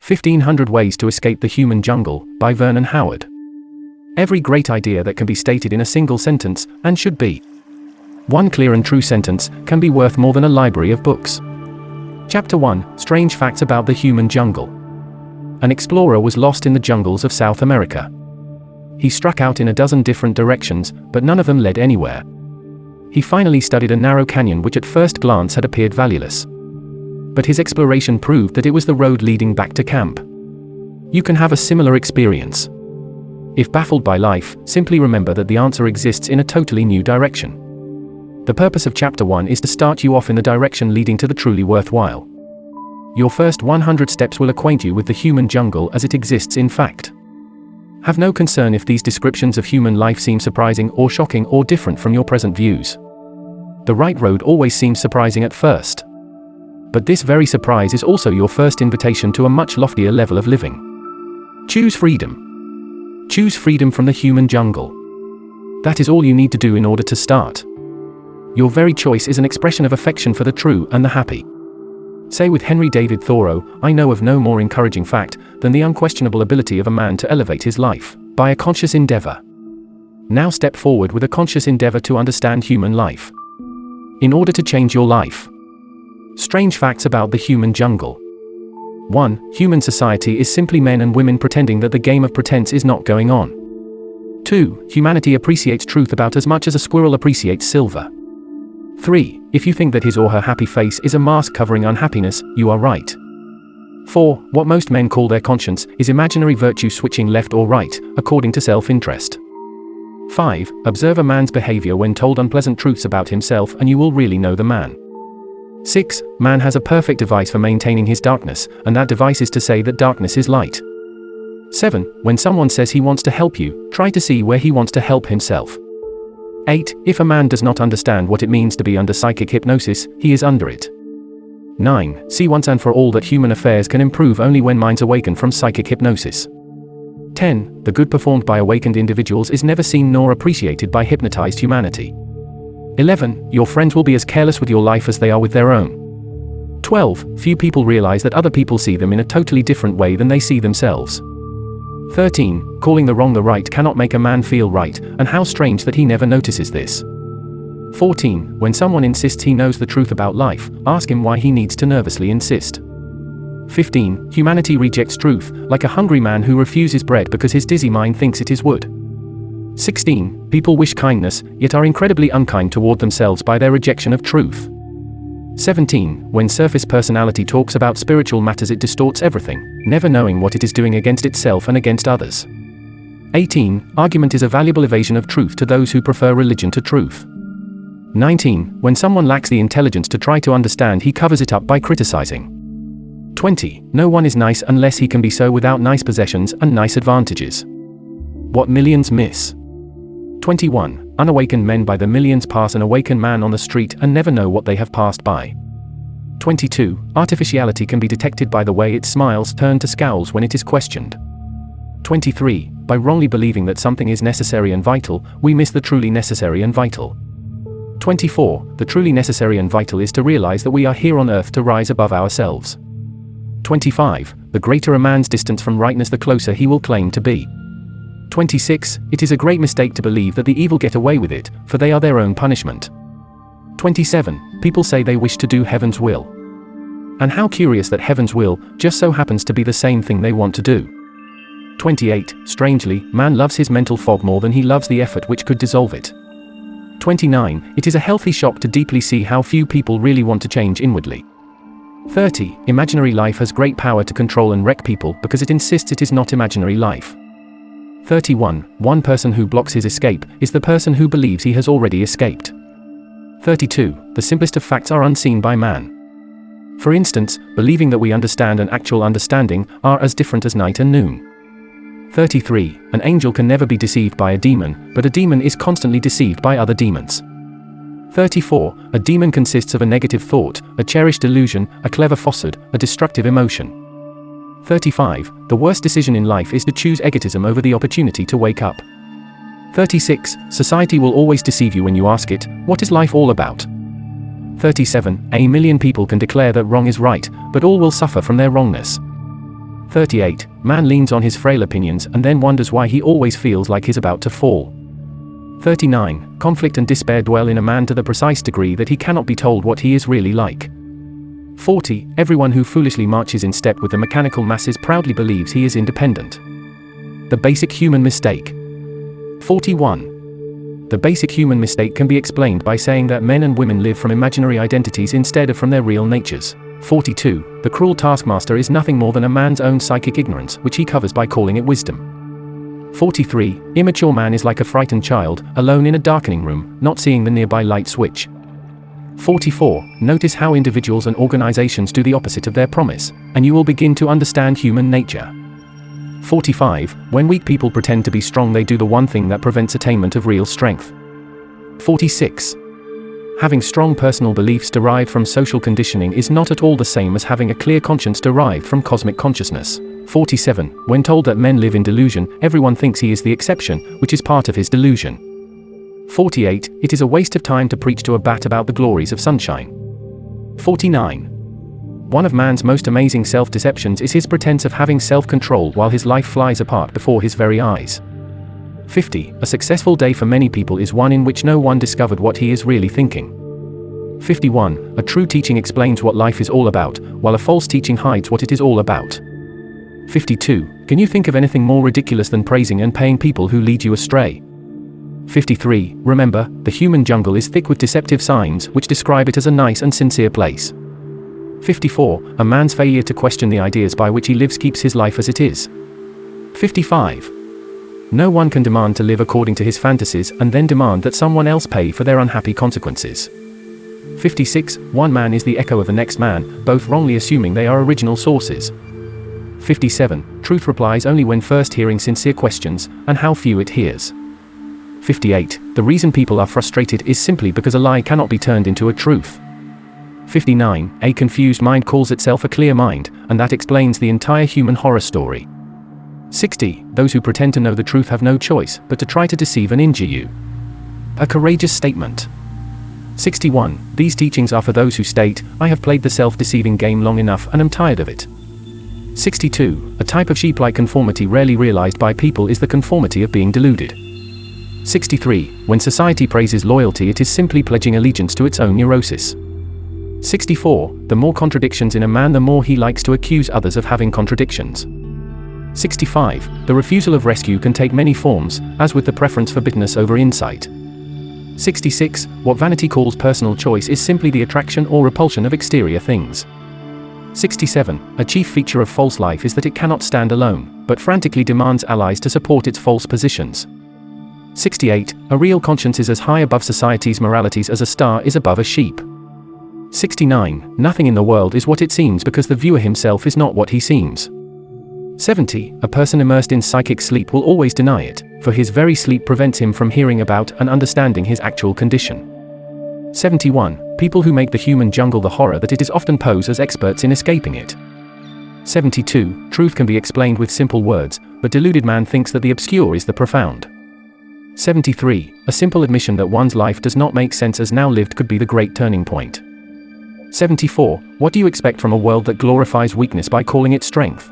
1500 Ways to Escape the Human Jungle, by Vernon Howard. Every great idea that can be stated in a single sentence, and should be. One clear and true sentence, can be worth more than a library of books. Chapter 1, Strange Facts About the Human Jungle. An explorer was lost in the jungles of South America. He struck out in a dozen different directions, but none of them led anywhere. He finally studied a narrow canyon which at first glance had appeared valueless. But his exploration proved that it was the road leading back to camp. You can have a similar experience. If baffled by life, simply remember that the answer exists in a totally new direction. The purpose of Chapter 1 is to start you off in the direction leading to the truly worthwhile. Your first 100 steps will acquaint you with the human jungle as it exists in fact. Have no concern if these descriptions of human life seem surprising or shocking or different from your present views. The right road always seems surprising at first. But this very surprise is also your first invitation to a much loftier level of living. Choose freedom. Choose freedom from the human jungle. That is all you need to do in order to start. Your very choice is an expression of affection for the true and the happy. Say with Henry David Thoreau, "I know of no more encouraging fact than the unquestionable ability of a man to elevate his life by a conscious endeavor." Now step forward with a conscious endeavor to understand human life. In order to change your life. Strange facts about the human jungle. 1. Human society is simply men and women pretending that the game of pretense is not going on. 2. Humanity appreciates truth about as much as a squirrel appreciates silver. 3. If you think that his or her happy face is a mask covering unhappiness, you are right. 4. What most men call their conscience is imaginary virtue switching left or right, according to self-interest. 5. Observe a man's behavior when told unpleasant truths about himself and you will really know the man. 6. Man has a perfect device for maintaining his darkness, and that device is to say that darkness is light. 7. When someone says he wants to help you, try to see where he wants to help himself. 8. If a man does not understand what it means to be under psychic hypnosis, he is under it. 9. See once and for all that human affairs can improve only when minds awaken from psychic hypnosis. 10. The good performed by awakened individuals is never seen nor appreciated by hypnotized humanity. 11. Your friends will be as careless with your life as they are with their own. 12. Few people realize that other people see them in a totally different way than they see themselves. 13. Calling the wrong the right cannot make a man feel right, and how strange that he never notices this. 14. When someone insists he knows the truth about life, ask him why he needs to nervously insist. 15. Humanity rejects truth, like a hungry man who refuses bread because his dizzy mind thinks it is wood. 16. People wish kindness, yet are incredibly unkind toward themselves by their rejection of truth. 17. When surface personality talks about spiritual matters it distorts everything, never knowing what it is doing against itself and against others. 18. Argument is a valuable evasion of truth to those who prefer religion to truth. 19. When someone lacks the intelligence to try to understand he covers it up by criticizing. 20. No one is nice unless he can be so without nice possessions and nice advantages. What millions miss. 21. Unawakened men by the millions pass an awakened man on the street and never know what they have passed by. 22. Artificiality can be detected by the way its smiles turn to scowls when it is questioned. 23. By wrongly believing that something is necessary and vital, we miss the truly necessary and vital. 24. The truly necessary and vital is to realize that we are here on earth to rise above ourselves. 25. The greater a man's distance from rightness the closer he will claim to be. 26. It is a great mistake to believe that the evil get away with it, for they are their own punishment. 27. People say they wish to do heaven's will. And how curious that heaven's will just so happens to be the same thing they want to do. 28. Strangely, man loves his mental fog more than he loves the effort which could dissolve it. 29. It is a healthy shock to deeply see how few people really want to change inwardly. 30. Imaginary life has great power to control and wreck people because it insists it is not imaginary life. 31. One person who blocks his escape is the person who believes he has already escaped. 32. The simplest of facts are unseen by man. For instance, believing that we understand and actual understanding are as different as night and noon. 33. An angel can never be deceived by a demon, but a demon is constantly deceived by other demons. 34. A demon consists of a negative thought, a cherished illusion, a clever falsehood, a destructive emotion. 35. The worst decision in life is to choose egotism over the opportunity to wake up. 36. Society will always deceive you when you ask it, what is life all about? 37. A million people can declare that wrong is right, but all will suffer from their wrongness. 38. Man leans on his frail opinions and then wonders why he always feels like he's about to fall. 39. Conflict and despair dwell in a man to the precise degree that he cannot be told what he is really like. 40. Everyone who foolishly marches in step with the mechanical masses proudly believes he is independent. The basic human mistake. 41. The basic human mistake can be explained by saying that men and women live from imaginary identities instead of from their real natures. 42. The cruel taskmaster is nothing more than a man's own psychic ignorance, which he covers by calling it wisdom. 43. Immature man is like a frightened child, alone in a darkening room, not seeing the nearby light switch. 44. Notice how individuals and organizations do the opposite of their promise, and you will begin to understand human nature. 45. When weak people pretend to be strong, they do the one thing that prevents attainment of real strength. 46. Having strong personal beliefs derived from social conditioning is not at all the same as having a clear conscience derived from cosmic consciousness. 47. When told that men live in delusion, everyone thinks he is the exception, which is part of his delusion. 48. It is a waste of time to preach to a bat about the glories of sunshine. 49. One of man's most amazing self-deceptions is his pretense of having self-control while his life flies apart before his very eyes. 50. A successful day for many people is one in which no one discovered what he is really thinking. 51. A true teaching explains what life is all about, while a false teaching hides what it is all about. 52. Can you think of anything more ridiculous than praising and paying people who lead you astray? 53. Remember, the human jungle is thick with deceptive signs which describe it as a nice and sincere place. 54. A man's failure to question the ideas by which he lives keeps his life as it is. 55. No one can demand to live according to his fantasies and then demand that someone else pay for their unhappy consequences. 56. One man is the echo of the next man, both wrongly assuming they are original sources. 57. Truth replies only when first hearing sincere questions, and how few it hears. 58. The reason people are frustrated is simply because a lie cannot be turned into a truth. 59. A confused mind calls itself a clear mind, and that explains the entire human horror story. 60. Those who pretend to know the truth have no choice but to try to deceive and injure you. A courageous statement. 61. These teachings are for those who state, I have played the self-deceiving game long enough and am tired of it. 62. A type of sheep-like conformity rarely realized by people is the conformity of being deluded. 63. When society praises loyalty, it is simply pledging allegiance to its own neurosis. 64. The more contradictions in a man, the more he likes to accuse others of having contradictions. 65. The refusal of rescue can take many forms, as with the preference for bitterness over insight. 66. What vanity calls personal choice is simply the attraction or repulsion of exterior things. 67. A chief feature of false life is that it cannot stand alone, but frantically demands allies to support its false positions. 68. A real conscience is as high above society's moralities as a star is above a sheep. 69. Nothing in the world is what it seems because the viewer himself is not what he seems. 70. A person immersed in psychic sleep will always deny it, for his very sleep prevents him from hearing about and understanding his actual condition. 71. People who make the human jungle the horror that it is often pose as experts in escaping it. 72. Truth can be explained with simple words, but deluded man thinks that the obscure is the profound. 73. A simple admission that one's life does not make sense as now lived could be the great turning point. 74. What do you expect from a world that glorifies weakness by calling it strength?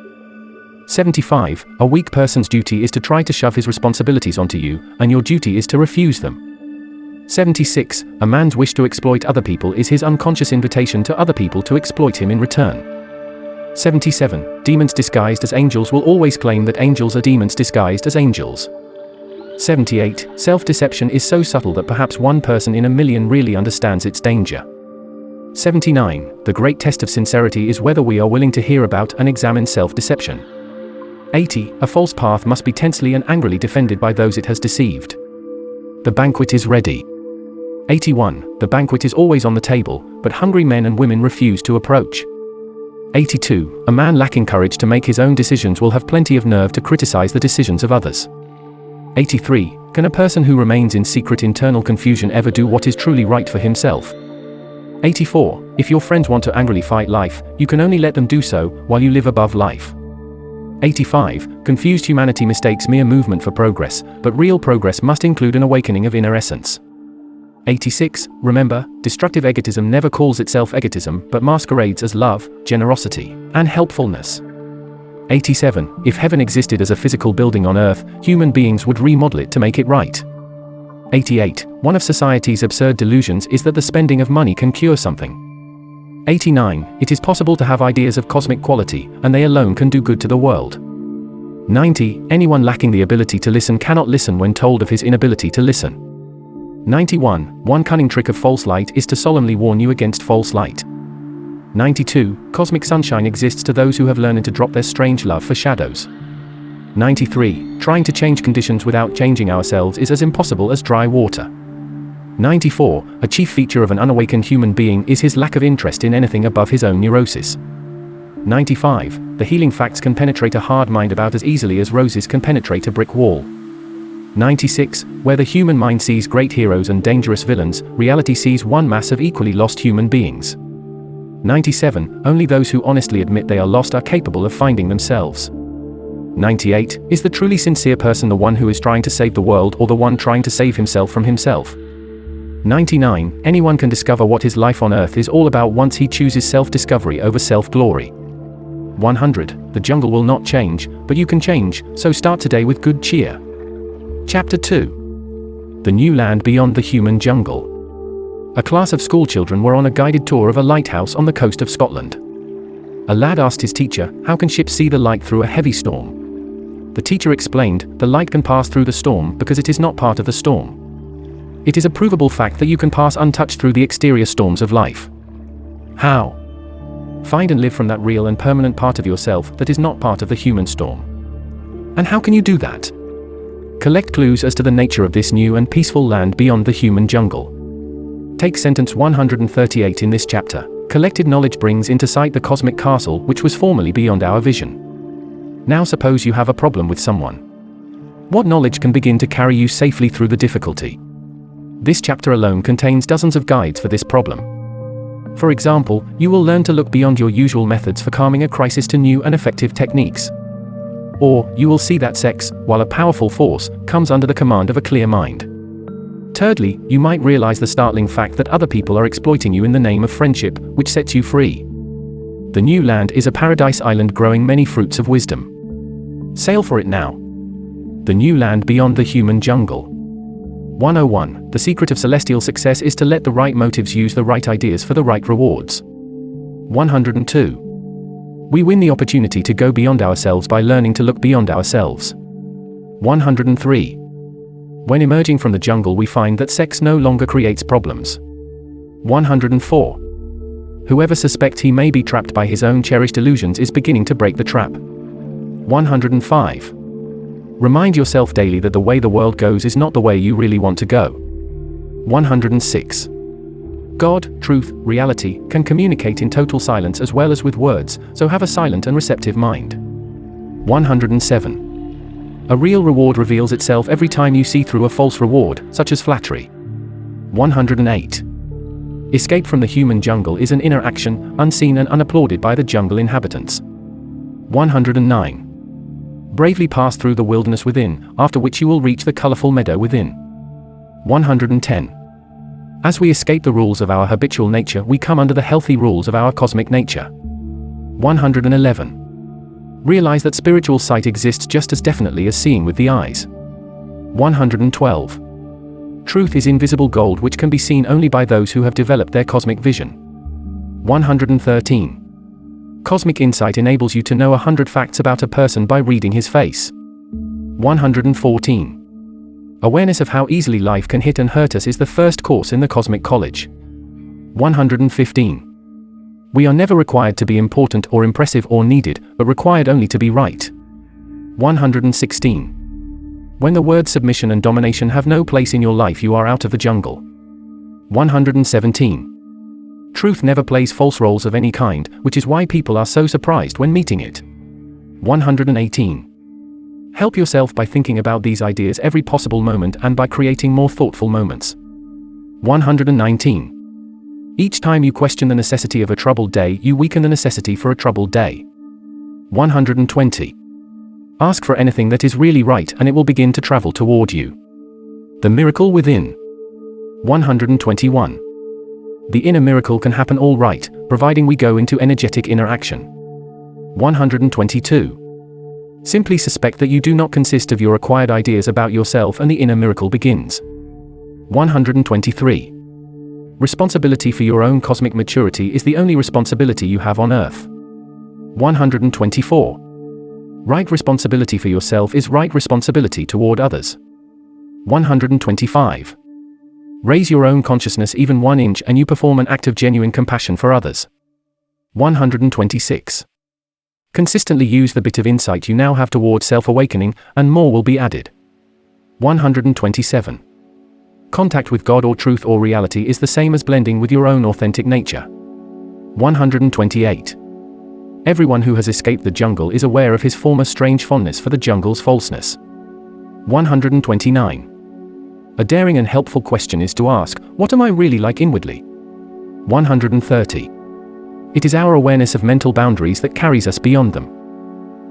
75. A weak person's duty is to try to shove his responsibilities onto you, and your duty is to refuse them. 76. A man's wish to exploit other people is his unconscious invitation to other people to exploit him in return. 77. Demons disguised as angels will always claim that angels are demons disguised as angels. 78. Self-deception is so subtle that perhaps one person in a million really understands its danger. 79. The great test of sincerity is whether we are willing to hear about and examine self-deception. 80. A false path must be tensely and angrily defended by those it has deceived. The banquet is ready. 81. The banquet is always on the table, but hungry men and women refuse to approach. 82. A man lacking courage to make his own decisions will have plenty of nerve to criticize the decisions of others. 83. Can a person who remains in secret internal confusion ever do what is truly right for himself? 84. If your friends want to angrily fight life, you can only let them do so, while you live above life. 85. Confused humanity mistakes mere movement for progress, but real progress must include an awakening of inner essence. 86. Remember, destructive egotism never calls itself egotism, but masquerades as love, generosity, and helpfulness. 87. If heaven existed as a physical building on earth, human beings would remodel it to make it right. 88. One of society's absurd delusions is that the spending of money can cure something. 89. It is possible to have ideas of cosmic quality, and they alone can do good to the world. 90. Anyone lacking the ability to listen cannot listen when told of his inability to listen. 91. One cunning trick of false light is to solemnly warn you against false light. 92. Cosmic sunshine exists to those who have learned to drop their strange love for shadows. 93. Trying to change conditions without changing ourselves is as impossible as dry water. 94. A chief feature of an unawakened human being is his lack of interest in anything above his own neurosis. 95. The healing facts can penetrate a hard mind about as easily as roses can penetrate a brick wall. 96. Where the human mind sees great heroes and dangerous villains, reality sees one mass of equally lost human beings. 97. Only those who honestly admit they are lost are capable of finding themselves. 98. Is the truly sincere person the one who is trying to save the world or the one trying to save himself from himself? 99. Anyone can discover what his life on earth is all about once he chooses self-discovery over self-glory. 100. The jungle will not change, but you can change, so start today with good cheer. Chapter 2. The New Land Beyond the Human Jungle. A class of schoolchildren were on a guided tour of a lighthouse on the coast of Scotland. A lad asked his teacher, "How can ships see the light through a heavy storm?" The teacher explained, "The light can pass through the storm because it is not part of the storm. It is a provable fact that you can pass untouched through the exterior storms of life." How? Find and live from that real and permanent part of yourself that is not part of the human storm. And how can you do that? Collect clues as to the nature of this new and peaceful land beyond the human jungle. Take sentence 138 in this chapter. Collected knowledge brings into sight the cosmic castle which was formerly beyond our vision. Now suppose you have a problem with someone. What knowledge can begin to carry you safely through the difficulty? This chapter alone contains dozens of guides for this problem. For example, you will learn to look beyond your usual methods for calming a crisis to new and effective techniques. Or, you will see that sex, while a powerful force, comes under the command of a clear mind. Thirdly, you might realize the startling fact that other people are exploiting you in the name of friendship, which sets you free. The new land is a paradise island growing many fruits of wisdom. Sail for it now. The new land beyond the human jungle. 101. The secret of celestial success is to let the right motives use the right ideas for the right rewards. 102. We win the opportunity to go beyond ourselves by learning to look beyond ourselves. 103. When emerging from the jungle we find that sex no longer creates problems. 104. Whoever suspects he may be trapped by his own cherished illusions is beginning to break the trap. 105. Remind yourself daily that the way the world goes is not the way you really want to go. 106. God, truth, reality, can communicate in total silence as well as with words, so have a silent and receptive mind. 107. A real reward reveals itself every time you see through a false reward, such as flattery. 108. Escape from the human jungle is an inner action, unseen and unapplauded by the jungle inhabitants. 109. Bravely pass through the wilderness within, after which you will reach the colorful meadow within. 110. As we escape the rules of our habitual nature, we come under the healthy rules of our cosmic nature. 111. Realize that spiritual sight exists just as definitely as seeing with the eyes. 112. Truth is invisible gold which can be seen only by those who have developed their cosmic vision. 113. Cosmic insight enables you to know 100 facts about a person by reading his face. 114. Awareness of how easily life can hit and hurt us is the first course in the Cosmic College. 115. We are never required to be important or impressive or needed, but required only to be right. 116. When the words submission and domination have no place in your life, you are out of the jungle. 117. Truth never plays false roles of any kind, which is why people are so surprised when meeting it. 118. Help yourself by thinking about these ideas every possible moment and by creating more thoughtful moments. 119. Each time you question the necessity of a troubled day, you weaken the necessity for a troubled day. 120. Ask for anything that is really right and it will begin to travel toward you. The miracle within. 121. The inner miracle can happen all right, providing we go into energetic inner action. 122. Simply suspect that you do not consist of your acquired ideas about yourself, and the inner miracle begins. 123. Responsibility for your own cosmic maturity is the only responsibility you have on earth. 124. Right responsibility for yourself is right responsibility toward others. 125. Raise your own consciousness even 1 inch and you perform an act of genuine compassion for others. 126. Consistently use the bit of insight you now have toward self-awakening, and more will be added. 127. Contact with God or truth or reality is the same as blending with your own authentic nature. 128. Everyone who has escaped the jungle is aware of his former strange fondness for the jungle's falseness. 129. A daring and helpful question is to ask, what am I really like inwardly? 130. It is our awareness of mental boundaries that carries us beyond them.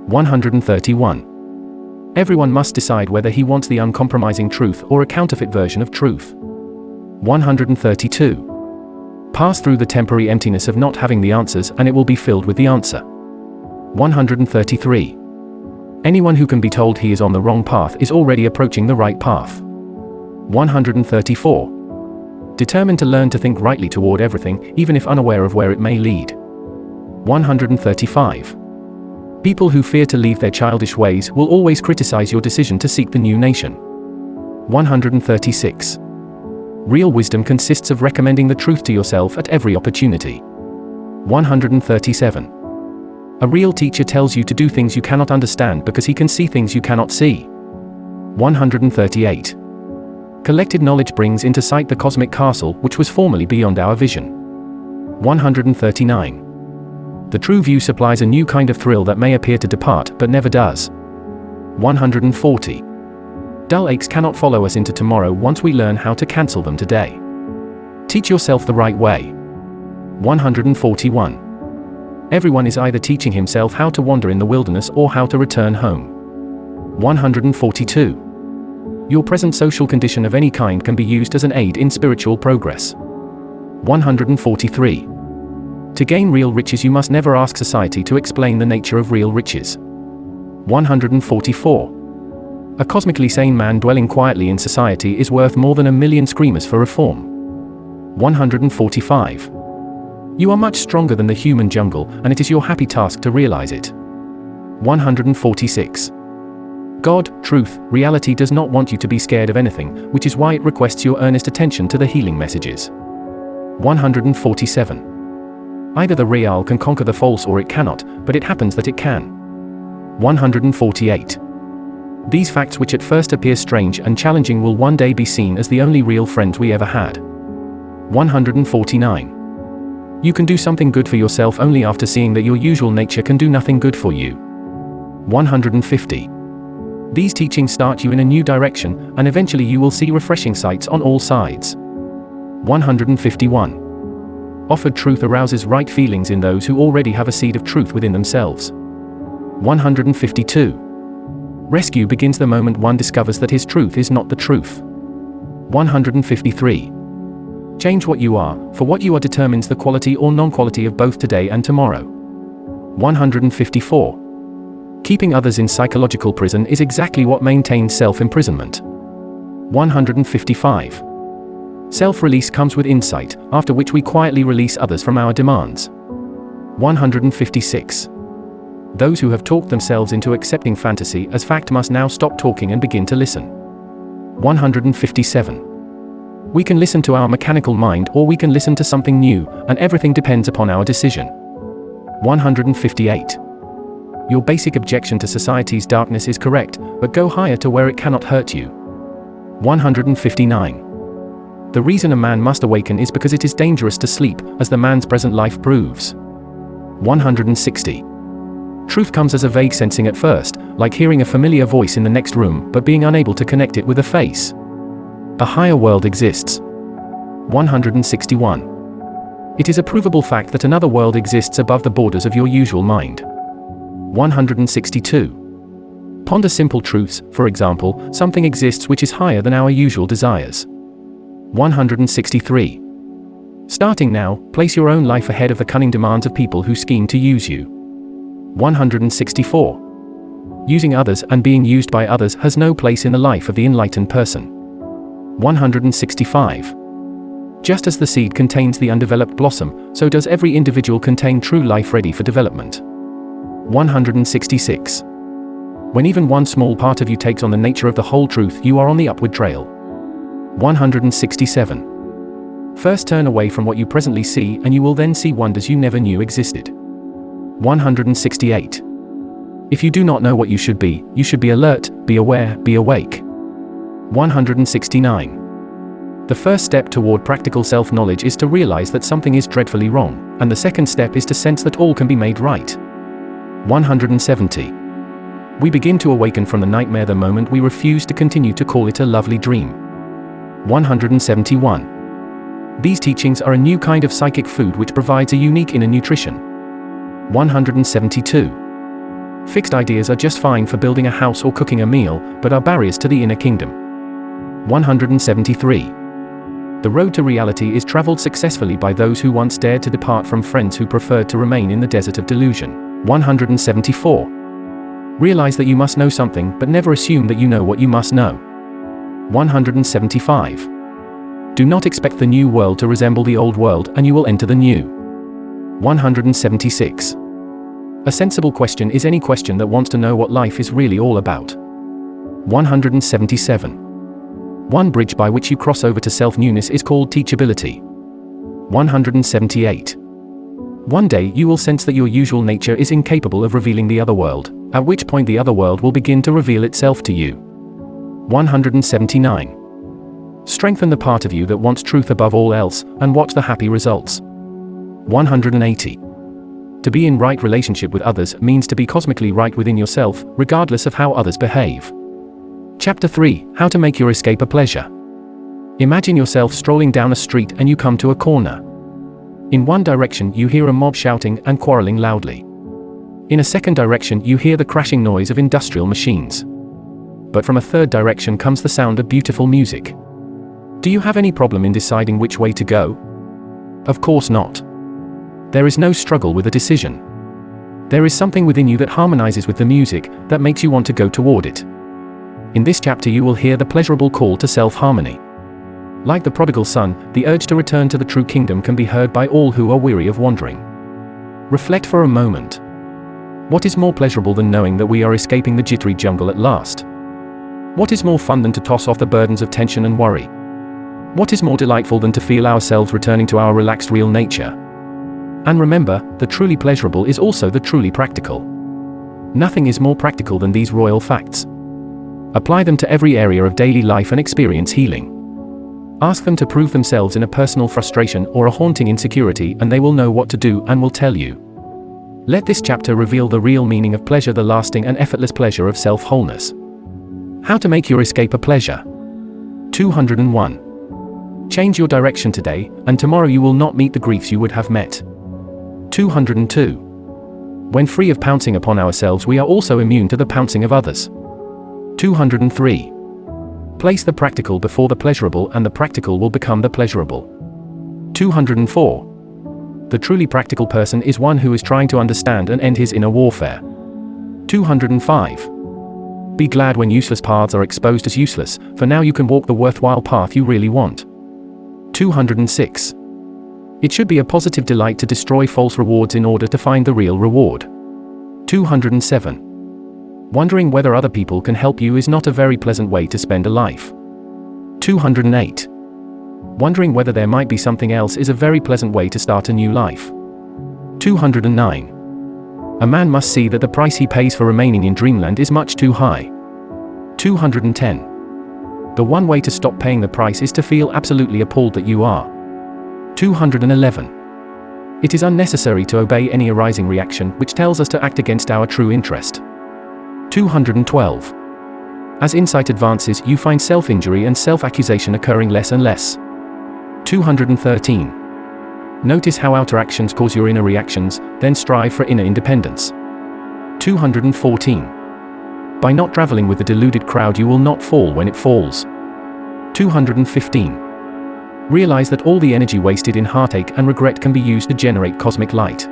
131. Everyone must decide whether he wants the uncompromising truth or a counterfeit version of truth. 132. Pass through the temporary emptiness of not having the answers and it will be filled with the answer. 133. Anyone who can be told he is on the wrong path is already approaching the right path. 134. Determined to learn to think rightly toward everything, even if unaware of where it may lead. 135. People who fear to leave their childish ways will always criticize your decision to seek the new nation. 136. Real wisdom consists of recommending the truth to yourself at every opportunity. 137. A real teacher tells you to do things you cannot understand because he can see things you cannot see. 138. Collected knowledge brings into sight the cosmic castle which was formerly beyond our vision. 139. The true view supplies a new kind of thrill that may appear to depart but never does. 140. Dull aches cannot follow us into tomorrow once we learn how to cancel them today. Teach yourself the right way. 141. Everyone is either teaching himself how to wander in the wilderness or how to return home. 142. Your present social condition of any kind can be used as an aid in spiritual progress. 143. To gain real riches you must never ask society to explain the nature of real riches. 144. A cosmically sane man dwelling quietly in society is worth more than 1,000,000 screamers for reform. 145. You are much stronger than the human jungle, and it is your happy task to realize it. 146. God, truth, reality does not want you to be scared of anything, which is why it requests your earnest attention to the healing messages. 147. Either the real can conquer the false or it cannot, but it happens that it can. 148. These facts which at first appear strange and challenging will one day be seen as the only real friends we ever had. 149. You can do something good for yourself only after seeing that your usual nature can do nothing good for you. 150. These teachings start you in a new direction, and eventually you will see refreshing sights on all sides. 151. Offered truth arouses right feelings in those who already have a seed of truth within themselves. 152. Rescue begins the moment one discovers that his truth is not the truth. 153. Change what you are, for what you are determines the quality or non-quality of both today and tomorrow. 154. Keeping others in psychological prison is exactly what maintains self-imprisonment. 155. Self-release comes with insight, after which we quietly release others from our demands. 156. Those who have talked themselves into accepting fantasy as fact must now stop talking and begin to listen. 157. We can listen to our mechanical mind or we can listen to something new, and everything depends upon our decision. 158. Your basic objection to society's darkness is correct, but go higher to where it cannot hurt you. 159. The reason a man must awaken is because it is dangerous to sleep, as the man's present life proves. 160. Truth comes as a vague sensing at first, like hearing a familiar voice in the next room, but being unable to connect it with a face. A higher world exists. 161. It is a provable fact that another world exists above the borders of your usual mind. 162. Ponder simple truths, for example, something exists which is higher than our usual desires. 163. Starting now, place your own life ahead of the cunning demands of people who scheme to use you. 164. Using others and being used by others has no place in the life of the enlightened person. 165. Just as the seed contains the undeveloped blossom, so does every individual contain true life ready for development. 166. When even one small part of you takes on the nature of the whole truth, you are on the upward trail. 167. First turn away from what you presently see, and you will then see wonders you never knew existed. 168. If you do not know what you should be alert, be aware, be awake. 169. The first step toward practical self-knowledge is to realize that something is dreadfully wrong, and the second step is to sense that all can be made right. 170. We begin to awaken from the nightmare the moment we refuse to continue to call it a lovely dream. 171. These teachings are a new kind of psychic food which provides a unique inner nutrition. 172. Fixed ideas are just fine for building a house or cooking a meal, but are barriers to the inner kingdom. 173. The road to reality is traveled successfully by those who once dared to depart from friends who preferred to remain in the desert of delusion. 174. Realize that you must know something, but never assume that you know what you must know. 175. Do not expect the new world to resemble the old world, and you will enter the new. 176. A sensible question is any question that wants to know what life is really all about. 177. One bridge by which you cross over to self-newness is called teachability. 178. One day you will sense that your usual nature is incapable of revealing the other world, at which point the other world will begin to reveal itself to you. 179. Strengthen the part of you that wants truth above all else, and watch the happy results. 180. To be in right relationship with others means to be cosmically right within yourself, regardless of how others behave. Chapter 3: How to make your escape a pleasure. Imagine yourself strolling down a street and you come to a corner. In one direction you hear a mob shouting and quarreling loudly. In a second direction you hear the crashing noise of industrial machines. But from a third direction comes the sound of beautiful music. Do you have any problem in deciding which way to go? Of course not. There is no struggle with a decision. There is something within you that harmonizes with the music, that makes you want to go toward it. In this chapter you will hear the pleasurable call to self-harmony. Like the prodigal son, the urge to return to the true kingdom can be heard by all who are weary of wandering. Reflect for a moment. What is more pleasurable than knowing that we are escaping the jittery jungle at last? What is more fun than to toss off the burdens of tension and worry? What is more delightful than to feel ourselves returning to our relaxed real nature? And remember, the truly pleasurable is also the truly practical. Nothing is more practical than these royal facts. Apply them to every area of daily life and experience healing. Ask them to prove themselves in a personal frustration or a haunting insecurity, and they will know what to do and will tell you. Let this chapter reveal the real meaning of pleasure, the lasting and effortless pleasure of self-wholeness. How to make your escape a pleasure. 201. Change your direction today, and tomorrow you will not meet the griefs you would have met. 202. When free of pouncing upon ourselves, we are also immune to the pouncing of others. 203. Place the practical before the pleasurable, and the practical will become the pleasurable. 204. The truly practical person is one who is trying to understand and end his inner warfare. 205. Be glad when useless paths are exposed as useless, for now you can walk the worthwhile path you really want. 206. It should be a positive delight to destroy false rewards in order to find the real reward. 207. Wondering whether other people can help you is not a very pleasant way to spend a life. 208. Wondering whether there might be something else is a very pleasant way to start a new life. 209. A man must see that the price he pays for remaining in dreamland is much too high. 210. The one way to stop paying the price is to feel absolutely appalled that you are. 211. It is unnecessary to obey any arising reaction which tells us to act against our true interest. 212. As insight advances, you find self-injury and self-accusation occurring less and less. 213. Notice how outer actions cause your inner reactions, then strive for inner independence. 214. By not traveling with the deluded crowd, you will not fall when it falls. 215. Realize that all the energy wasted in heartache and regret can be used to generate cosmic light.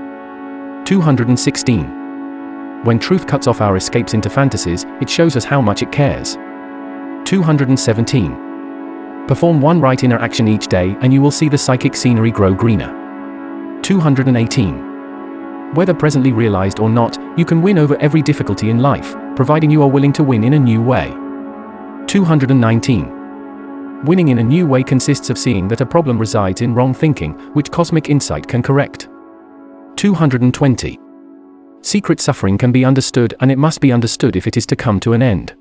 216. When truth cuts off our escapes into fantasies, it shows us how much it cares. 217. Perform one right inner action each day and you will see the psychic scenery grow greener. 218. Whether presently realized or not, you can win over every difficulty in life, providing you are willing to win in a new way. 219. Winning in a new way consists of seeing that a problem resides in wrong thinking, which cosmic insight can correct. 220. Secret suffering can be understood, and it must be understood if it is to come to an end.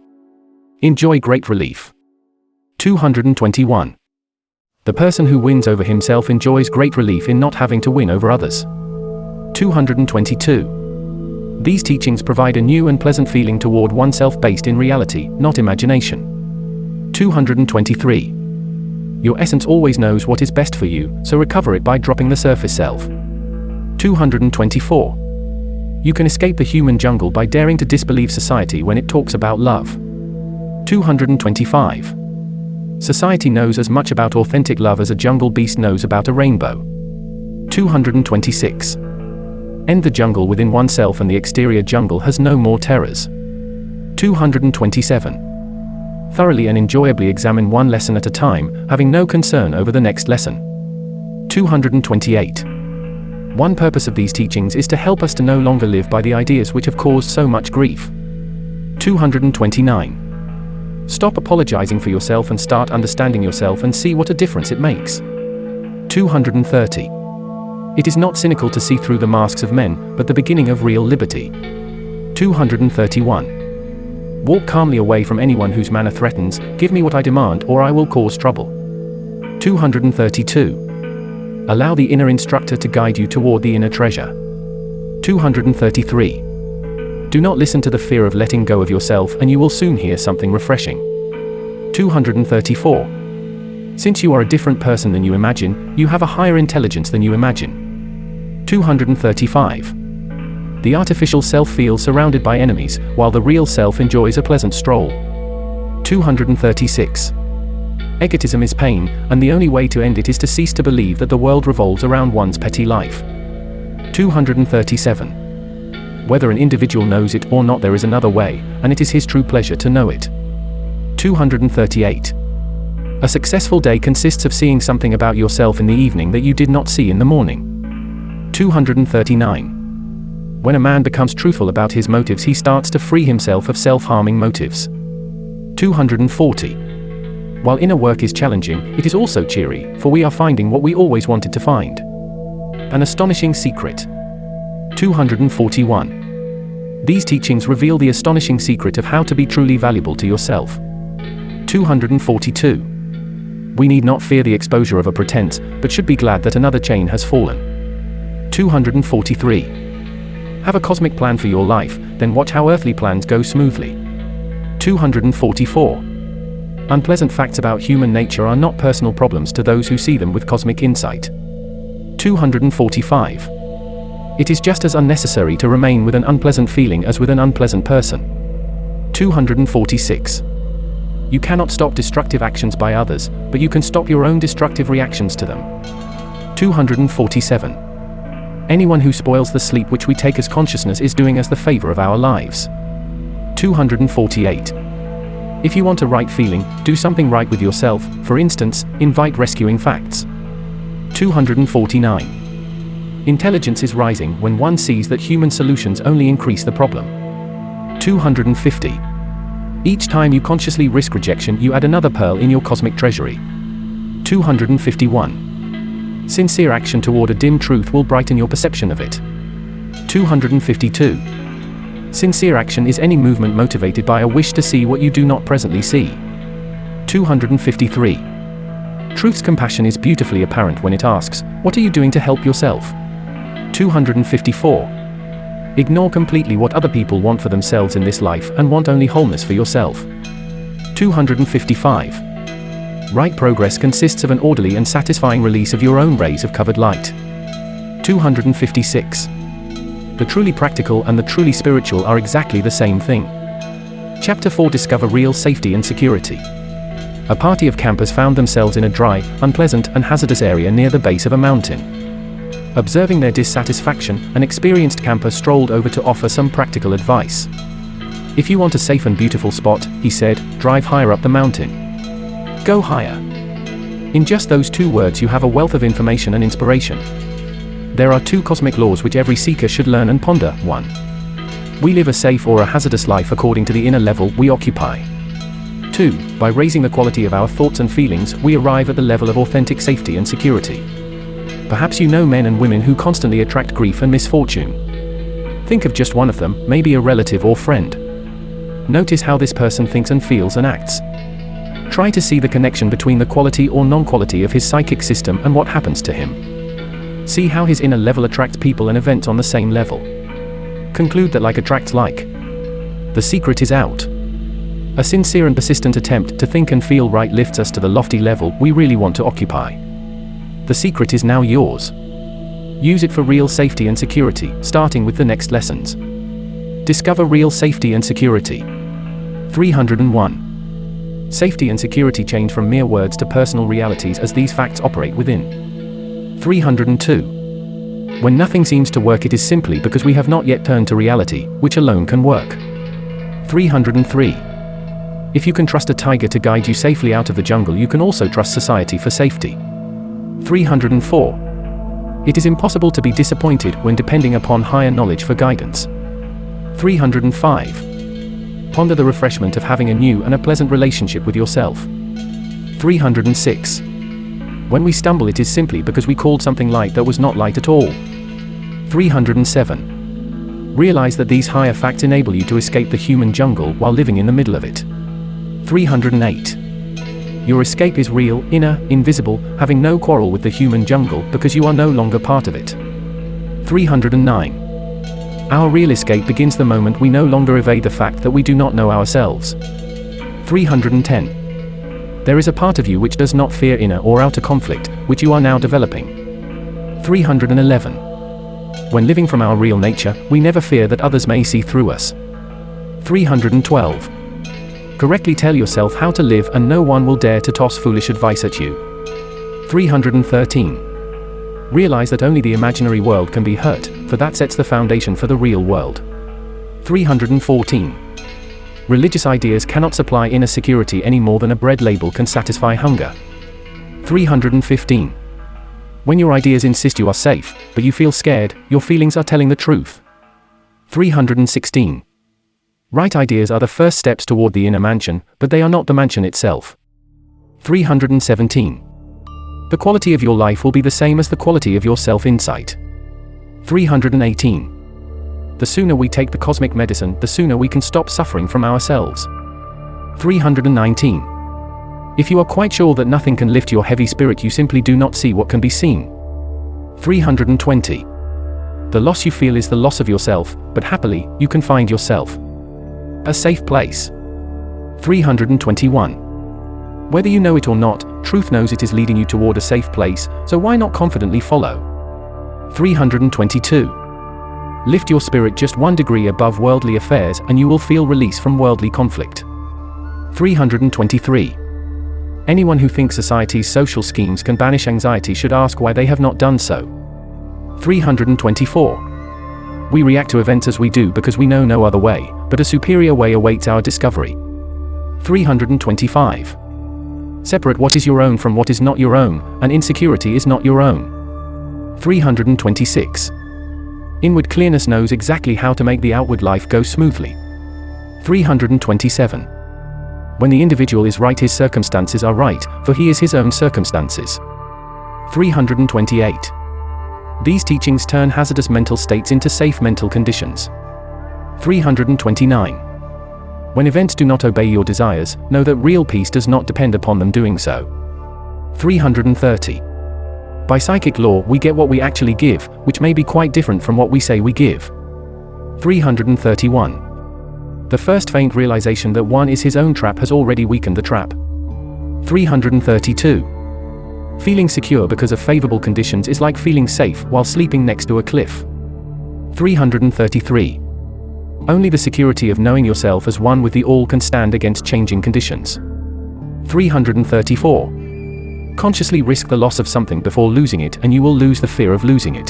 Enjoy great relief. 221. The person who wins over himself enjoys great relief in not having to win over others. 222. These teachings provide a new and pleasant feeling toward oneself based in reality, not imagination. 223. Your essence always knows what is best for you, so recover it by dropping the surface self. 224. You can escape the human jungle by daring to disbelieve society when it talks about love. 225. Society knows as much about authentic love as a jungle beast knows about a rainbow. 226. End the jungle within oneself and the exterior jungle has no more terrors. 227. Thoroughly and enjoyably examine one lesson at a time, having no concern over the next lesson. 228. One purpose of these teachings is to help us to no longer live by the ideas which have caused so much grief. 229. Stop apologizing for yourself and start understanding yourself and see what a difference it makes. 230. It is not cynical to see through the masks of men, but the beginning of real liberty. 231. Walk calmly away from anyone whose manner threatens, give me what I demand or I will cause trouble. 232. Allow the inner instructor to guide you toward the inner treasure. 233. Do not listen to the fear of letting go of yourself and you will soon hear something refreshing. 234. Since you are a different person than you imagine, you have a higher intelligence than you imagine. 235. The artificial self feels surrounded by enemies, while the real self enjoys a pleasant stroll. 236. Egotism is pain, and the only way to end it is to cease to believe that the world revolves around one's petty life. 237. Whether an individual knows it or not, there is another way, and it is his true pleasure to know it. 238. A successful day consists of seeing something about yourself in the evening that you did not see in the morning. 239. When a man becomes truthful about his motives, he starts to free himself of self-harming motives. 240. While inner work is challenging, it is also cheery, for we are finding what we always wanted to find. An astonishing secret. 241. These teachings reveal the astonishing secret of how to be truly valuable to yourself. 242. We need not fear the exposure of a pretense, but should be glad that another chain has fallen. 243. Have a cosmic plan for your life, then watch how earthly plans go smoothly. 244. Unpleasant facts about human nature are not personal problems to those who see them with cosmic insight. 245. It is just as unnecessary to remain with an unpleasant feeling as with an unpleasant person. 246. You cannot stop destructive actions by others, but you can stop your own destructive reactions to them. 247. Anyone who spoils the sleep which we take as consciousness is doing us the favor of our lives. 248. If you want a right feeling, do something right with yourself, for instance, invite rescuing facts. 249. Intelligence is rising when one sees that human solutions only increase the problem. 250. Each time you consciously risk rejection, you add another pearl in your cosmic treasury. 251. Sincere action toward a dim truth will brighten your perception of it. 252. Sincere action is any movement motivated by a wish to see what you do not presently see. 253. Truth's compassion is beautifully apparent when it asks, "What are you doing to help yourself?" 254. Ignore completely what other people want for themselves in this life and want only wholeness for yourself. 255. Right progress consists of an orderly and satisfying release of your own rays of covered light. 256. The truly practical and the truly spiritual are exactly the same thing. Chapter 4. Discover real safety and security. A party of campers found themselves in a dry, unpleasant, and hazardous area near the base of a mountain. Observing their dissatisfaction, an experienced camper strolled over to offer some practical advice. "If you want a safe and beautiful spot," he said, "drive higher up the mountain. Go higher." In just those 2 words you have a wealth of information and inspiration. There are 2 cosmic laws which every seeker should learn and ponder. 1. We live a safe or a hazardous life according to the inner level we occupy. 2. By raising the quality of our thoughts and feelings, we arrive at the level of authentic safety and security. Perhaps you know men and women who constantly attract grief and misfortune. Think of just one of them, maybe a relative or friend. Notice how this person thinks and feels and acts. Try to see the connection between the quality or non-quality of his psychic system and what happens to him. See how his inner level attracts people and events on the same level. Conclude that like attracts like. The secret is out. A sincere and persistent attempt to think and feel right lifts us to the lofty level we really want to occupy. The secret is now yours. Use it for real safety and security, starting with the next lessons. Discover real safety and security. 301. Safety and security change from mere words to personal realities as these facts operate within. 302. When nothing seems to work, it is simply because we have not yet turned to reality, which alone can work. 303. If you can trust a tiger to guide you safely out of the jungle, you can also trust society for safety. 304. It is impossible to be disappointed when depending upon higher knowledge for guidance. 305. Ponder the refreshment of having a new and a pleasant relationship with yourself. 306. When we stumble, it is simply because we called something light that was not light at all. 307. Realize that these higher facts enable you to escape the human jungle while living in the middle of it. 308. Your escape is real, inner, invisible, having no quarrel with the human jungle because you are no longer part of it. 309. Our real escape begins the moment we no longer evade the fact that we do not know ourselves. 310. There is a part of you which does not fear inner or outer conflict, which you are now developing. 311. When living from our real nature, we never fear that others may see through us. 312. Correctly tell yourself how to live and no one will dare to toss foolish advice at you. 313. Realize that only the imaginary world can be hurt, for that sets the foundation for the real world. 314. Religious ideas cannot supply inner security any more than a bread label can satisfy hunger. 315. When your ideas insist you are safe, but you feel scared, your feelings are telling the truth. 316. Right ideas are the first steps toward the inner mansion, but they are not the mansion itself. 317. The quality of your life will be the same as the quality of your self-insight. 318. The sooner we take the cosmic medicine, the sooner we can stop suffering from ourselves. 319. If you are quite sure that nothing can lift your heavy spirit, you simply do not see what can be seen. 320. The loss you feel is the loss of yourself, but happily, you can find yourself. A safe place. 321. Whether you know it or not, truth knows it is leading you toward a safe place, so why not confidently follow? 322. Lift your spirit just 1 degree above worldly affairs and you will feel release from worldly conflict. 323. Anyone who thinks society's social schemes can banish anxiety should ask why they have not done so. 324. We react to events as we do because we know no other way, but a superior way awaits our discovery. 325. Separate what is your own from what is not your own, and insecurity is not your own. 326. Inward clearness knows exactly how to make the outward life go smoothly. 327. When the individual is right, his circumstances are right, for he is his own circumstances. 328. These teachings turn hazardous mental states into safe mental conditions. 329. When events do not obey your desires, know that real peace does not depend upon them doing so. 330. By psychic law, we get what we actually give, which may be quite different from what we say we give. 331. The first faint realization that one is his own trap has already weakened the trap. 332. Feeling secure because of favorable conditions is like feeling safe while sleeping next to a cliff. 333. Only the security of knowing yourself as one with the all can stand against changing conditions. 334. Consciously risk the loss of something before losing it and you will lose the fear of losing it.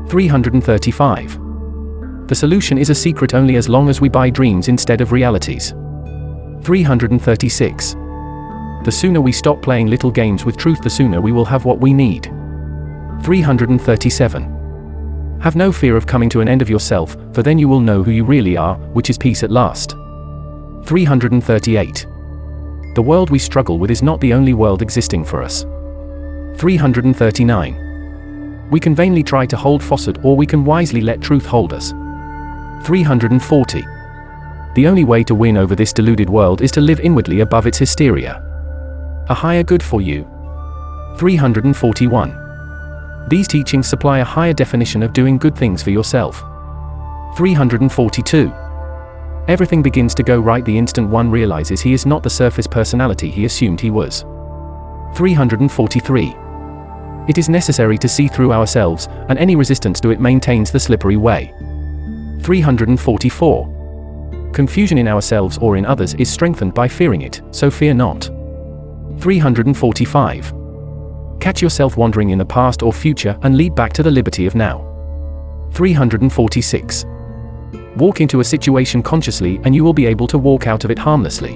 335. The solution is a secret only as long as we buy dreams instead of realities. 336. The sooner we stop playing little games with truth, the sooner we will have what we need. 337. Have no fear of coming to an end of yourself, for then you will know who you really are, which is peace at last. 338. The world we struggle with is not the only world existing for us. 339. We can vainly try to hold falsehood, or we can wisely let truth hold us. 340. The only way to win over this deluded world is to live inwardly above its hysteria. A higher good for you. 341. These teachings supply a higher definition of doing good things for yourself. 342. Everything begins to go right the instant one realizes he is not the surface personality he assumed he was. 343. It is necessary to see through ourselves, and any resistance to it maintains the slippery way. 344. Confusion in ourselves or in others is strengthened by fearing it, so fear not. 345. Catch yourself wandering in the past or future and lead back to the liberty of now. 346. Walk into a situation consciously and you will be able to walk out of it harmlessly.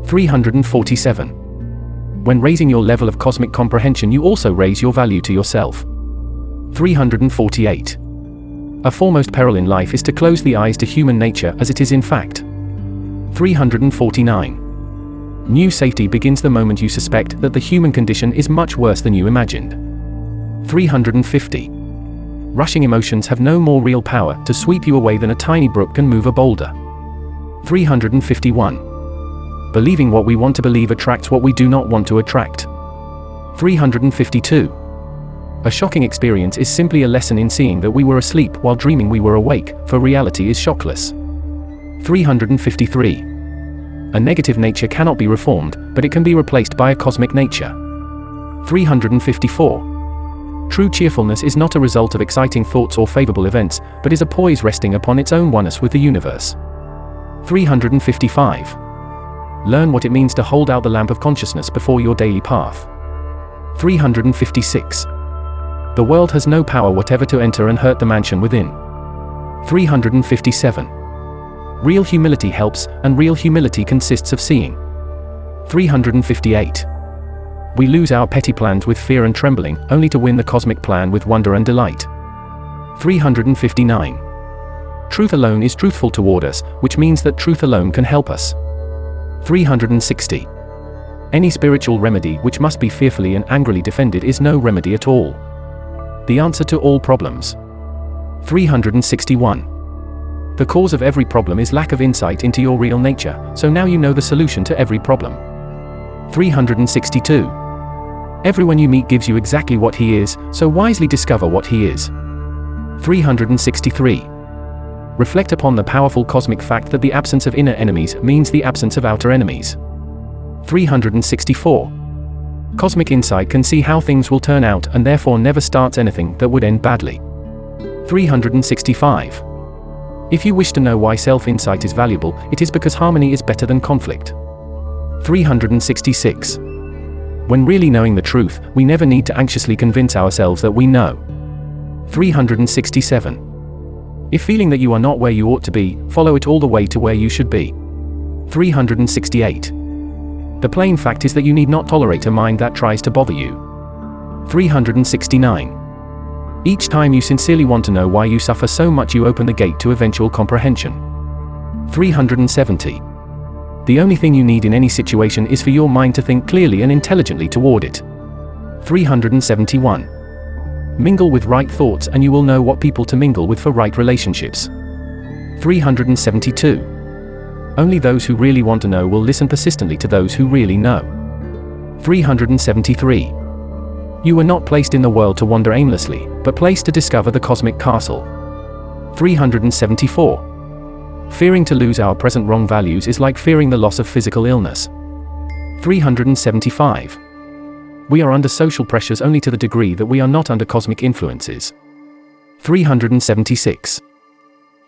347. When raising your level of cosmic comprehension, you also raise your value to yourself. 348. A foremost peril in life is to close the eyes to human nature as it is in fact. 349. New safety begins the moment you suspect that the human condition is much worse than you imagined. 350. Rushing emotions have no more real power to sweep you away than a tiny brook can move a boulder. 351. Believing what we want to believe attracts what we do not want to attract. 352. A shocking experience is simply a lesson in seeing that we were asleep while dreaming we were awake, for reality is shockless. 353. A negative nature cannot be reformed, but it can be replaced by a cosmic nature. 354. True cheerfulness is not a result of exciting thoughts or favorable events, but is a poise resting upon its own oneness with the universe. 355. Learn what it means to hold out the lamp of consciousness before your daily path. 356. The world has no power whatever to enter and hurt the mansion within. 357. Real humility helps, and real humility consists of seeing. 358. We lose our petty plans with fear and trembling, only to win the cosmic plan with wonder and delight. 359. Truth alone is truthful toward us, which means that truth alone can help us. 360. Any spiritual remedy which must be fearfully and angrily defended is no remedy at all. The answer to all problems. 361. The cause of every problem is lack of insight into your real nature, so now you know the solution to every problem. 362. Everyone you meet gives you exactly what he is, so wisely discover what he is. 363. Reflect upon the powerful cosmic fact that the absence of inner enemies means the absence of outer enemies. 364. Cosmic insight can see how things will turn out and therefore never starts anything that would end badly. 365. If you wish to know why self-insight is valuable, it is because harmony is better than conflict. 366. When really knowing the truth, we never need to anxiously convince ourselves that we know. 367. If feeling that you are not where you ought to be, follow it all the way to where you should be. 368. The plain fact is that you need not tolerate a mind that tries to bother you. 369. Each time you sincerely want to know why you suffer so much, you open the gate to eventual comprehension. 370. The only thing you need in any situation is for your mind to think clearly and intelligently toward it. 371. Mingle with right thoughts and you will know what people to mingle with for right relationships. 372. Only those who really want to know will listen persistently to those who really know. 373. You were not placed in the world to wander aimlessly, but placed to discover the cosmic castle. 374. Fearing to lose our present wrong values is like fearing the loss of physical illness. 375. We are under social pressures only to the degree that we are not under cosmic influences. 376.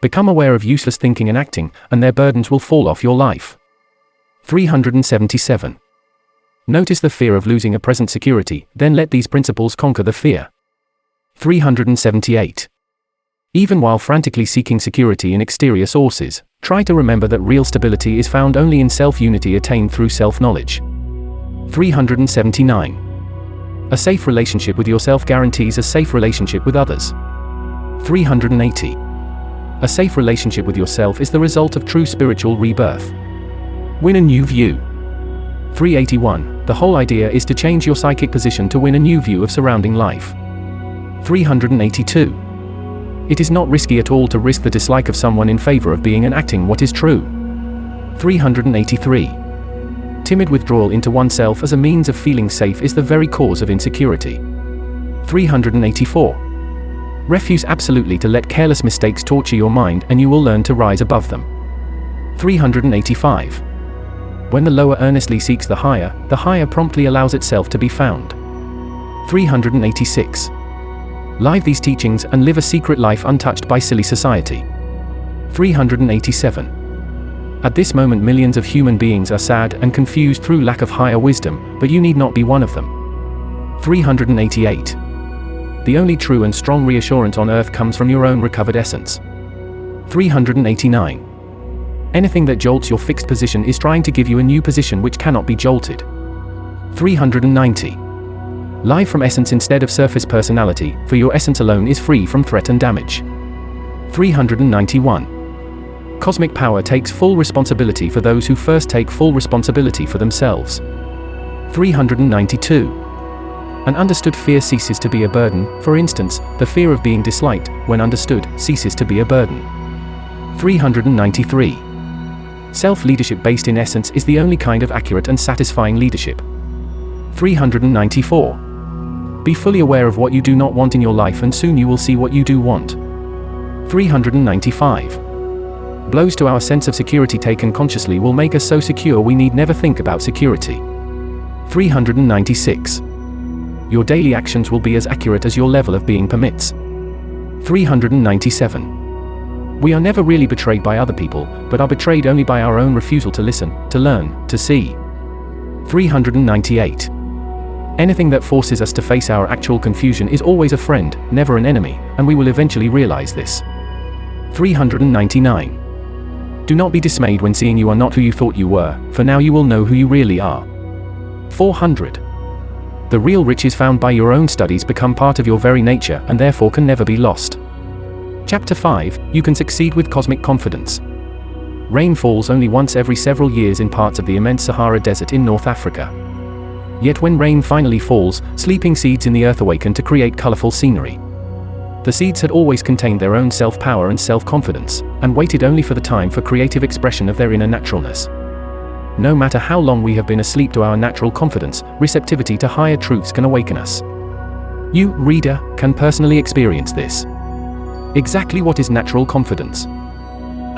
Become aware of useless thinking and acting, and their burdens will fall off your life. 377. Notice the fear of losing a present security, then let these principles conquer the fear. 378. Even while frantically seeking security in exterior sources, try to remember that real stability is found only in self-unity attained through self-knowledge. 379. A safe relationship with yourself guarantees a safe relationship with others. 380. A safe relationship with yourself is the result of true spiritual rebirth. Win a new view. 381. The whole idea is to change your psychic position to win a new view of surrounding life. 382. It is not risky at all to risk the dislike of someone in favor of being and acting what is true. 383. Timid withdrawal into oneself as a means of feeling safe is the very cause of insecurity. 384. Refuse absolutely to let careless mistakes torture your mind, and you will learn to rise above them. 385. When the lower earnestly seeks the higher promptly allows itself to be found. 386. Live these teachings and live a secret life untouched by silly society. 387. At this moment millions of human beings are sad and confused through lack of higher wisdom, but you need not be one of them. 388. The only true and strong reassurance on earth comes from your own recovered essence. 389. Anything that jolts your fixed position is trying to give you a new position which cannot be jolted. 390. Live from essence instead of surface personality, for your essence alone is free from threat and damage. 391. Cosmic power takes full responsibility for those who first take full responsibility for themselves. 392. An understood fear ceases to be a burden. For instance, the fear of being disliked, when understood, ceases to be a burden. 393. Self-leadership based in essence is the only kind of accurate and satisfying leadership. 394. Be fully aware of what you do not want in your life and soon you will see what you do want. 395. Blows to our sense of security taken consciously will make us so secure we need never think about security. 396. Your daily actions will be as accurate as your level of being permits. 397. We are never really betrayed by other people, but are betrayed only by our own refusal to listen, to learn, to see. 398. Anything that forces us to face our actual confusion is always a friend, never an enemy, and we will eventually realize this. 399. Do not be dismayed when seeing you are not who you thought you were, for now you will know who you really are. 400. The real riches found by your own studies become part of your very nature and therefore can never be lost. Chapter 5, You Can Succeed with Cosmic Confidence. Rain falls only once every several years in parts of the immense Sahara Desert in North Africa. Yet when rain finally falls, sleeping seeds in the earth awaken to create colorful scenery. The seeds had always contained their own self-power and self-confidence, and waited only for the time for creative expression of their inner naturalness. No matter how long we have been asleep to our natural confidence, receptivity to higher truths can awaken us. You, reader, can personally experience this. Exactly what is natural confidence?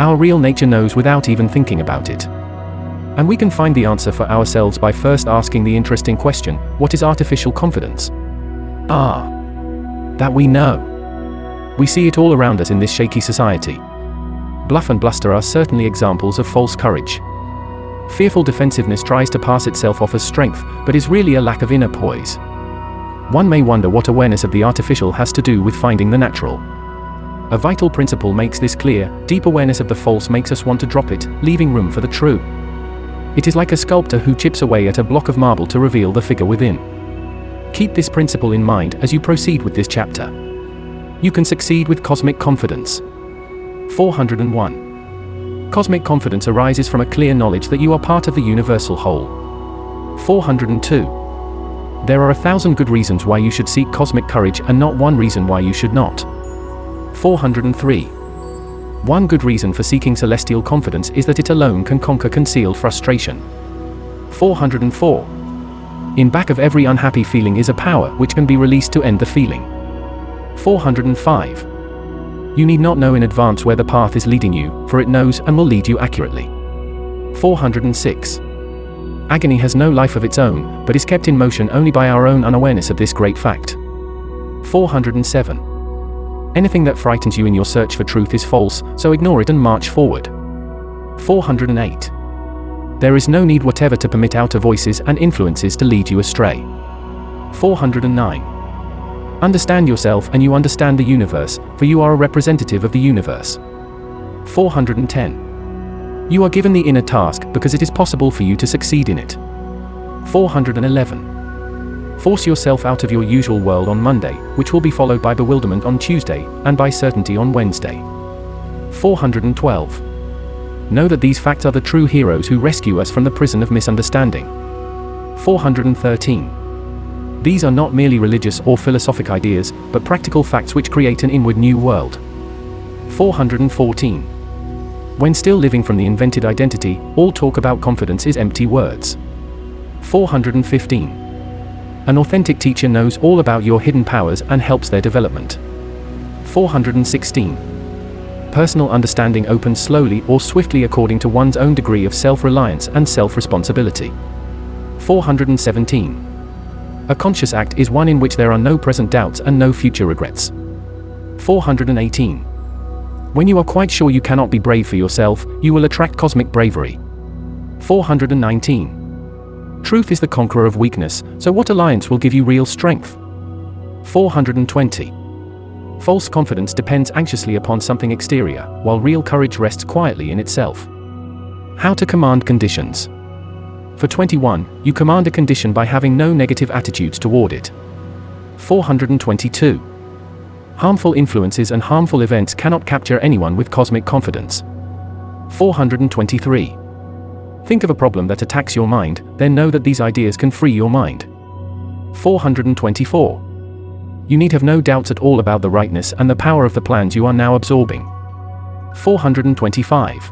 Our real nature knows without even thinking about it. And we can find the answer for ourselves by first asking the interesting question, what is artificial confidence? That we know. We see it all around us in this shaky society. Bluff and bluster are certainly examples of false courage. Fearful defensiveness tries to pass itself off as strength, but is really a lack of inner poise. One may wonder what awareness of the artificial has to do with finding the natural. A vital principle makes this clear: deep awareness of the false makes us want to drop it, leaving room for the true. It is like a sculptor who chips away at a block of marble to reveal the figure within. Keep this principle in mind as you proceed with this chapter. You can succeed with cosmic confidence. 401. Cosmic confidence arises from a clear knowledge that you are part of the universal whole. 402. There are 1,000 good reasons why you should seek cosmic courage and not one reason why you should not. 403. One good reason for seeking celestial confidence is that it alone can conquer concealed frustration. 404. In back of every unhappy feeling is a power which can be released to end the feeling. 405. You need not know in advance where the path is leading you, for it knows and will lead you accurately. 406. Agony has no life of its own, but is kept in motion only by our own unawareness of this great fact. 407. Anything that frightens you in your search for truth is false, so ignore it and march forward. 408. There is no need whatever to permit outer voices and influences to lead you astray. 409. Understand yourself and you understand the universe, for you are a representative of the universe. 410. You are given the inner task because it is possible for you to succeed in it. 411. Force yourself out of your usual world on Monday, which will be followed by bewilderment on Tuesday, and by certainty on Wednesday. 412. Know that these facts are the true heroes who rescue us from the prison of misunderstanding. 413. These are not merely religious or philosophic ideas, but practical facts which create an inward new world. 414. When still living from the invented identity, all talk about confidence is empty words. 415. An authentic teacher knows all about your hidden powers and helps their development. 416. Personal understanding opens slowly or swiftly according to one's own degree of self-reliance and self-responsibility. 417. A conscious act is one in which there are no present doubts and no future regrets. 418. When you are quite sure you cannot be brave for yourself, you will attract cosmic bravery. 419. Truth is the conqueror of weakness, so what alliance will give you real strength? 420. False confidence depends anxiously upon something exterior, while real courage rests quietly in itself. How to command conditions. For 21, you command a condition by having no negative attitudes toward it. 422. Harmful influences and harmful events cannot capture anyone with cosmic confidence. 423. Think of a problem that attacks your mind, then know that these ideas can free your mind. 424. You need have no doubts at all about the rightness and the power of the plans you are now absorbing. 425.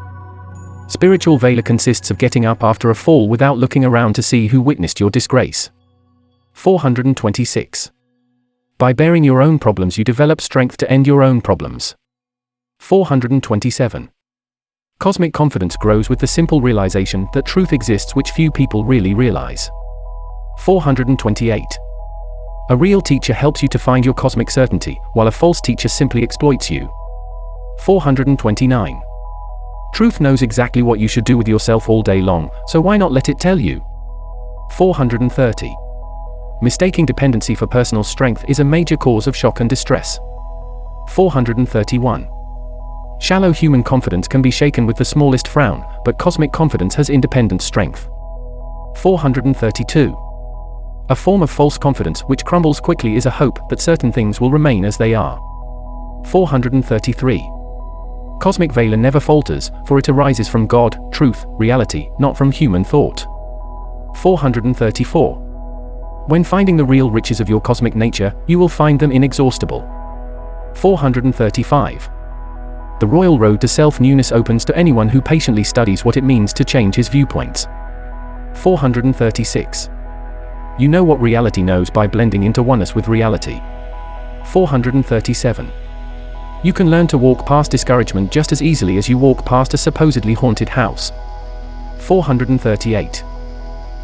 Spiritual valor consists of getting up after a fall without looking around to see who witnessed your disgrace. 426. By bearing your own problems you develop strength to end your own problems. 427. Cosmic confidence grows with the simple realization that truth exists which few people really realize. 428. A real teacher helps you to find your cosmic certainty, while a false teacher simply exploits you. 429. Truth knows exactly what you should do with yourself all day long, so why not let it tell you? 430. Mistaking dependency for personal strength is a major cause of shock and distress. 431. Shallow human confidence can be shaken with the smallest frown, but cosmic confidence has independent strength. 432. A form of false confidence which crumbles quickly is a hope that certain things will remain as they are. 433. Cosmic valor never falters, for it arises from God, truth, reality, not from human thought. 434. When finding the real riches of your cosmic nature, you will find them inexhaustible. 435. The royal road to self-newness opens to anyone who patiently studies what it means to change his viewpoints. 436. You know what reality knows by blending into oneness with reality. 437. You can learn to walk past discouragement just as easily as you walk past a supposedly haunted house. 438.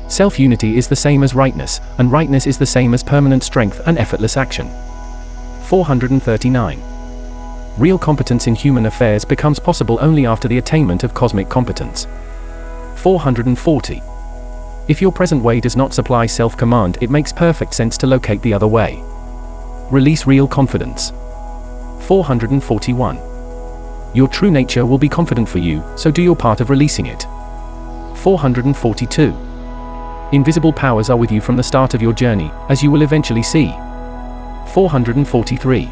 Self-unity is the same as rightness, and rightness is the same as permanent strength and effortless action. 439. Real competence in human affairs becomes possible only after the attainment of cosmic competence. 440. If your present way does not supply self-command, it makes perfect sense to locate the other way. Release real confidence. 441. Your true nature will be confident for you, so do your part of releasing it. 442. Invisible powers are with you from the start of your journey, as you will eventually see. 443.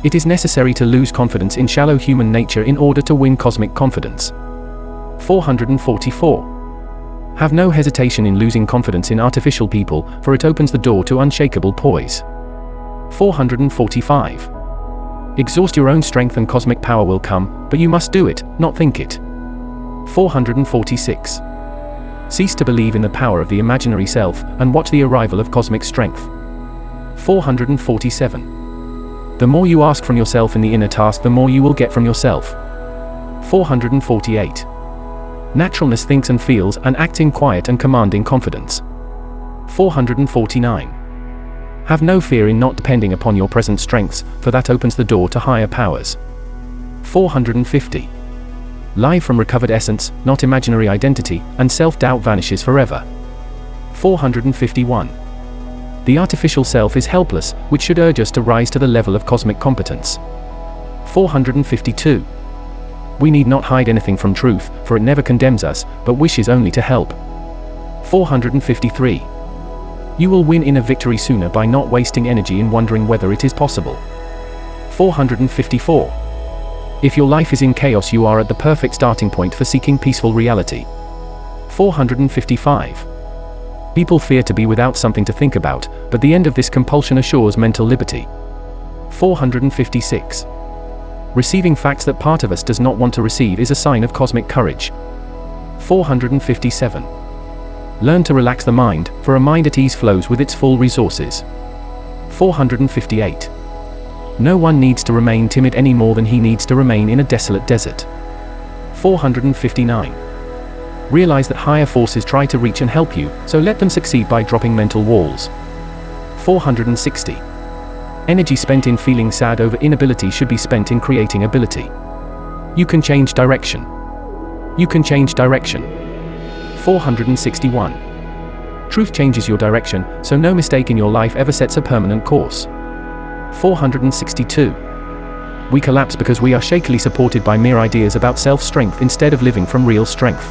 It is necessary to lose confidence in shallow human nature in order to win cosmic confidence. 444. Have no hesitation in losing confidence in artificial people, for it opens the door to unshakable poise. 445. Exhaust your own strength and cosmic power will come, but you must do it, not think it. 446. Cease to believe in the power of the imaginary self, and watch the arrival of cosmic strength. 447. The more you ask from yourself in the inner task, the more you will get from yourself. 448. Naturalness thinks and feels and acts in quiet and commanding confidence. 449. Have no fear in not depending upon your present strengths, for that opens the door to higher powers. 450. Live from recovered essence, not imaginary identity, and self-doubt vanishes forever. 451. The artificial self is helpless, which should urge us to rise to the level of cosmic competence. 452. We need not hide anything from truth, for it never condemns us, but wishes only to help. 453. You will win inner victory sooner by not wasting energy in wondering whether it is possible. 454. If your life is in chaos, you are at the perfect starting point for seeking peaceful reality. 455. People fear to be without something to think about, but the end of this compulsion assures mental liberty. 456. Receiving facts that part of us does not want to receive is a sign of cosmic courage. 457. Learn to relax the mind, for a mind at ease flows with its full resources. 458. No one needs to remain timid any more than he needs to remain in a desolate desert. 459. Realize that higher forces try to reach and help you, so let them succeed by dropping mental walls. 460. Energy spent in feeling sad over inability should be spent in creating ability. You can change direction. You can change direction. 461. Truth changes your direction, so no mistake in your life ever sets a permanent course. 462. We collapse because we are shakily supported by mere ideas about self-strength instead of living from real strength.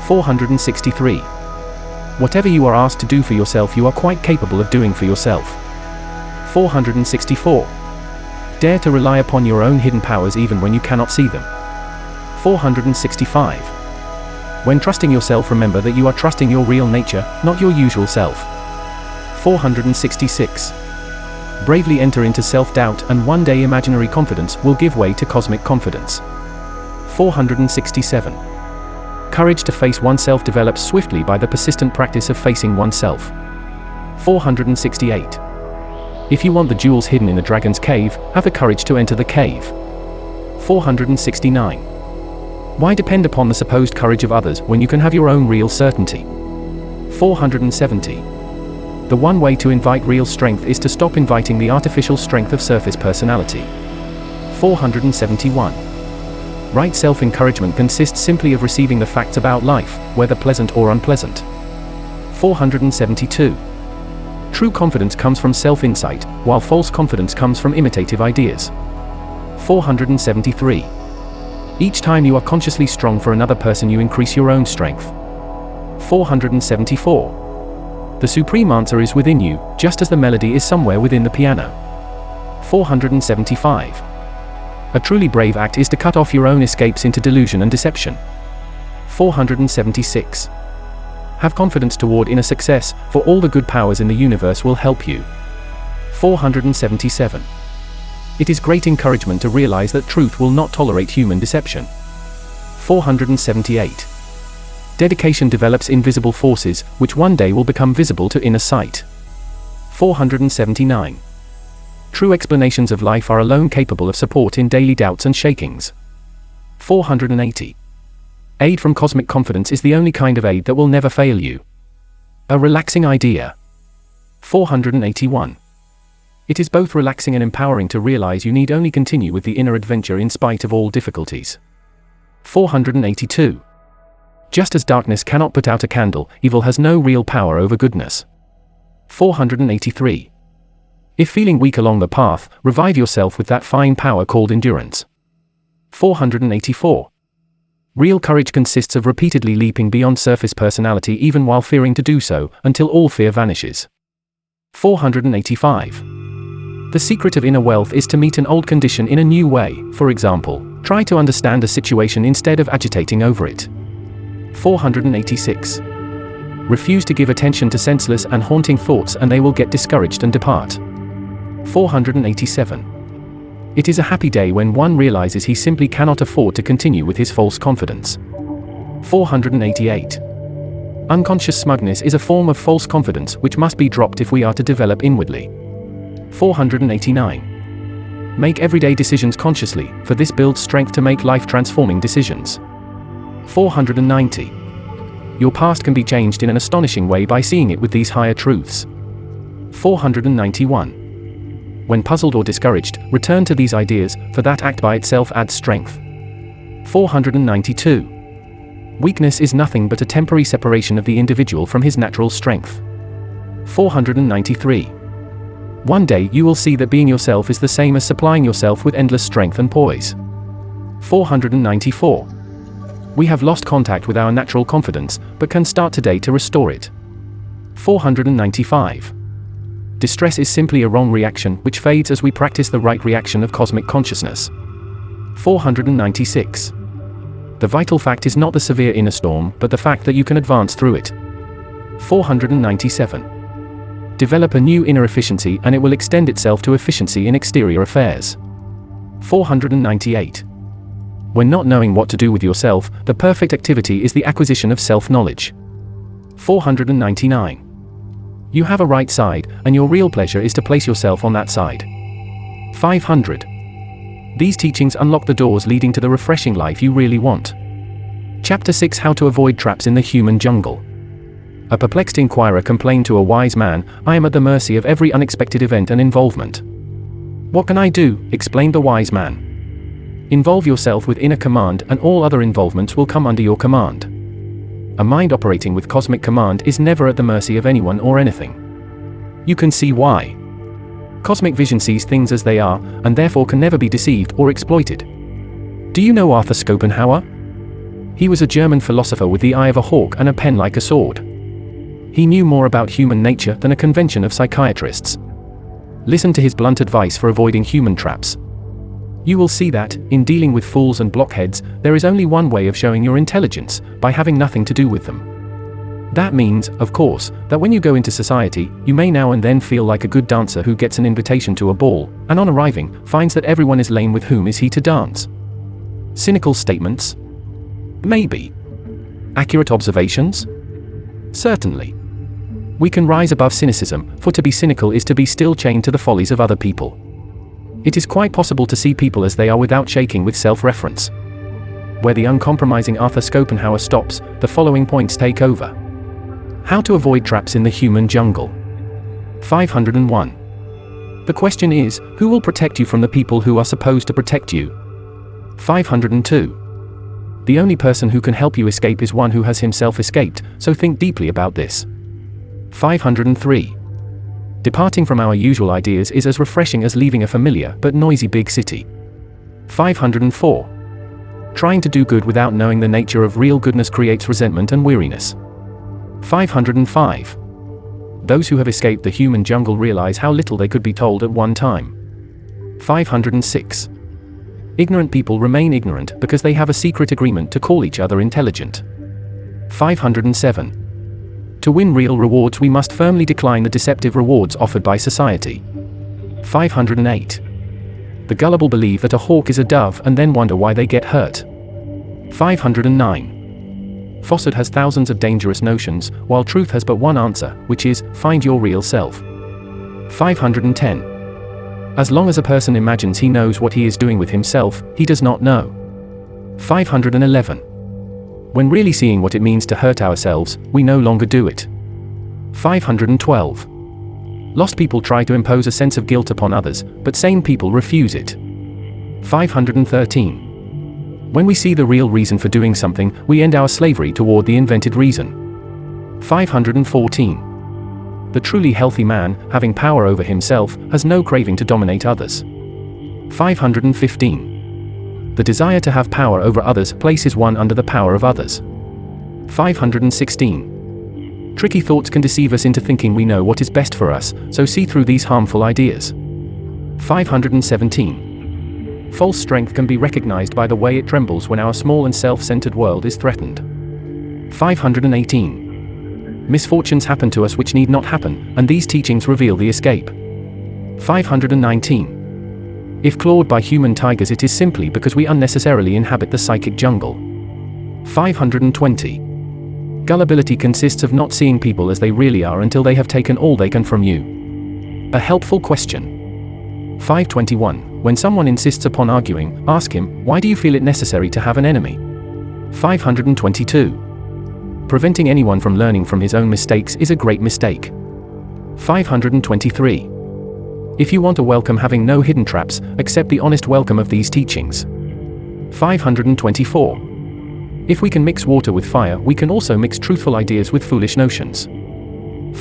463. Whatever you are asked to do for yourself, you are quite capable of doing for yourself. 464. Dare to rely upon your own hidden powers even when you cannot see them. 465. When trusting yourself, remember that you are trusting your real nature, not your usual self. 466. Bravely enter into self-doubt, and one day imaginary confidence will give way to cosmic confidence. 467. Courage to face oneself develops swiftly by the persistent practice of facing oneself. 468. If you want the jewels hidden in the dragon's cave, have the courage to enter the cave. 469. Why depend upon the supposed courage of others when you can have your own real certainty? 470. The one way to invite real strength is to stop inviting the artificial strength of surface personality. 471. Right self-encouragement consists simply of receiving the facts about life, whether pleasant or unpleasant. 472. True confidence comes from self-insight, while false confidence comes from imitative ideas. 473. Each time you are consciously strong for another person, you increase your own strength. 474. The supreme answer is within you, just as the melody is somewhere within the piano. 475. A truly brave act is to cut off your own escapes into delusion and deception. 476. Have confidence toward inner success, for all the good powers in the universe will help you. 477. It is great encouragement to realize that truth will not tolerate human deception. 478. Dedication develops invisible forces, which one day will become visible to inner sight. 479. True explanations of life are alone capable of support in daily doubts and shakings. 480. Aid from cosmic confidence is the only kind of aid that will never fail you. A relaxing idea. 481. It is both relaxing and empowering to realize you need only continue with the inner adventure in spite of all difficulties. 482. Just as darkness cannot put out a candle, evil has no real power over goodness. 483. If feeling weak along the path, revive yourself with that fine power called endurance. 484. Real courage consists of repeatedly leaping beyond surface personality even while fearing to do so, until all fear vanishes. 485. The secret of inner wealth is to meet an old condition in a new way. For example, try to understand a situation instead of agitating over it. 486. Refuse to give attention to senseless and haunting thoughts and they will get discouraged and depart. 487. It is a happy day when one realizes he simply cannot afford to continue with his false confidence. 488. Unconscious smugness is a form of false confidence which must be dropped if we are to develop inwardly. 489. Make everyday decisions consciously, for this builds strength to make life-transforming decisions. 490. Your past can be changed in an astonishing way by seeing it with these higher truths. 491. When puzzled or discouraged, return to these ideas, for that act by itself adds strength. 492. Weakness is nothing but a temporary separation of the individual from his natural strength. 493. One day you will see that being yourself is the same as supplying yourself with endless strength and poise. 494. We have lost contact with our natural confidence, but can start today to restore it. 495. Distress is simply a wrong reaction, which fades as we practice the right reaction of cosmic consciousness. 496. The vital fact is not the severe inner storm, but the fact that you can advance through it. 497. Develop a new inner efficiency and it will extend itself to efficiency in exterior affairs. 498. When not knowing what to do with yourself, the perfect activity is the acquisition of self-knowledge. 499. You have a right side, and your real pleasure is to place yourself on that side. 500. These teachings unlock the doors leading to the refreshing life you really want. Chapter 6: How to avoid traps in the human jungle. A perplexed inquirer complained to a wise man, "I am at the mercy of every unexpected event and involvement." "What can I do?" explained the wise man. "Involve yourself with inner command and all other involvements will come under your command." A mind operating with cosmic command is never at the mercy of anyone or anything. You can see why. Cosmic vision sees things as they are, and therefore can never be deceived or exploited. Do you know Arthur Schopenhauer? He was a German philosopher with the eye of a hawk and a pen like a sword. He knew more about human nature than a convention of psychiatrists. Listen to his blunt advice for avoiding human traps. You will see that, in dealing with fools and blockheads, there is only one way of showing your intelligence, by having nothing to do with them. That means, of course, that when you go into society, you may now and then feel like a good dancer who gets an invitation to a ball, and on arriving, finds that everyone is lame. With whom is he to dance? Cynical statements? Maybe. Accurate observations? Certainly. We can rise above cynicism, for to be cynical is to be still chained to the follies of other people. It is quite possible to see people as they are without shaking with self-reference. Where the uncompromising Arthur Schopenhauer stops, the following points take over. How to avoid traps in the human jungle. 501. The question is, who will protect you from the people who are supposed to protect you? 502. The only person who can help you escape is one who has himself escaped, so think deeply about this. 503. Departing from our usual ideas is as refreshing as leaving a familiar but noisy big city. 504. Trying to do good without knowing the nature of real goodness creates resentment and weariness. 505. Those who have escaped the human jungle realize how little they could be told at one time. 506. Ignorant people remain ignorant because they have a secret agreement to call each other intelligent. 507. To win real rewards we must firmly decline the deceptive rewards offered by society. 508. The gullible believe that a hawk is a dove and then wonder why they get hurt. 509. Falsehood has thousands of dangerous notions, while truth has but one answer, which is, find your real self. 510. As long as a person imagines he knows what he is doing with himself, he does not know. 511. When really seeing what it means to hurt ourselves, we no longer do it. 512. Lost people try to impose a sense of guilt upon others, but sane people refuse it. 513. When we see the real reason for doing something, we end our slavery toward the invented reason. 514. The truly healthy man, having power over himself, has no craving to dominate others. 515. The desire to have power over others places one under the power of others. 516. Tricky thoughts can deceive us into thinking we know what is best for us, so see through these harmful ideas. 517. False strength can be recognized by the way it trembles when our small and self-centered world is threatened. 518. Misfortunes happen to us which need not happen, and these teachings reveal the escape. 519. If clawed by human tigers it is simply because we unnecessarily inhabit the psychic jungle. 520. Gullibility consists of not seeing people as they really are until they have taken all they can from you. A helpful question. 521. When someone insists upon arguing, ask him, why do you feel it necessary to have an enemy? 522. Preventing anyone from learning from his own mistakes is a great mistake. 523. If you want a welcome having no hidden traps, accept the honest welcome of these teachings. 524. If we can mix water with fire, we can also mix truthful ideas with foolish notions.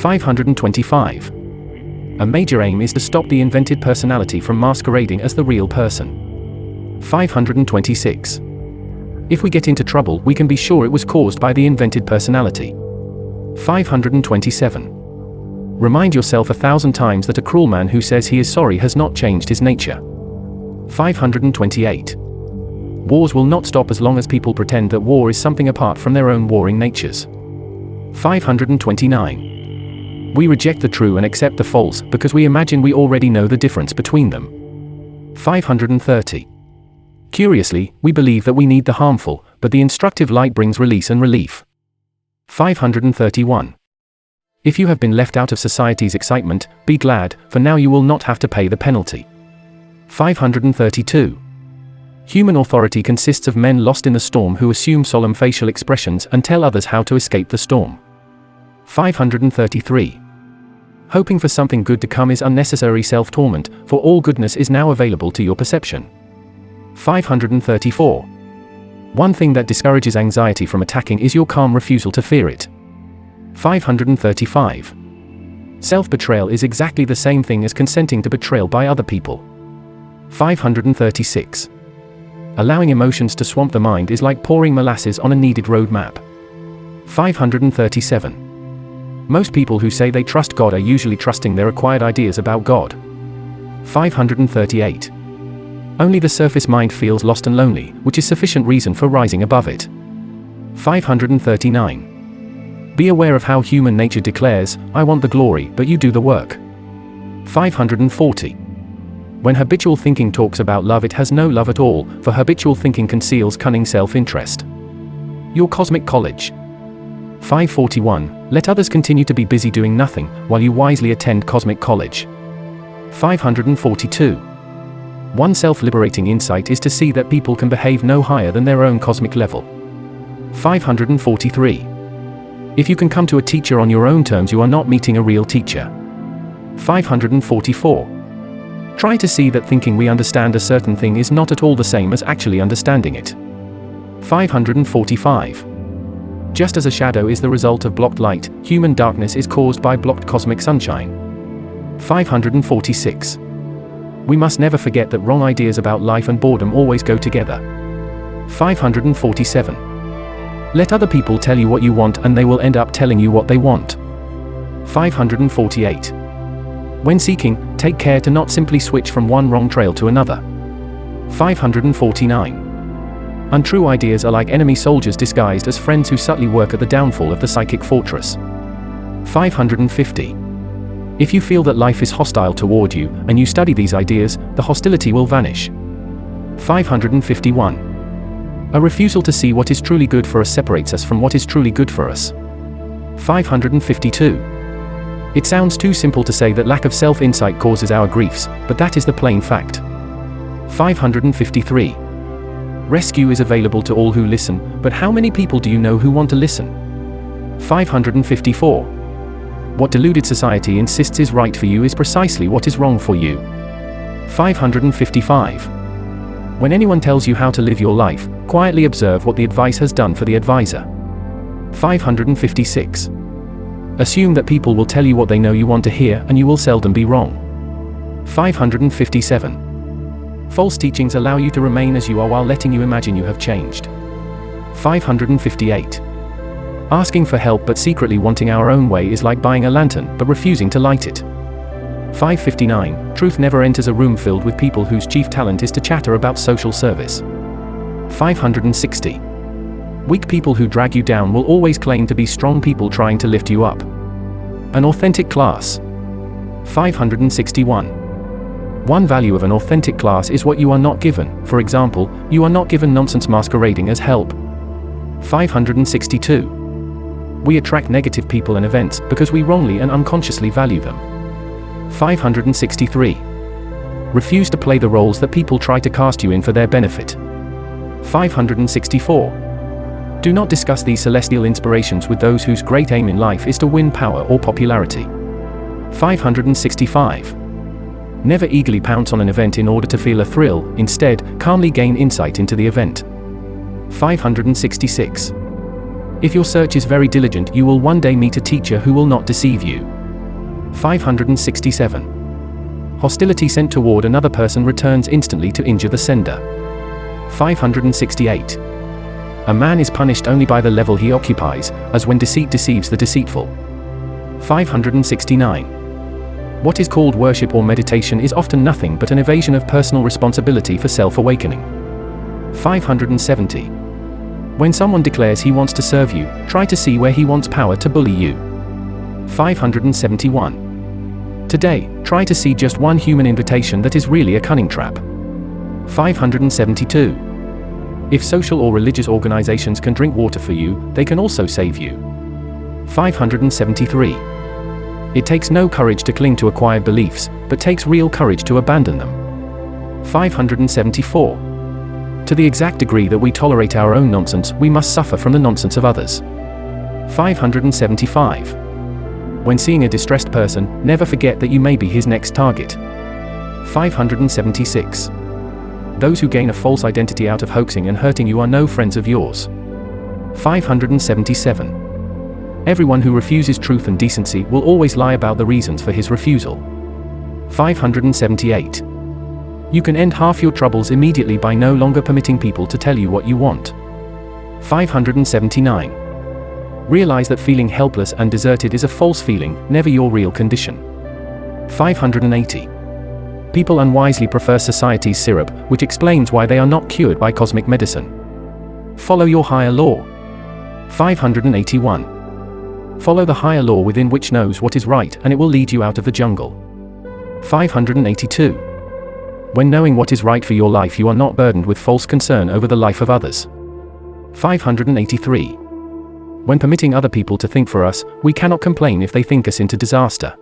525. A major aim is to stop the invented personality from masquerading as the real person. 526. If we get into trouble, we can be sure it was caused by the invented personality. 527. Remind yourself 1,000 times that a cruel man who says he is sorry has not changed his nature. 528. Wars will not stop as long as people pretend that war is something apart from their own warring natures. 529. We reject the true and accept the false because we imagine we already know the difference between them. 530. Curiously, we believe that we need the harmful, but the instructive light brings release and relief. 531. If you have been left out of society's excitement, be glad, for now you will not have to pay the penalty. 532. Human authority consists of men lost in the storm who assume solemn facial expressions and tell others how to escape the storm. 533. Hoping for something good to come is unnecessary self-torment, for all goodness is now available to your perception. 534. One thing that discourages anxiety from attacking is your calm refusal to fear it. 535. Self-betrayal is exactly the same thing as consenting to betrayal by other people. 536. Allowing emotions to swamp the mind is like pouring molasses on a kneaded road map. 537. Most people who say they trust God are usually trusting their acquired ideas about God. 538. Only the surface mind feels lost and lonely, which is sufficient reason for rising above it. 539. Be aware of how human nature declares, I want the glory, but you do the work. 540. When habitual thinking talks about love, it has no love at all, for habitual thinking conceals cunning self-interest. Your cosmic college. 541. Let others continue to be busy doing nothing, while you wisely attend cosmic college. 542. One self-liberating insight is to see that people can behave no higher than their own cosmic level. 543. If you can come to a teacher on your own terms, you are not meeting a real teacher. 544. Try to see that thinking we understand a certain thing is not at all the same as actually understanding it. 545. Just as a shadow is the result of blocked light, human darkness is caused by blocked cosmic sunshine. 546. We must never forget that wrong ideas about life and boredom always go together. 547. Let other people tell you what you want and they will end up telling you what they want. 548. When seeking, take care to not simply switch from one wrong trail to another. 549. Untrue ideas are like enemy soldiers disguised as friends who subtly work at the downfall of the psychic fortress. 550. If you feel that life is hostile toward you, and you study these ideas, the hostility will vanish. 551. A refusal to see what is truly good for us separates us from what is truly good for us. 552. It sounds too simple to say that lack of self-insight causes our griefs, but that is the plain fact. 553. Rescue is available to all who listen, but how many people do you know who want to listen? 554. What deluded society insists is right for you is precisely what is wrong for you. 555. When anyone tells you how to live your life, quietly observe what the advice has done for the advisor. 556. Assume that people will tell you what they know you want to hear, and you will seldom be wrong. 557. False teachings allow you to remain as you are while letting you imagine you have changed. 558. Asking for help but secretly wanting our own way is like buying a lantern but refusing to light it. 559. Truth never enters a room filled with people whose chief talent is to chatter about social service. 560. Weak people who drag you down will always claim to be strong people trying to lift you up. An authentic class. 561. One value of an authentic class is what you are not given. For example, you are not given nonsense masquerading as help. 562. We attract negative people and events because we wrongly and unconsciously value them. 563. Refuse to play the roles that people try to cast you in for their benefit. 564. Do not discuss these celestial inspirations with those whose great aim in life is to win power or popularity. 565. Never eagerly pounce on an event in order to feel a thrill, instead, calmly gain insight into the event. 566. If your search is very diligent, you will one day meet a teacher who will not deceive you. 567. Hostility sent toward another person returns instantly to injure the sender. 568. A man is punished only by the level he occupies, as when deceit deceives the deceitful. 569. What is called worship or meditation is often nothing but an evasion of personal responsibility for self-awakening. 570. When someone declares he wants to serve you, try to see where he wants power to bully you. 571. Today, try to see just one human invitation that is really a cunning trap. 572. If social or religious organizations can drink water for you, they can also save you. 573. It takes no courage to cling to acquired beliefs, but takes real courage to abandon them. 574. To the exact degree that we tolerate our own nonsense, we must suffer from the nonsense of others. 575. When seeing a distressed person, never forget that you may be his next target. 576. Those who gain a false identity out of hoaxing and hurting you are no friends of yours. 577. Everyone who refuses truth and decency will always lie about the reasons for his refusal. 578. You can end half your troubles immediately by no longer permitting people to tell you what you want. 579. Realize that feeling helpless and deserted is a false feeling, never your real condition. 580. People unwisely prefer society's syrup, which explains why they are not cured by cosmic medicine. Follow your higher law. 581. Follow the higher law within which knows what is right, and it will lead you out of the jungle. 582. When knowing what is right for your life, you are not burdened with false concern over the life of others. 583. When permitting other people to think for us, we cannot complain if they think us into disaster.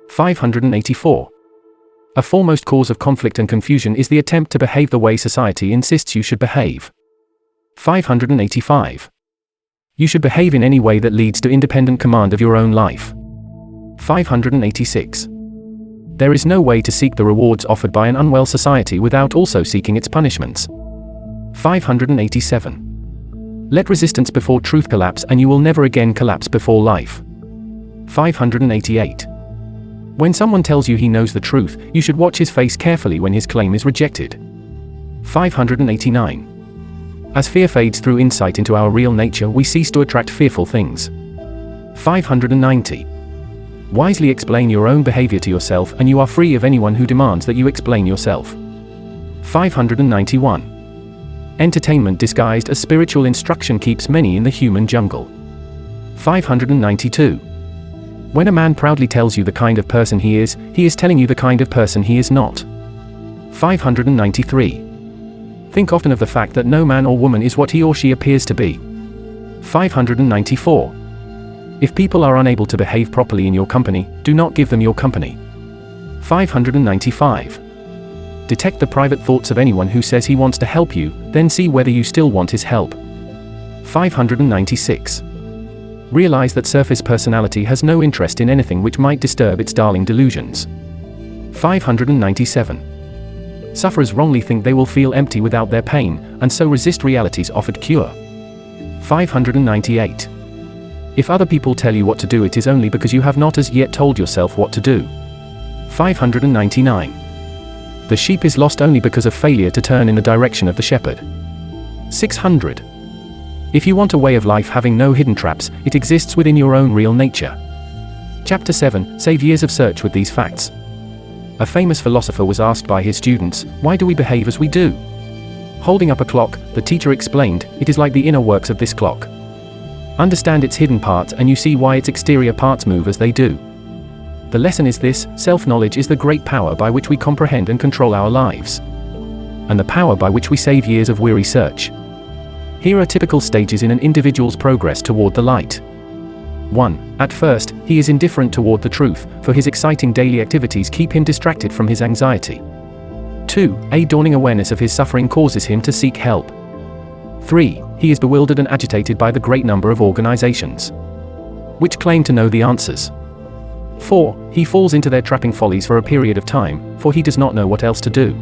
584. A foremost cause of conflict and confusion is the attempt to behave the way society insists you should behave. 585. You should behave in any way that leads to independent command of your own life. 586. There is no way to seek the rewards offered by an unwell society without also seeking its punishments. 587. Let resistance before truth collapse, and you will never again collapse before life. 588. When someone tells you he knows the truth, you should watch his face carefully when his claim is rejected. 589. As fear fades through insight into our real nature, we cease to attract fearful things. 590. Wisely explain your own behavior to yourself, and you are free of anyone who demands that you explain yourself. 591. Entertainment disguised as spiritual instruction keeps many in the human jungle. 592. When a man proudly tells you the kind of person he is telling you the kind of person he is not. 593. Think often of the fact that no man or woman is what he or she appears to be. 594. If people are unable to behave properly in your company, do not give them your company. 595. Detect the private thoughts of anyone who says he wants to help you, then see whether you still want his help. 596. Realize that surface personality has no interest in anything which might disturb its darling delusions. 597. Sufferers wrongly think they will feel empty without their pain, and so resist reality's offered cure. 598. If other people tell you what to do, it is only because you have not as yet told yourself what to do. 599. The sheep is lost only because of failure to turn in the direction of the shepherd. 600. If you want a way of life having no hidden traps, it exists within your own real nature. Chapter 7. Save years of search with these facts. A famous philosopher was asked by his students, "Why do we behave as we do?" Holding up a clock, the teacher explained, "It is like the inner works of this clock. Understand its hidden parts and you see why its exterior parts move as they do." The lesson is this: self-knowledge is the great power by which we comprehend and control our lives, and the power by which we save years of weary search. Here are typical stages in an individual's progress toward the light. 1. At first, he is indifferent toward the truth, for his exciting daily activities keep him distracted from his anxiety. 2. A dawning awareness of his suffering causes him to seek help. 3. He is bewildered and agitated by the great number of organizations which claim to know the answers. 4. He falls into their trapping follies for a period of time, for he does not know what else to do.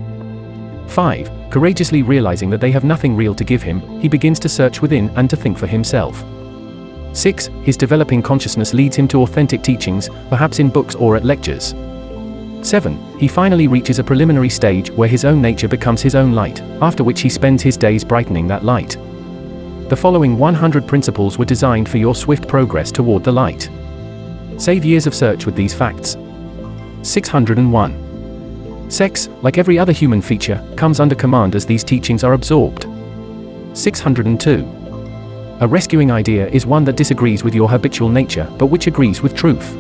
5. Courageously realizing that they have nothing real to give him, he begins to search within and to think for himself. 6. His developing consciousness leads him to authentic teachings, perhaps in books or at lectures. 7. He finally reaches a preliminary stage where his own nature becomes his own light, after which he spends his days brightening that light. The following 100 principles were designed for your swift progress toward the light. Save years of search with these facts. 601. Sex, like every other human feature, comes under command as these teachings are absorbed. 602. A rescuing idea is one that disagrees with your habitual nature, but which agrees with truth.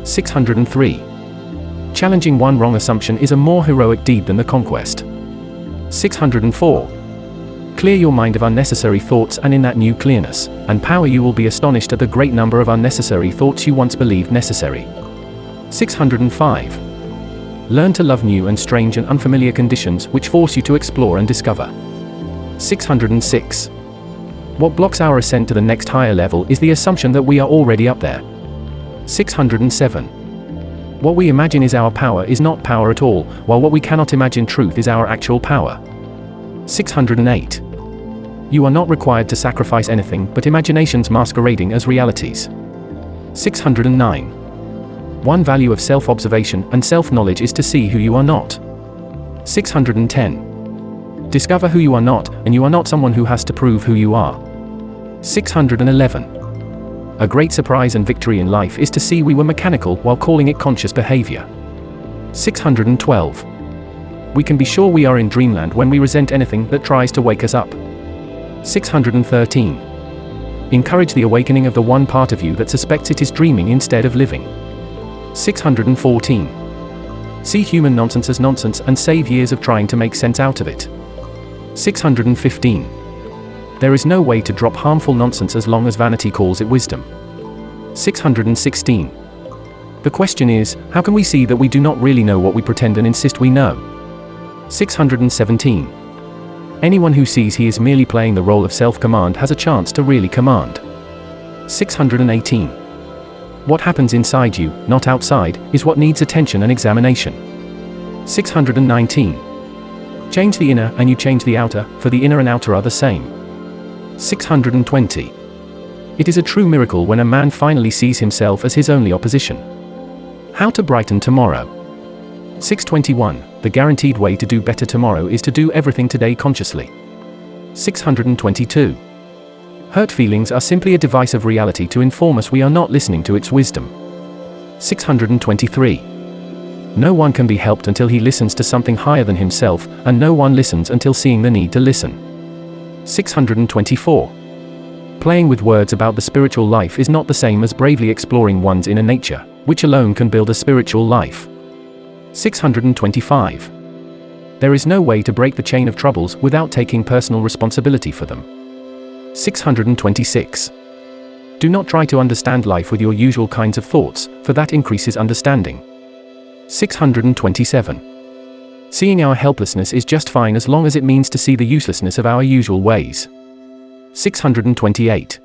603. Challenging one wrong assumption is a more heroic deed than the conquest. 604. Clear your mind of unnecessary thoughts, and in that new clearness and power you will be astonished at the great number of unnecessary thoughts you once believed necessary. 605. Learn to love new and strange and unfamiliar conditions which force you to explore and discover. 606. What blocks our ascent to the next higher level is the assumption that we are already up there. 607. What we imagine is our power is not power at all, while what we cannot imagine truth is our actual power. 608. You are not required to sacrifice anything but imaginations masquerading as realities. 609. One value of self-observation and self-knowledge is to see who you are not. 610. Discover who you are not, and you are not someone who has to prove who you are. 611. A great surprise and victory in life is to see we were mechanical while calling it conscious behavior. 612. We can be sure we are in dreamland when we resent anything that tries to wake us up. 613. Encourage the awakening of the one part of you that suspects it is dreaming instead of living. 614. See human nonsense as nonsense and save years of trying to make sense out of it. 615. There is no way to drop harmful nonsense as long as vanity calls it wisdom. 616. The question is, how can we see that we do not really know what we pretend and insist we know? 617. Anyone who sees he is merely playing the role of self-command has a chance to really command. 618. What happens inside you, not outside, is what needs attention and examination. 619. Change the inner and you change the outer, for the inner and outer are the same. 620. It is a true miracle when a man finally sees himself as his only opposition. How to brighten tomorrow. 621. The guaranteed way to do better tomorrow is to do everything today consciously. 622. Hurt feelings are simply a device of reality to inform us we are not listening to its wisdom. 623. No one can be helped until he listens to something higher than himself, and no one listens until seeing the need to listen. 624. Playing with words about the spiritual life is not the same as bravely exploring one's inner nature, which alone can build a spiritual life. 625. There is no way to break the chain of troubles without taking personal responsibility for them. 626. Do not try to understand life with your usual kinds of thoughts, for that increases understanding. 627. Seeing our helplessness is just fine as long as it means to see the uselessness of our usual ways. 628.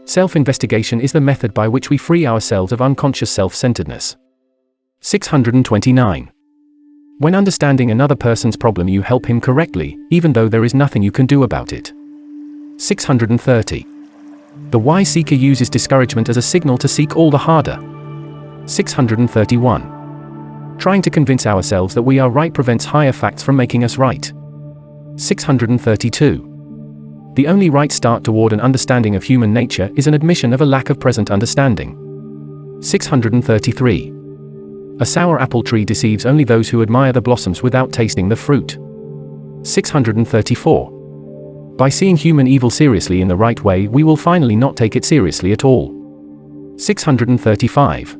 Self-investigation is the method by which we free ourselves of unconscious self-centeredness. 629. When understanding another person's problem you help him correctly, even though there is nothing you can do about it. 630. The wise seeker uses discouragement as a signal to seek all the harder. 631. Trying to convince ourselves that we are right prevents higher facts from making us right. 632. The only right start toward an understanding of human nature is an admission of a lack of present understanding. 633. A sour apple tree deceives only those who admire the blossoms without tasting the fruit. 634. By seeing human evil seriously in the right way, we will finally not take it seriously at all. 635.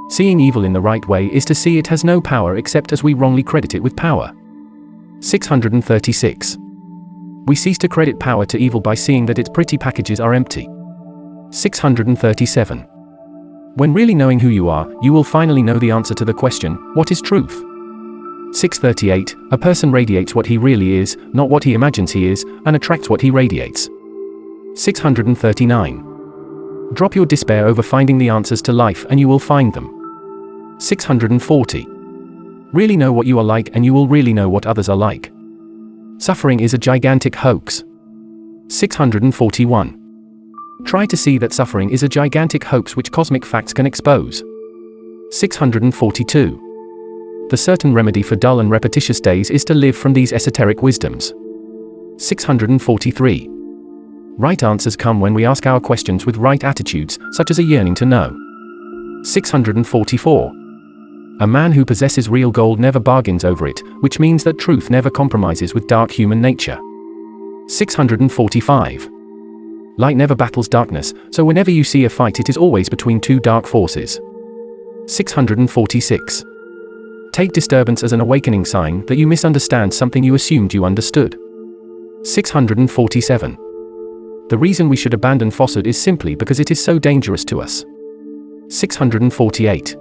Seeing evil in the right way is to see it has no power except as we wrongly credit it with power. 636. We cease to credit power to evil by seeing that its pretty packages are empty. 637. When really knowing who you are, you will finally know the answer to the question, what is truth? 638. A person radiates what he really is, not what he imagines he is, and attracts what he radiates. 639. Drop your despair over finding the answers to life and you will find them. 640. Really know what you are like and you will really know what others are like. Suffering is a gigantic hoax. 641. Try to see that suffering is a gigantic hoax which cosmic facts can expose. 642. The certain remedy for dull and repetitious days is to live from these esoteric wisdoms. 643. Right answers come when we ask our questions with right attitudes, such as a yearning to know. 644. A man who possesses real gold never bargains over it, which means that truth never compromises with dark human nature. 645. Light never battles darkness, so whenever you see a fight it is always between two dark forces. 646. Take disturbance as an awakening sign that you misunderstand something you assumed you understood. 647. The reason we should abandon falsehood is simply because it is so dangerous to us. 648.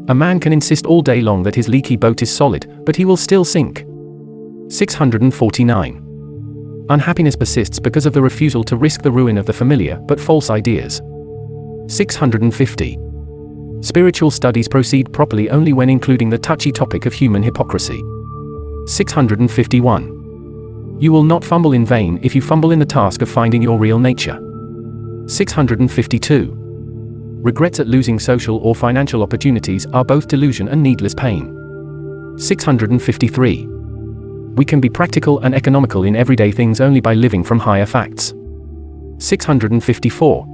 A man can insist all day long that his leaky boat is solid, but he will still sink. 649. Unhappiness persists because of the refusal to risk the ruin of the familiar but false ideas. 650. Spiritual studies proceed properly only when including the touchy topic of human hypocrisy. 651. You will not fumble in vain if you fumble in the task of finding your real nature. 652. Regrets at losing social or financial opportunities are both delusion and needless pain. 653. We can be practical and economical in everyday things only by living from higher facts. 654.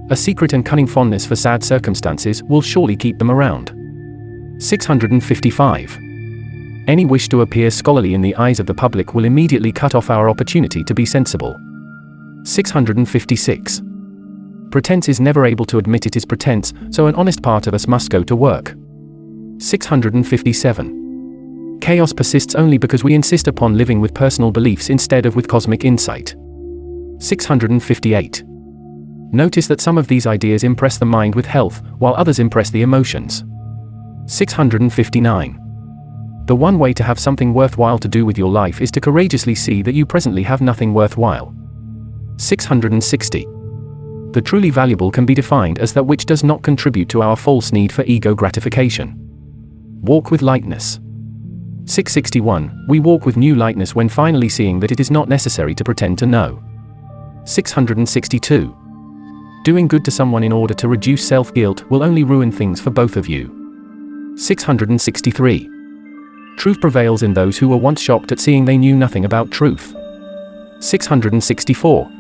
A secret and cunning fondness for sad circumstances will surely keep them around. 655. Any wish to appear scholarly in the eyes of the public will immediately cut off our opportunity to be sensible. 656. Pretense is never able to admit it is pretense, so an honest part of us must go to work. 657. Chaos persists only because we insist upon living with personal beliefs instead of with cosmic insight. 658. Notice that some of these ideas impress the mind with health, while others impress the emotions. 659. The one way to have something worthwhile to do with your life is to courageously see that you presently have nothing worthwhile. 660. The truly valuable can be defined as that which does not contribute to our false need for ego gratification. Walk with lightness. 661. We walk with new lightness when finally seeing that it is not necessary to pretend to know. 662. Doing good to someone in order to reduce self-guilt will only ruin things for both of you. 663. Truth prevails in those who were once shocked at seeing they knew nothing about truth. 664.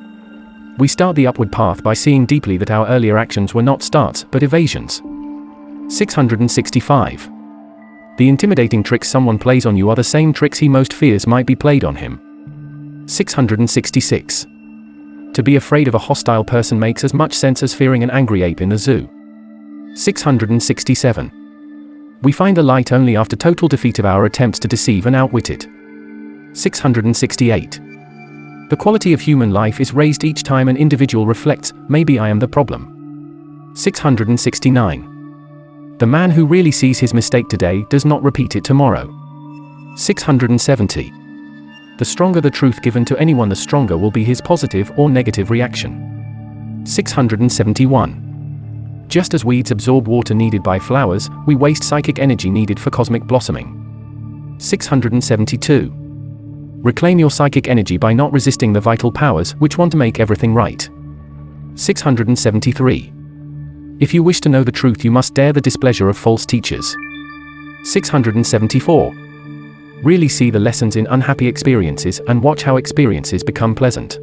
We start the upward path by seeing deeply that our earlier actions were not starts, but evasions. 665. The intimidating tricks someone plays on you are the same tricks he most fears might be played on him. 666. To be afraid of a hostile person makes as much sense as fearing an angry ape in the zoo. 667. We find the light only after total defeat of our attempts to deceive and outwit it. 668. The quality of human life is raised each time an individual reflects, maybe I am the problem. 669. The man who really sees his mistake today does not repeat it tomorrow. 670. The stronger the truth given to anyone, the stronger will be his positive or negative reaction. 671. Just as weeds absorb water needed by flowers, we waste psychic energy needed for cosmic blossoming. 672. Reclaim your psychic energy by not resisting the vital powers which want to make everything right. 673. If you wish to know the truth, you must dare the displeasure of false teachers. 674. Really see the lessons in unhappy experiences and watch how experiences become pleasant.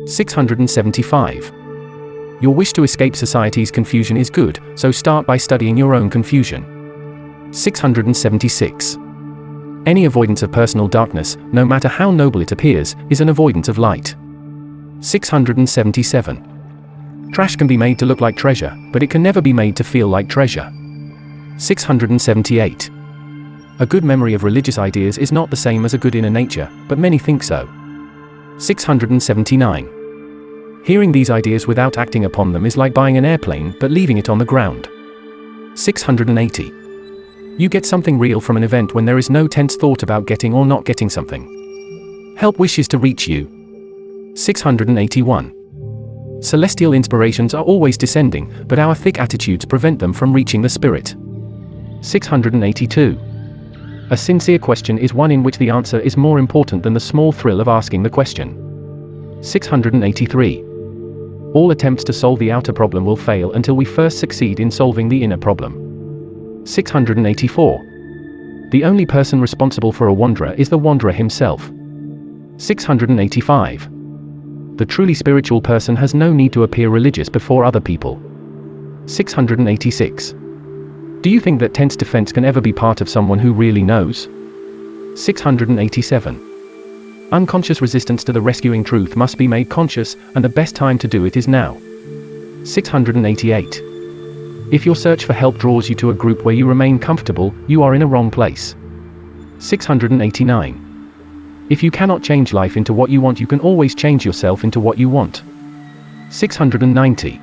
675. Your wish to escape society's confusion is good, so start by studying your own confusion. 676. Any avoidance of personal darkness, no matter how noble it appears, is an avoidance of light. 677. Trash can be made to look like treasure, but it can never be made to feel like treasure. 678. A good memory of religious ideas is not the same as a good inner nature, but many think so. 679. Hearing these ideas without acting upon them is like buying an airplane but leaving it on the ground. 680. You get something real from an event when there is no tense thought about getting or not getting something. Help wishes to reach you. 681. Celestial inspirations are always descending, but our thick attitudes prevent them from reaching the spirit. 682. A sincere question is one in which the answer is more important than the small thrill of asking the question. 683. All attempts to solve the outer problem will fail until we first succeed in solving the inner problem. 684. The only person responsible for a wanderer is the wanderer himself. 685. The truly spiritual person has no need to appear religious before other people. 686. Do you think that tense defense can ever be part of someone who really knows? 687. Unconscious resistance to the rescuing truth must be made conscious, and the best time to do it is now. 688. If your search for help draws you to a group where you remain comfortable, you are in a wrong place. 689. If you cannot change life into what you want, you can always change yourself into what you want. 690.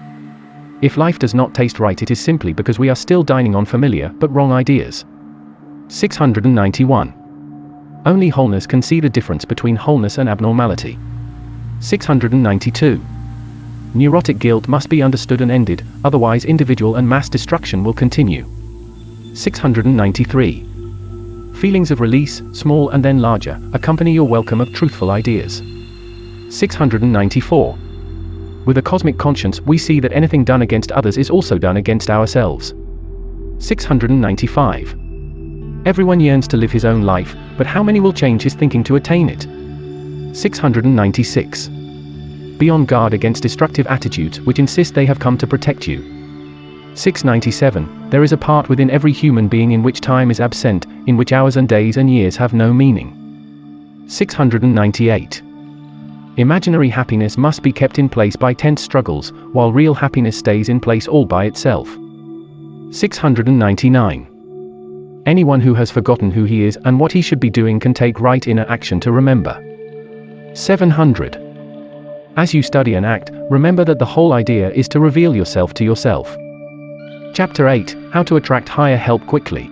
If life does not taste right, it is simply because we are still dining on familiar but wrong ideas. 691. Only wholeness can see the difference between wholeness and abnormality. 692. Neurotic guilt must be understood and ended, otherwise individual and mass destruction will continue. 693. Feelings of release, small and then larger, accompany your welcome of truthful ideas. 694. With a cosmic conscience, we see that anything done against others is also done against ourselves. 695. Everyone yearns to live his own life, but how many will change his thinking to attain it? 696. Be on guard against destructive attitudes which insist they have come to protect you. 697. There is a part within every human being in which time is absent, in which hours and days and years have no meaning. 698. Imaginary happiness must be kept in place by tense struggles, while real happiness stays in place all by itself. 699. Anyone who has forgotten who he is and what he should be doing can take right inner action to remember. 700. As you study and act, remember that the whole idea is to reveal yourself to yourself. Chapter 8, How to Attract Higher Help Quickly.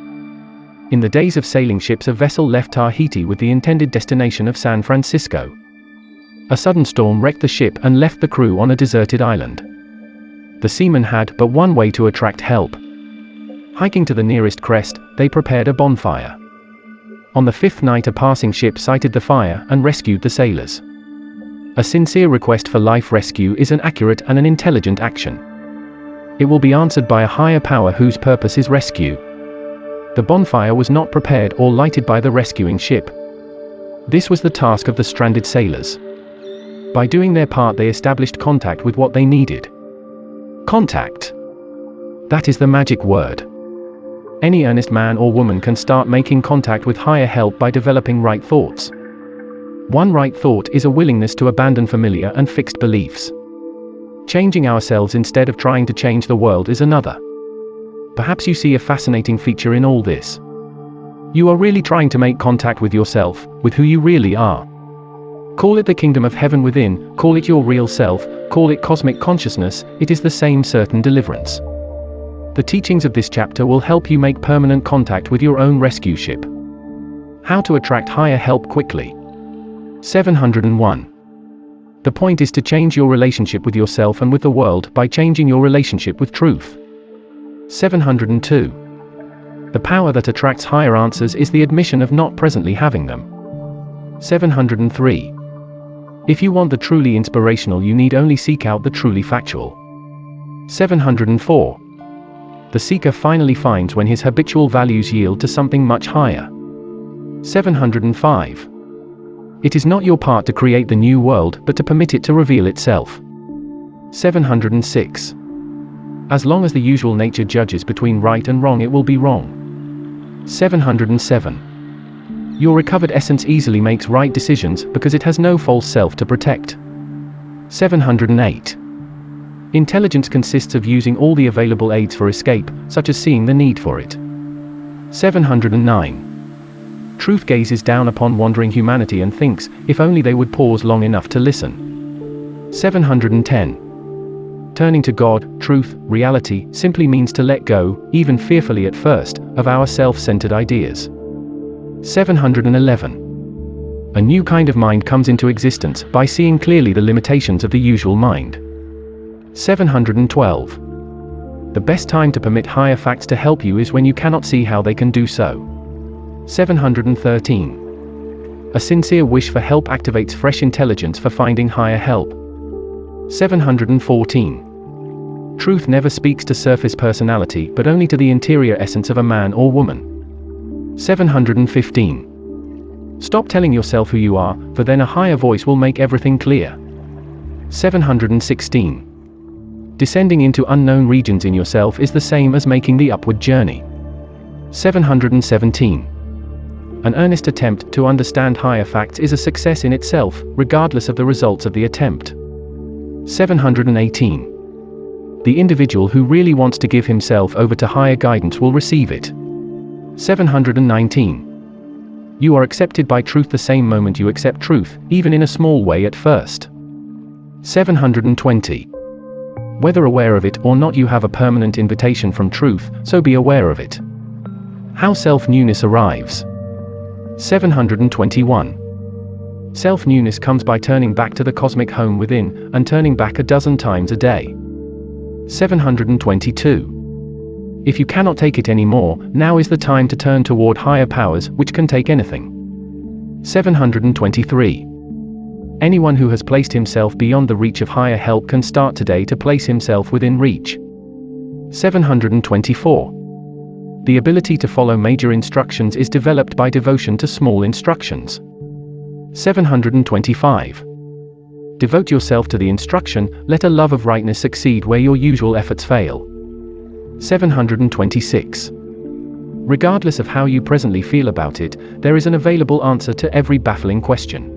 In the days of sailing ships, a vessel left Tahiti with the intended destination of San Francisco. A sudden storm wrecked the ship and left the crew on a deserted island. The seamen had but one way to attract help. Hiking to the nearest crest, they prepared a bonfire. On the fifth night, a passing ship sighted the fire and rescued the sailors. A sincere request for life rescue is an accurate and an intelligent action. It will be answered by a higher power whose purpose is rescue. The bonfire was not prepared or lighted by the rescuing ship. This was the task of the stranded sailors. By doing their part, they established contact with what they needed. Contact. That is the magic word. Any earnest man or woman can start making contact with higher help by developing right thoughts. One right thought is a willingness to abandon familiar and fixed beliefs. Changing ourselves instead of trying to change the world is another. Perhaps you see a fascinating feature in all this. You are really trying to make contact with yourself, with who you really are. Call it the kingdom of heaven within, call it your real self, call it cosmic consciousness, it is the same certain deliverance. The teachings of this chapter will help you make permanent contact with your own rescue ship. How to attract higher help quickly. 701. The point is to change your relationship with yourself and with the world by changing your relationship with truth. 702. The power that attracts higher answers is the admission of not presently having them. 703. If you want the truly inspirational, you need only seek out the truly factual. 704. The seeker finally finds when his habitual values yield to something much higher. 705. It is not your part to create the new world, but to permit it to reveal itself. 706. As long as the usual nature judges between right and wrong, it will be wrong. 707. Your recovered essence easily makes right decisions because it has no false self to protect. 708. Intelligence consists of using all the available aids for escape, such as seeing the need for it. 709. Truth gazes down upon wandering humanity and thinks, if only they would pause long enough to listen. 710. Turning to God, truth, reality, simply means to let go, even fearfully at first, of our self-centered ideas. 711. A new kind of mind comes into existence by seeing clearly the limitations of the usual mind. 712. The best time to permit higher facts to help you is when you cannot see how they can do so. 713. A sincere wish for help activates fresh intelligence for finding higher help. 714. Truth never speaks to surface personality but only to the interior essence of a man or woman. 715. Stop telling yourself who you are, for then a higher voice will make everything clear. 716. Descending into unknown regions in yourself is the same as making the upward journey. 717. An earnest attempt to understand higher facts is a success in itself, regardless of the results of the attempt. 718. The individual who really wants to give himself over to higher guidance will receive it. 719. You are accepted by truth the same moment you accept truth, even in a small way at first. 720. Whether aware of it or not, you have a permanent invitation from truth, so be aware of it. How self-newness arrives. 721. Self-newness comes by turning back to the cosmic home within, and turning back a dozen times a day. 722. If you cannot take it anymore, now is the time to turn toward higher powers, which can take anything. 723. Anyone who has placed himself beyond the reach of higher help can start today to place himself within reach. 724. The ability to follow major instructions is developed by devotion to small instructions. 725. Devote yourself to the instruction, let a love of rightness succeed where your usual efforts fail. 726. Regardless of how you presently feel about it, there is an available answer to every baffling question.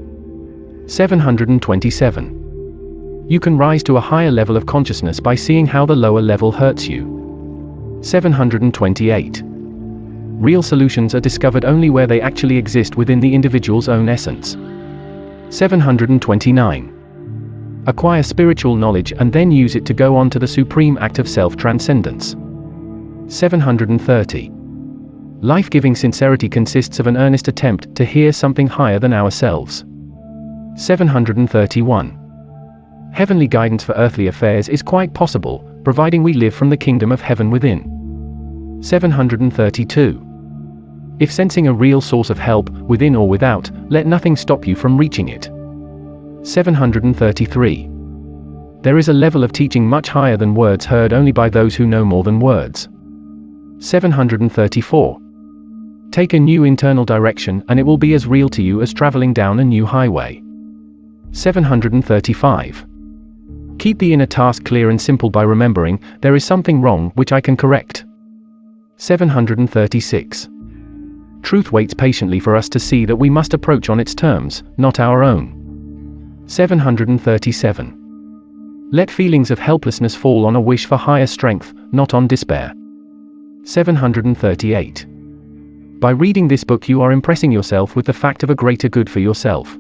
727. You can rise to a higher level of consciousness by seeing how the lower level hurts you. 728. Real solutions are discovered only where they actually exist within the individual's own essence. 729. Acquire spiritual knowledge and then use it to go on to the supreme act of self-transcendence. 730. Life-giving sincerity consists of an earnest attempt to hear something higher than ourselves. 731. Heavenly guidance for earthly affairs is quite possible, providing we live from the kingdom of heaven within. 732. If sensing a real source of help, within or without, let nothing stop you from reaching it. 733. There is a level of teaching much higher than words heard only by those who know more than words. 734. Take a new internal direction and it will be as real to you as traveling down a new highway. 735. Keep the inner task clear and simple by remembering, there is something wrong which I can correct. 736. Truth waits patiently for us to see that we must approach on its terms, not our own. 737. Let feelings of helplessness fall on a wish for higher strength, not on despair. 738. By reading this book you are impressing yourself with the fact of a greater good for yourself.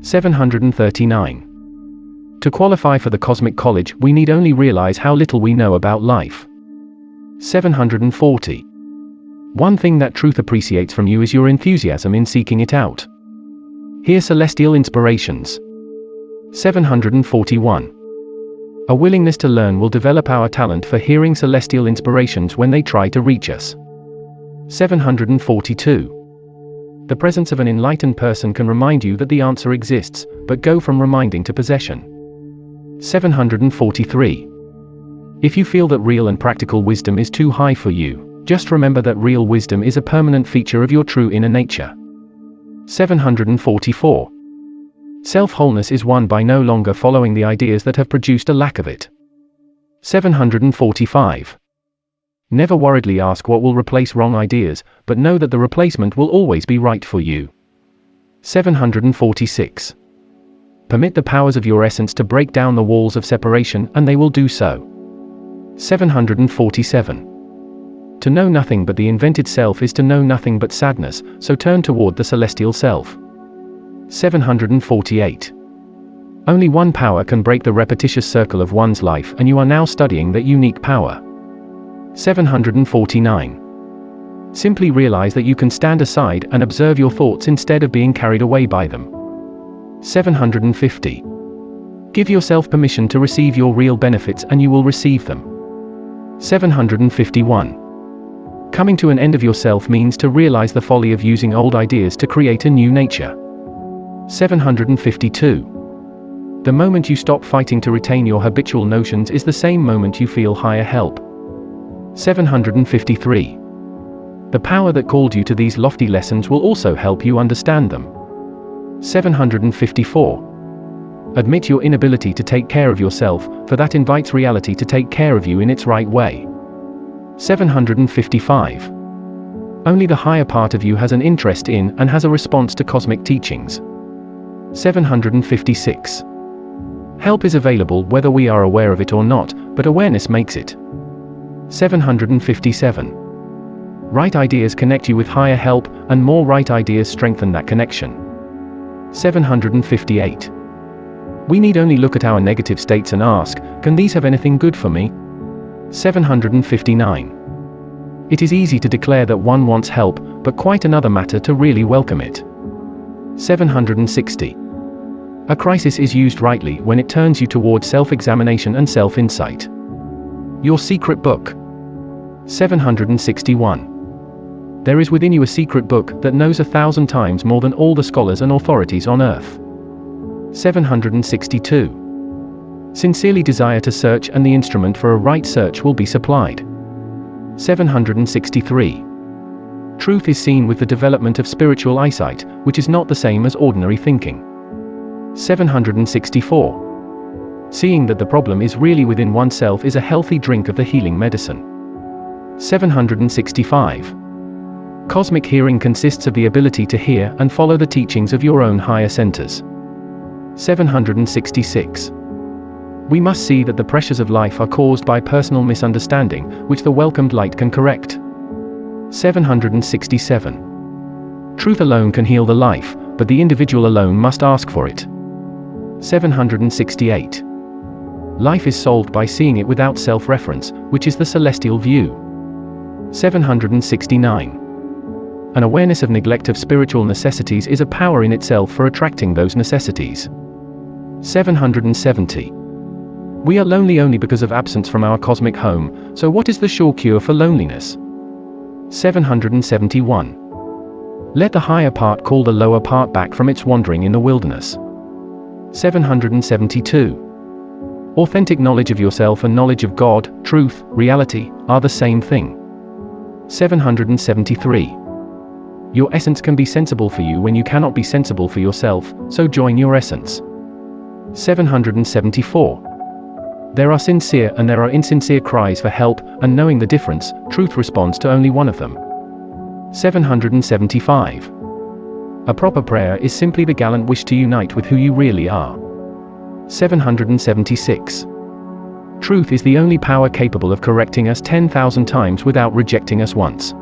739. To qualify for the Cosmic College, we need only realize how little we know about life. 740. One thing that truth appreciates from you is your enthusiasm in seeking it out. Hear celestial inspirations. 741. A willingness to learn will develop our talent for hearing celestial inspirations when they try to reach us. 742. The presence of an enlightened person can remind you that the answer exists, but go from reminding to possession. 743. If you feel that real and practical wisdom is too high for you, just remember that real wisdom is a permanent feature of your true inner nature. 744. Self-wholeness is won by no longer following the ideas that have produced a lack of it. 745. Never worriedly ask what will replace wrong ideas, but know that the replacement will always be right for you. 746. Permit the powers of your essence to break down the walls of separation, and they will do so. 747. To know nothing but the invented self is to know nothing but sadness, so turn toward the celestial self. 748. Only one power can break the repetitious circle of one's life, and you are now studying that unique power. 749. Simply realize that you can stand aside and observe your thoughts instead of being carried away by them. 750. Give yourself permission to receive your real benefits and you will receive them. 751. Coming to an end of yourself means to realize the folly of using old ideas to create a new nature. 752. The moment you stop fighting to retain your habitual notions is the same moment you feel higher help. 753. The power that called you to these lofty lessons will also help you understand them. 754. Admit your inability to take care of yourself, for that invites reality to take care of you in its right way. 755. Only the higher part of you has an interest in and has a response to cosmic teachings. 756. Help is available whether we are aware of it or not, but awareness makes it. 757. Right ideas connect you with higher help, and more right ideas strengthen that connection. 758. We need only look at our negative states and ask, can these have anything good for me? 759. It is easy to declare that one wants help, but quite another matter to really welcome it. 760. A crisis is used rightly when it turns you toward self-examination and self-insight. Your secret book. 761. There is within you a secret book that knows 1,000 times more than all the scholars and authorities on earth. 762. Sincerely desire to search and the instrument for a right search will be supplied. 763. Truth is seen with the development of spiritual eyesight, which is not the same as ordinary thinking. 764. Seeing that the problem is really within oneself is a healthy drink of the healing medicine. 765. Cosmic hearing consists of the ability to hear and follow the teachings of your own higher centers. 766. We must see that the pressures of life are caused by personal misunderstanding, which the welcomed light can correct. 767. Truth alone can heal the life, but the individual alone must ask for it. 768. Life is solved by seeing it without self-reference, which is the celestial view. 769. An awareness of neglect of spiritual necessities is a power in itself for attracting those necessities. 770. We are lonely only because of absence from our cosmic home, so what is the sure cure for loneliness? 771. Let the higher part call the lower part back from its wandering in the wilderness. 772. Authentic knowledge of yourself and knowledge of God, truth, reality, are the same thing. 773. Your essence can be sensible for you when you cannot be sensible for yourself, so join your essence. 774. There are sincere and there are insincere cries for help, and knowing the difference, truth responds to only one of them. 775. A proper prayer is simply the gallant wish to unite with who you really are. 776. Truth is the only power capable of correcting us 10,000 times without rejecting us once.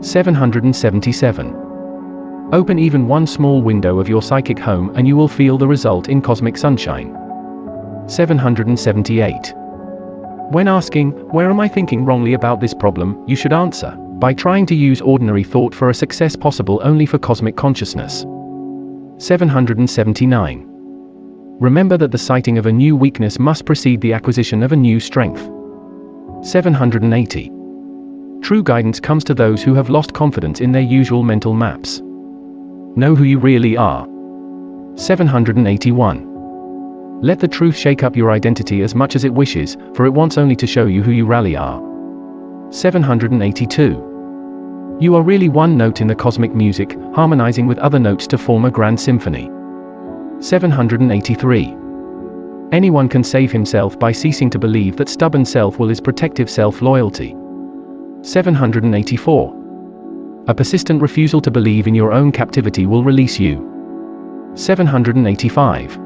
777. Open even one small window of your psychic home and you will feel the result in cosmic sunshine. 778. When asking, where am I thinking wrongly about this problem, you should answer, by trying to use ordinary thought for a success possible only for cosmic consciousness. 779. Remember that the sighting of a new weakness must precede the acquisition of a new strength. 780. True guidance comes to those who have lost confidence in their usual mental maps. Know who you really are. 781. Let the truth shake up your identity as much as it wishes, for it wants only to show you who you really are. 782. You are really one note in the cosmic music, harmonizing with other notes to form a grand symphony. 783. Anyone can save himself by ceasing to believe that stubborn self-will is protective self-loyalty. 784. A persistent refusal to believe in your own captivity will release you. 785.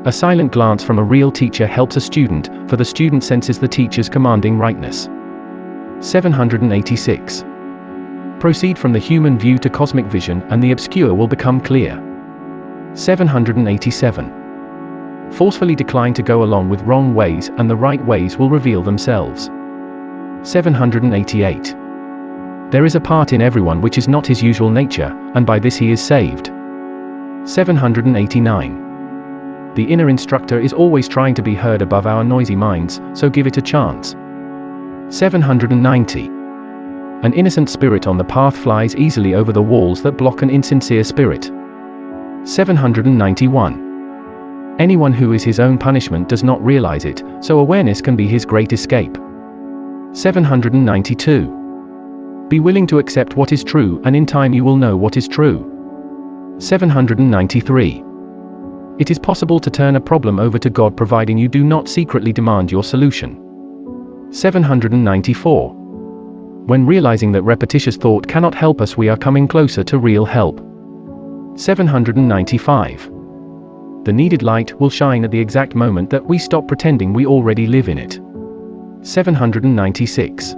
A silent glance from a real teacher helps a student, for the student senses the teacher's commanding rightness. 786. Proceed from the human view to cosmic vision and the obscure will become clear. 787. Forcefully decline to go along with wrong ways and the right ways will reveal themselves. 788. There is a part in everyone which is not his usual nature, and by this he is saved. 789. The inner instructor is always trying to be heard above our noisy minds, so give it a chance. 790. An innocent spirit on the path flies easily over the walls that block an insincere spirit. 791. Anyone who is his own punishment does not realize it, so awareness can be his great escape. 792. Be willing to accept what is true, and in time you will know what is true. 793. It is possible to turn a problem over to God providing you do not secretly demand your solution. 794. When realizing that repetitious thought cannot help us, we are coming closer to real help. 795. The needed light will shine at the exact moment that we stop pretending we already live in it. 796.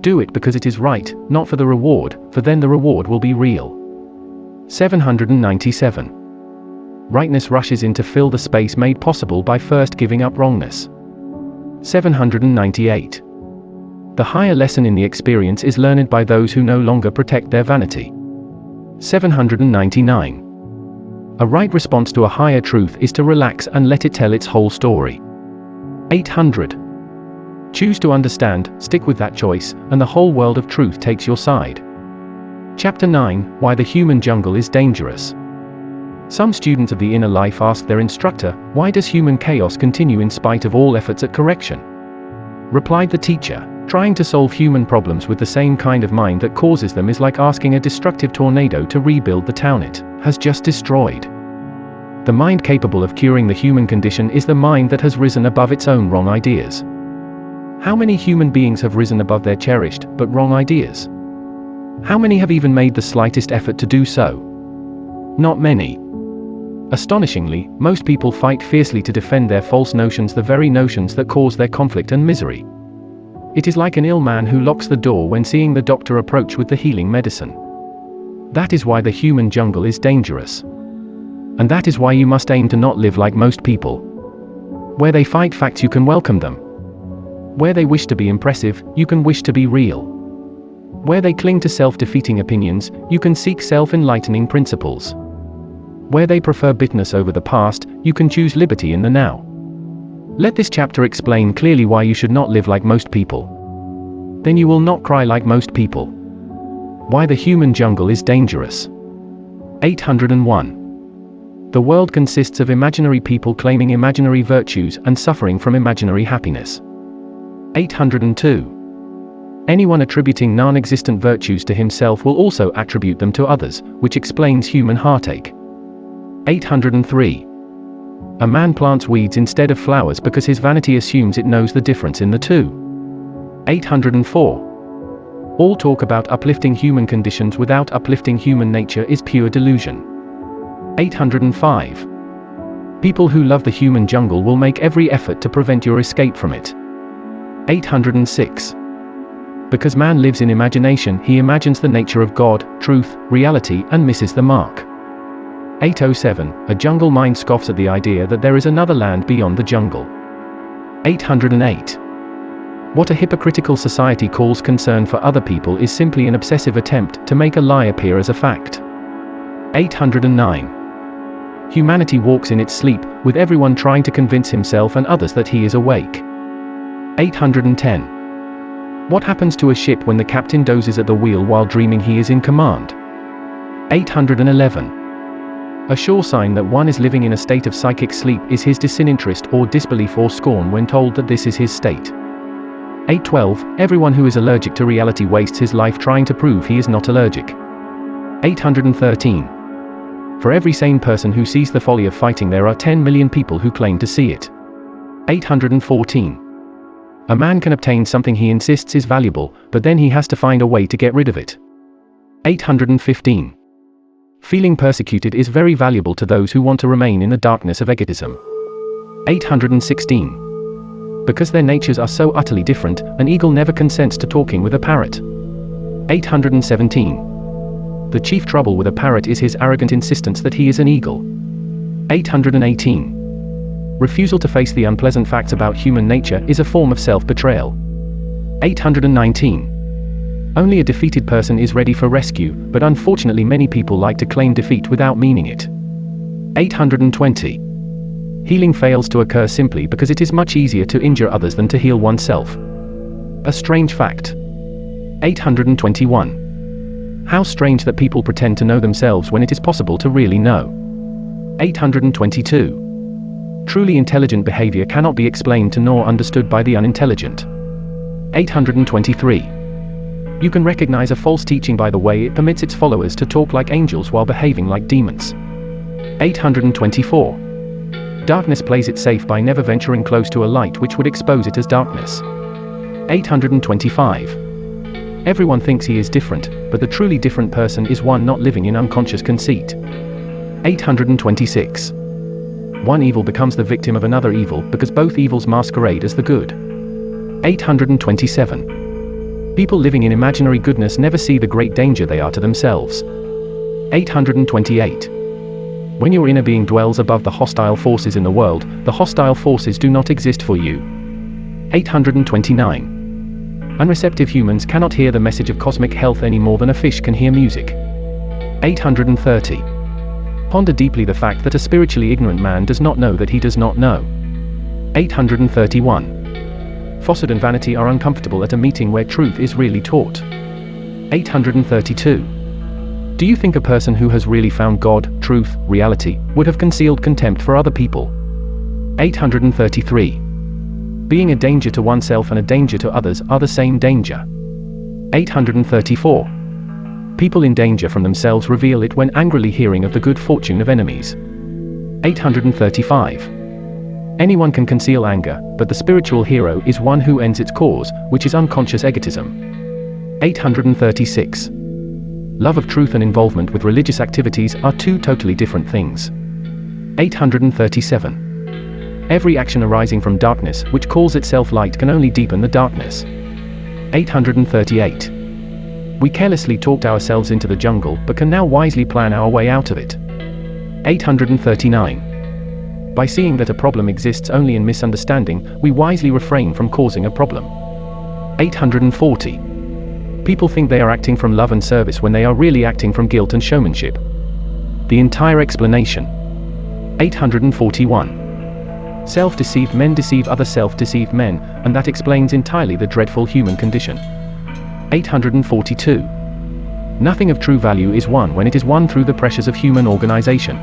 Do it because it is right, not for the reward, for then the reward will be real. 797. Rightness rushes in to fill the space made possible by first giving up wrongness. 798. The higher lesson in the experience is learned by those who no longer protect their vanity. 799. A right response to a higher truth is to relax and let it tell its whole story. 800. Choose to understand, stick with that choice, and the whole world of truth takes your side. Chapter 9, Why the Human Jungle is Dangerous. Some students of the inner life ask their instructor, why does human chaos continue in spite of all efforts at correction? Replied the teacher, trying to solve human problems with the same kind of mind that causes them is like asking a destructive tornado to rebuild the town it has just destroyed. The mind capable of curing the human condition is the mind that has risen above its own wrong ideas. How many human beings have risen above their cherished, but wrong ideas? How many have even made the slightest effort to do so? Not many. Astonishingly, most people fight fiercely to defend their false notions, the very notions that cause their conflict and misery. It is like an ill man who locks the door when seeing the doctor approach with the healing medicine. That is why the human jungle is dangerous. And that is why you must aim to not live like most people. Where they fight facts, you can welcome them. Where they wish to be impressive, you can wish to be real. Where they cling to self-defeating opinions, you can seek self-enlightening principles. Where they prefer bitterness over the past, you can choose liberty in the now. Let this chapter explain clearly why you should not live like most people. Then you will not cry like most people. Why the human jungle is dangerous. 801. The world consists of imaginary people claiming imaginary virtues and suffering from imaginary happiness. 802. Anyone attributing non-existent virtues to himself will also attribute them to others, which explains human heartache. 803. A man plants weeds instead of flowers because his vanity assumes it knows the difference in the two. 804. All talk about uplifting human conditions without uplifting human nature is pure delusion. 805. People who love the human jungle will make every effort to prevent your escape from it. 806. Because man lives in imagination, he imagines the nature of God, truth, reality, and misses the mark. 807. A jungle mind scoffs at the idea that there is another land beyond the jungle. 808. What a hypocritical society calls concern for other people is simply an obsessive attempt to make a lie appear as a fact. 809. Humanity walks in its sleep, with everyone trying to convince himself and others that he is awake. 810. What happens to a ship when the captain dozes at the wheel while dreaming he is in command? 811. A sure sign that one is living in a state of psychic sleep is his disinterest or disbelief or scorn when told that this is his state. 812. Everyone who is allergic to reality wastes his life trying to prove he is not allergic. 813. For every sane person who sees the folly of fighting, there are 10 million people who claim to see it. 814. A man can obtain something he insists is valuable, but then he has to find a way to get rid of it. 815. Feeling persecuted is very valuable to those who want to remain in the darkness of egotism. 816. Because their natures are so utterly different, an eagle never consents to talking with a parrot. 817. The chief trouble with a parrot is his arrogant insistence that he is an eagle. 818. Refusal to face the unpleasant facts about human nature is a form of self-betrayal. 819. Only a defeated person is ready for rescue, but unfortunately many people like to claim defeat without meaning it. 820. Healing fails to occur simply because it is much easier to injure others than to heal oneself. A strange fact. 821. How strange that people pretend to know themselves when it is possible to really know. 822. Truly intelligent behavior cannot be explained to nor understood by the unintelligent. 823. You can recognize a false teaching by the way it permits its followers to talk like angels while behaving like demons. 824. Darkness plays it safe by never venturing close to a light which would expose it as darkness. 825. Everyone thinks he is different, but the truly different person is one not living in unconscious conceit. 826. One evil becomes the victim of another evil because both evils masquerade as the good. 827. People living in imaginary goodness never see the great danger they are to themselves. 828. When your inner being dwells above the hostile forces in the world, the hostile forces do not exist for you. 829. Unreceptive humans cannot hear the message of cosmic health any more than a fish can hear music. 830. Ponder deeply the fact that a spiritually ignorant man does not know that he does not know. 831. Falsehood and vanity are uncomfortable at a meeting where truth is really taught. 832. Do you think a person who has really found God, truth, reality, would have concealed contempt for other people? 833. Being a danger to oneself and a danger to others are the same danger. 834. People in danger from themselves reveal it when angrily hearing of the good fortune of enemies. 835. Anyone can conceal anger, but the spiritual hero is one who ends its cause, which is unconscious egotism. 836. Love of truth and involvement with religious activities are two totally different things. 837. Every action arising from darkness, which calls itself light, can only deepen the darkness. 838. We carelessly talked ourselves into the jungle, but can now wisely plan our way out of it. 839. By seeing that a problem exists only in misunderstanding, we wisely refrain from causing a problem. 840. People think they are acting from love and service when they are really acting from guilt and showmanship. The entire explanation. 841. Self-deceived men deceive other self-deceived men, and that explains entirely the dreadful human condition. 842. Nothing of true value is won when it is won through the pressures of human organization.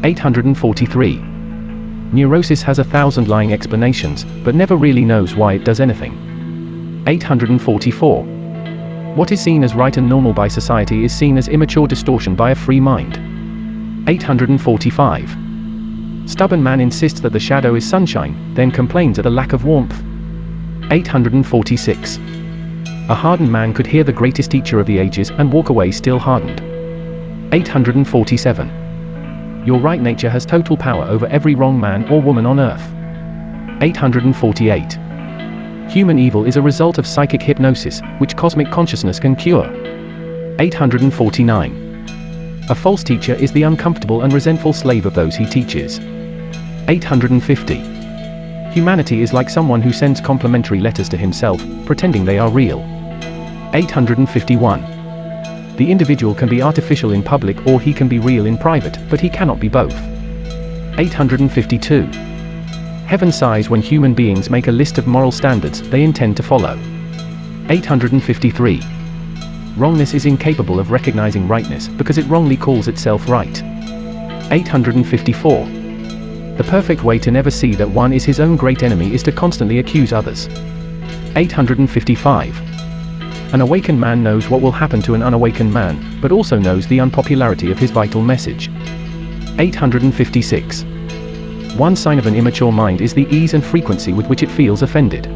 843. Neurosis has 1,000 lying explanations, but never really knows why it does anything. 844. What is seen as right and normal by society is seen as immature distortion by a free mind. 845. Stubborn man insists that the shadow is sunshine, then complains at a lack of warmth. 846. A hardened man could hear the greatest teacher of the ages and walk away still hardened. 847. Your right nature has total power over every wrong man or woman on earth. 848. Human evil is a result of psychic hypnosis, which cosmic consciousness can cure. 849. A false teacher is the uncomfortable and resentful slave of those he teaches. 850. Humanity is like someone who sends complimentary letters to himself, pretending they are real. 851. The individual can be artificial in public or he can be real in private, but he cannot be both. 852. Heaven sighs when human beings make a list of moral standards they intend to follow. 853. Wrongness is incapable of recognizing rightness because it wrongly calls itself right. 854. The perfect way to never see that one is his own great enemy is to constantly accuse others. 855. An awakened man knows what will happen to an unawakened man, but also knows the unpopularity of his vital message. 856. One sign of an immature mind is the ease and frequency with which it feels offended.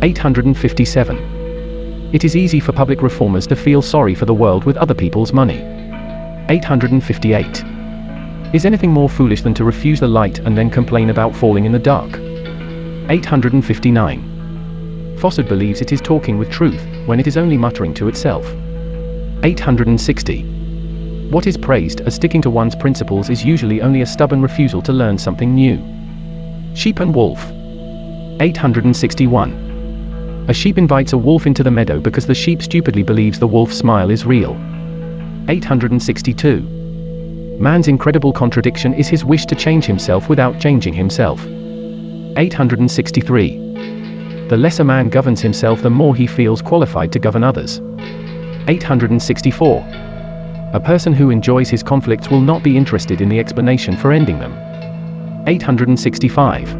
857. It is easy for public reformers to feel sorry for the world with other people's money. 858. Is anything more foolish than to refuse the light and then complain about falling in the dark? 859. Falsehood believes it is talking with truth, when it is only muttering to itself. 860. What is praised as sticking to one's principles is usually only a stubborn refusal to learn something new. Sheep and wolf. 861. A sheep invites a wolf into the meadow because the sheep stupidly believes the wolf's smile is real. 862. Man's incredible contradiction is his wish to change himself without changing himself. 863. The less a man governs himself, the more he feels qualified to govern others. 864. A person who enjoys his conflicts will not be interested in the explanation for ending them. 865.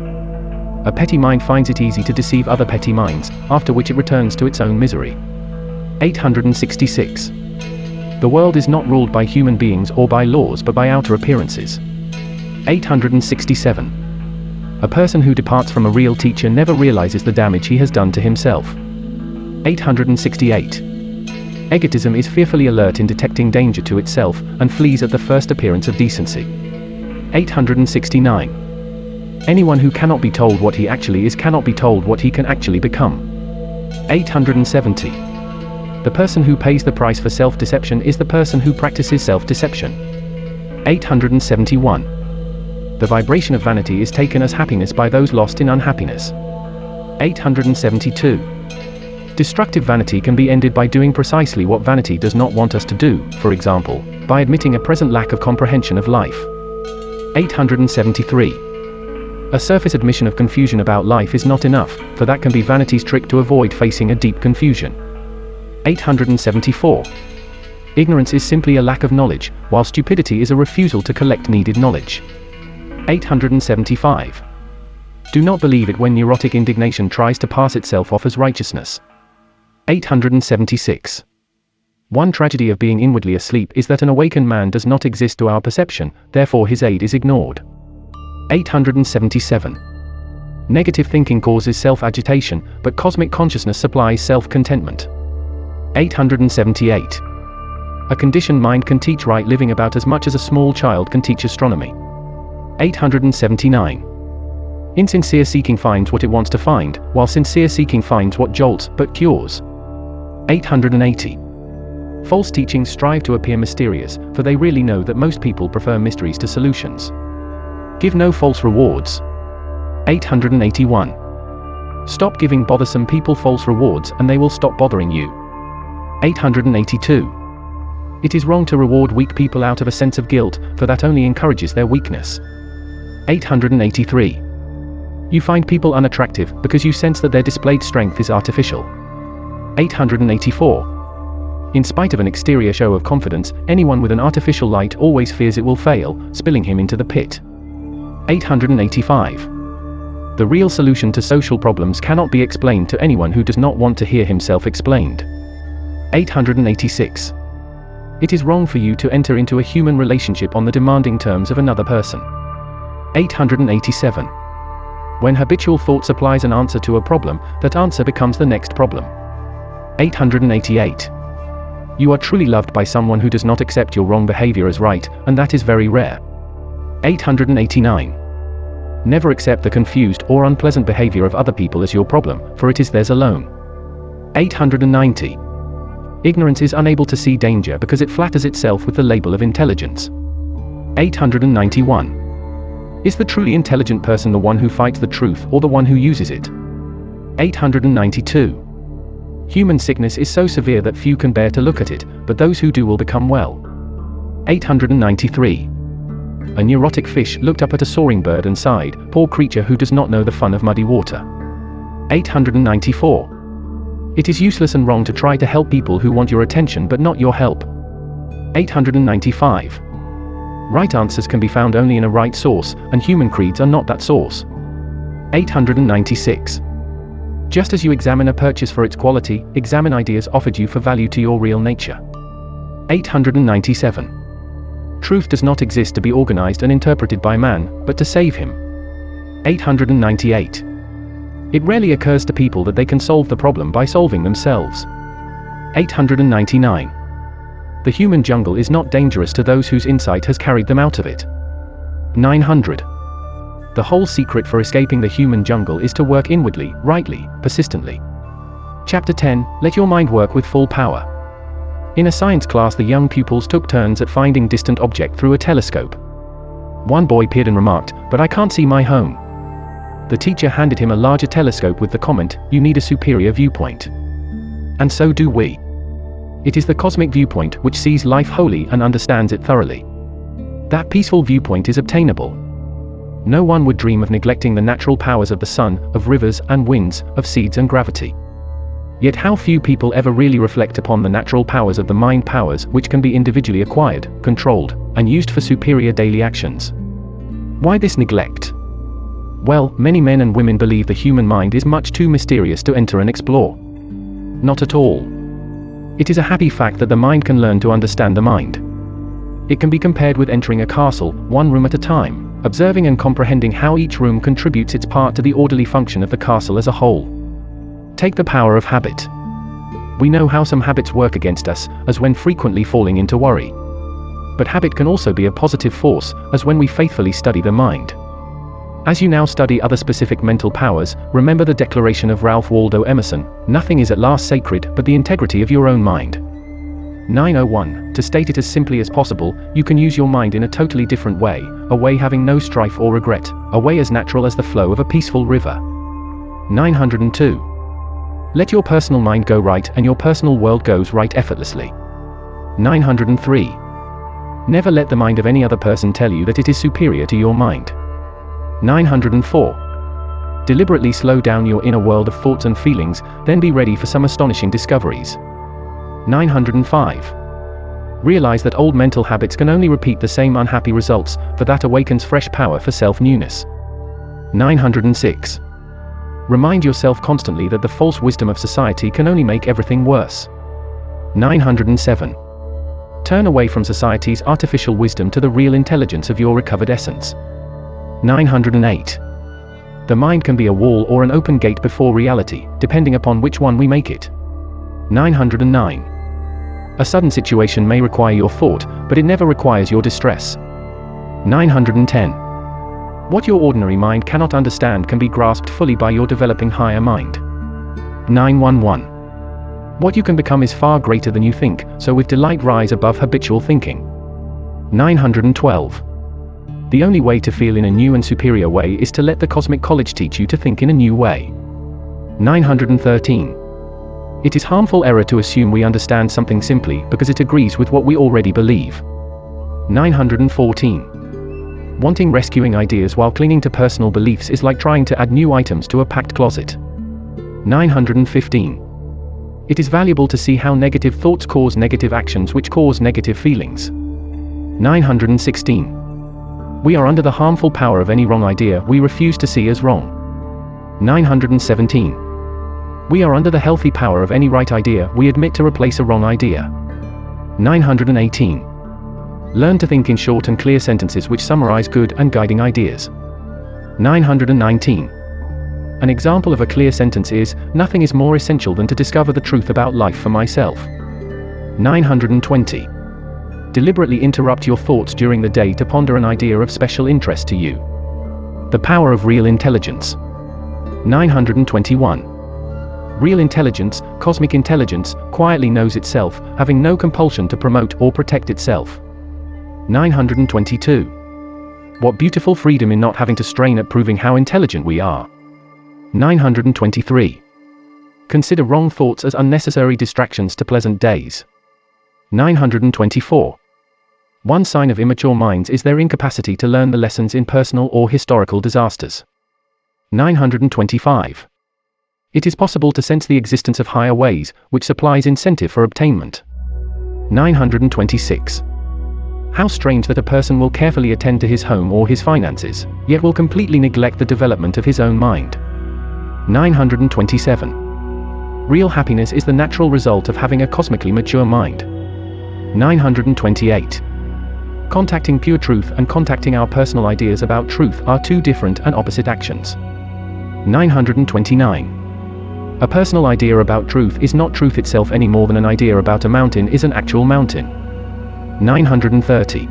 A petty mind finds it easy to deceive other petty minds, after which it returns to its own misery. 866. The world is not ruled by human beings or by laws but by outer appearances. 867. A person who departs from a real teacher never realizes the damage he has done to himself. 868. Egotism is fearfully alert in detecting danger to itself, and flees at the first appearance of decency. 869. Anyone who cannot be told what he actually is cannot be told what he can actually become. 870. The person who pays the price for self-deception is the person who practices self-deception. 871. The vibration of vanity is taken as happiness by those lost in unhappiness. 872. Destructive vanity can be ended by doing precisely what vanity does not want us to do, for example, by admitting a present lack of comprehension of life. 873. A surface admission of confusion about life is not enough, for that can be vanity's trick to avoid facing a deep confusion. 874. Ignorance is simply a lack of knowledge, while stupidity is a refusal to collect needed knowledge. 875. Do not believe it when neurotic indignation tries to pass itself off as righteousness. 876. One tragedy of being inwardly asleep is that an awakened man does not exist to our perception, therefore his aid is ignored. 877. Negative thinking causes self-agitation, but cosmic consciousness supplies self-contentment. 878. A conditioned mind can teach right living about as much as a small child can teach astronomy. 879. Insincere seeking finds what it wants to find, while sincere seeking finds what jolts but cures. 880. False teachings strive to appear mysterious, for they really know that most people prefer mysteries to solutions. Give no false rewards. 881. Stop giving bothersome people false rewards and they will stop bothering you. 882. It is wrong to reward weak people out of a sense of guilt, for that only encourages their weakness. 883. You find people unattractive because you sense that their displayed strength is artificial. 884. In spite of an exterior show of confidence, anyone with an artificial light always fears it will fail, spilling him into the pit. 885. The real solution to social problems cannot be explained to anyone who does not want to hear himself explained. 886. It is wrong for you to enter into a human relationship on the demanding terms of another person. 887. When habitual thought supplies an answer to a problem, that answer becomes the next problem. 888. You are truly loved by someone who does not accept your wrong behavior as right, and that is very rare. 889. Never accept the confused or unpleasant behavior of other people as your problem, for it is theirs alone. 890. Ignorance is unable to see danger because it flatters itself with the label of intelligence. 891. Is the truly intelligent person the one who fights the truth or the one who uses it? 892. Human sickness is so severe that few can bear to look at it, but those who do will become well. 893. A neurotic fish looked up at a soaring bird and sighed, poor creature who does not know the fun of muddy water. 894. It is useless and wrong to try to help people who want your attention but not your help. 895. Right answers can be found only in a right source, and human creeds are not that source. 896. Just as you examine a purchase for its quality, examine ideas offered you for value to your real nature. 897. Truth does not exist to be organized and interpreted by man, but to save him. 898. It rarely occurs to people that they can solve the problem by solving themselves. 899. The human jungle is not dangerous to those whose insight has carried them out of it. 900. The whole secret for escaping the human jungle is to work inwardly, rightly, persistently. Chapter 10, Let your mind work with full power. In a science class, the young pupils took turns at finding distant object through a telescope. One boy peered and remarked, "But I can't see my home." The teacher handed him a larger telescope with the comment, "You need a superior viewpoint." And so do we. It is the cosmic viewpoint which sees life wholly and understands it thoroughly. That peaceful viewpoint is obtainable. No one would dream of neglecting the natural powers of the sun, of rivers and winds, of seeds and gravity. Yet how few people ever really reflect upon the natural powers of the mind powers which can be individually acquired, controlled, and used for superior daily actions. Why this neglect? Well, many men and women believe the human mind is much too mysterious to enter and explore. Not at all. It is a happy fact that the mind can learn to understand the mind. It can be compared with entering a castle, one room at a time, observing and comprehending how each room contributes its part to the orderly function of the castle as a whole. Take the power of habit. We know how some habits work against us, as when frequently falling into worry. But habit can also be a positive force, as when we faithfully study the mind. As you now study other specific mental powers, remember the declaration of Ralph Waldo Emerson: nothing is at last sacred but the integrity of your own mind. 901. To state it as simply as possible, you can use your mind in a totally different way, a way having no strife or regret, a way as natural as the flow of a peaceful river. 902. Let your personal mind go right and your personal world goes right effortlessly. 903. Never let the mind of any other person tell you that it is superior to your mind. 904. Deliberately slow down your inner world of thoughts and feelings, then be ready for some astonishing discoveries. 905. Realize that old mental habits can only repeat the same unhappy results, for that awakens fresh power for self-newness. 906. Remind yourself constantly that the false wisdom of society can only make everything worse. 907. Turn away from society's artificial wisdom to the real intelligence of your recovered essence. 908. The mind can be a wall or an open gate before reality, depending upon which one we make it. 909. A sudden situation may require your thought, but it never requires your distress. 910. What your ordinary mind cannot understand can be grasped fully by your developing higher mind. 911. What you can become is far greater than you think, so with delight rise above habitual thinking. 912. The only way to feel in a new and superior way is to let the cosmic college teach you to think in a new way. 913. It is harmful error to assume we understand something simply because it agrees with what we already believe. 914. Wanting rescuing ideas while clinging to personal beliefs is like trying to add new items to a packed closet. 915. It is valuable to see how negative thoughts cause negative actions which cause negative feelings. 916. We are under the harmful power of any wrong idea we refuse to see as wrong. 917. We are under the healthy power of any right idea we admit to replace a wrong idea. 918. Learn to think in short and clear sentences which summarize good and guiding ideas. 919. An example of a clear sentence is, nothing is more essential than to discover the truth about life for myself. 920. Deliberately interrupt your thoughts during the day to ponder an idea of special interest to you. The power of real intelligence. 921. Real intelligence, cosmic intelligence, quietly knows itself, having no compulsion to promote or protect itself. 922. What beautiful freedom in not having to strain at proving how intelligent we are. 923. Consider wrong thoughts as unnecessary distractions to pleasant days. 924. One sign of immature minds is their incapacity to learn the lessons in personal or historical disasters. 925. It is possible to sense the existence of higher ways, which supplies incentive for obtainment. 926. How strange that a person will carefully attend to his home or his finances, yet will completely neglect the development of his own mind. 927. Real happiness is the natural result of having a cosmically mature mind. 928. Contacting pure truth and contacting our personal ideas about truth are two different and opposite actions. 929. A personal idea about truth is not truth itself any more than an idea about a mountain is an actual mountain. 930.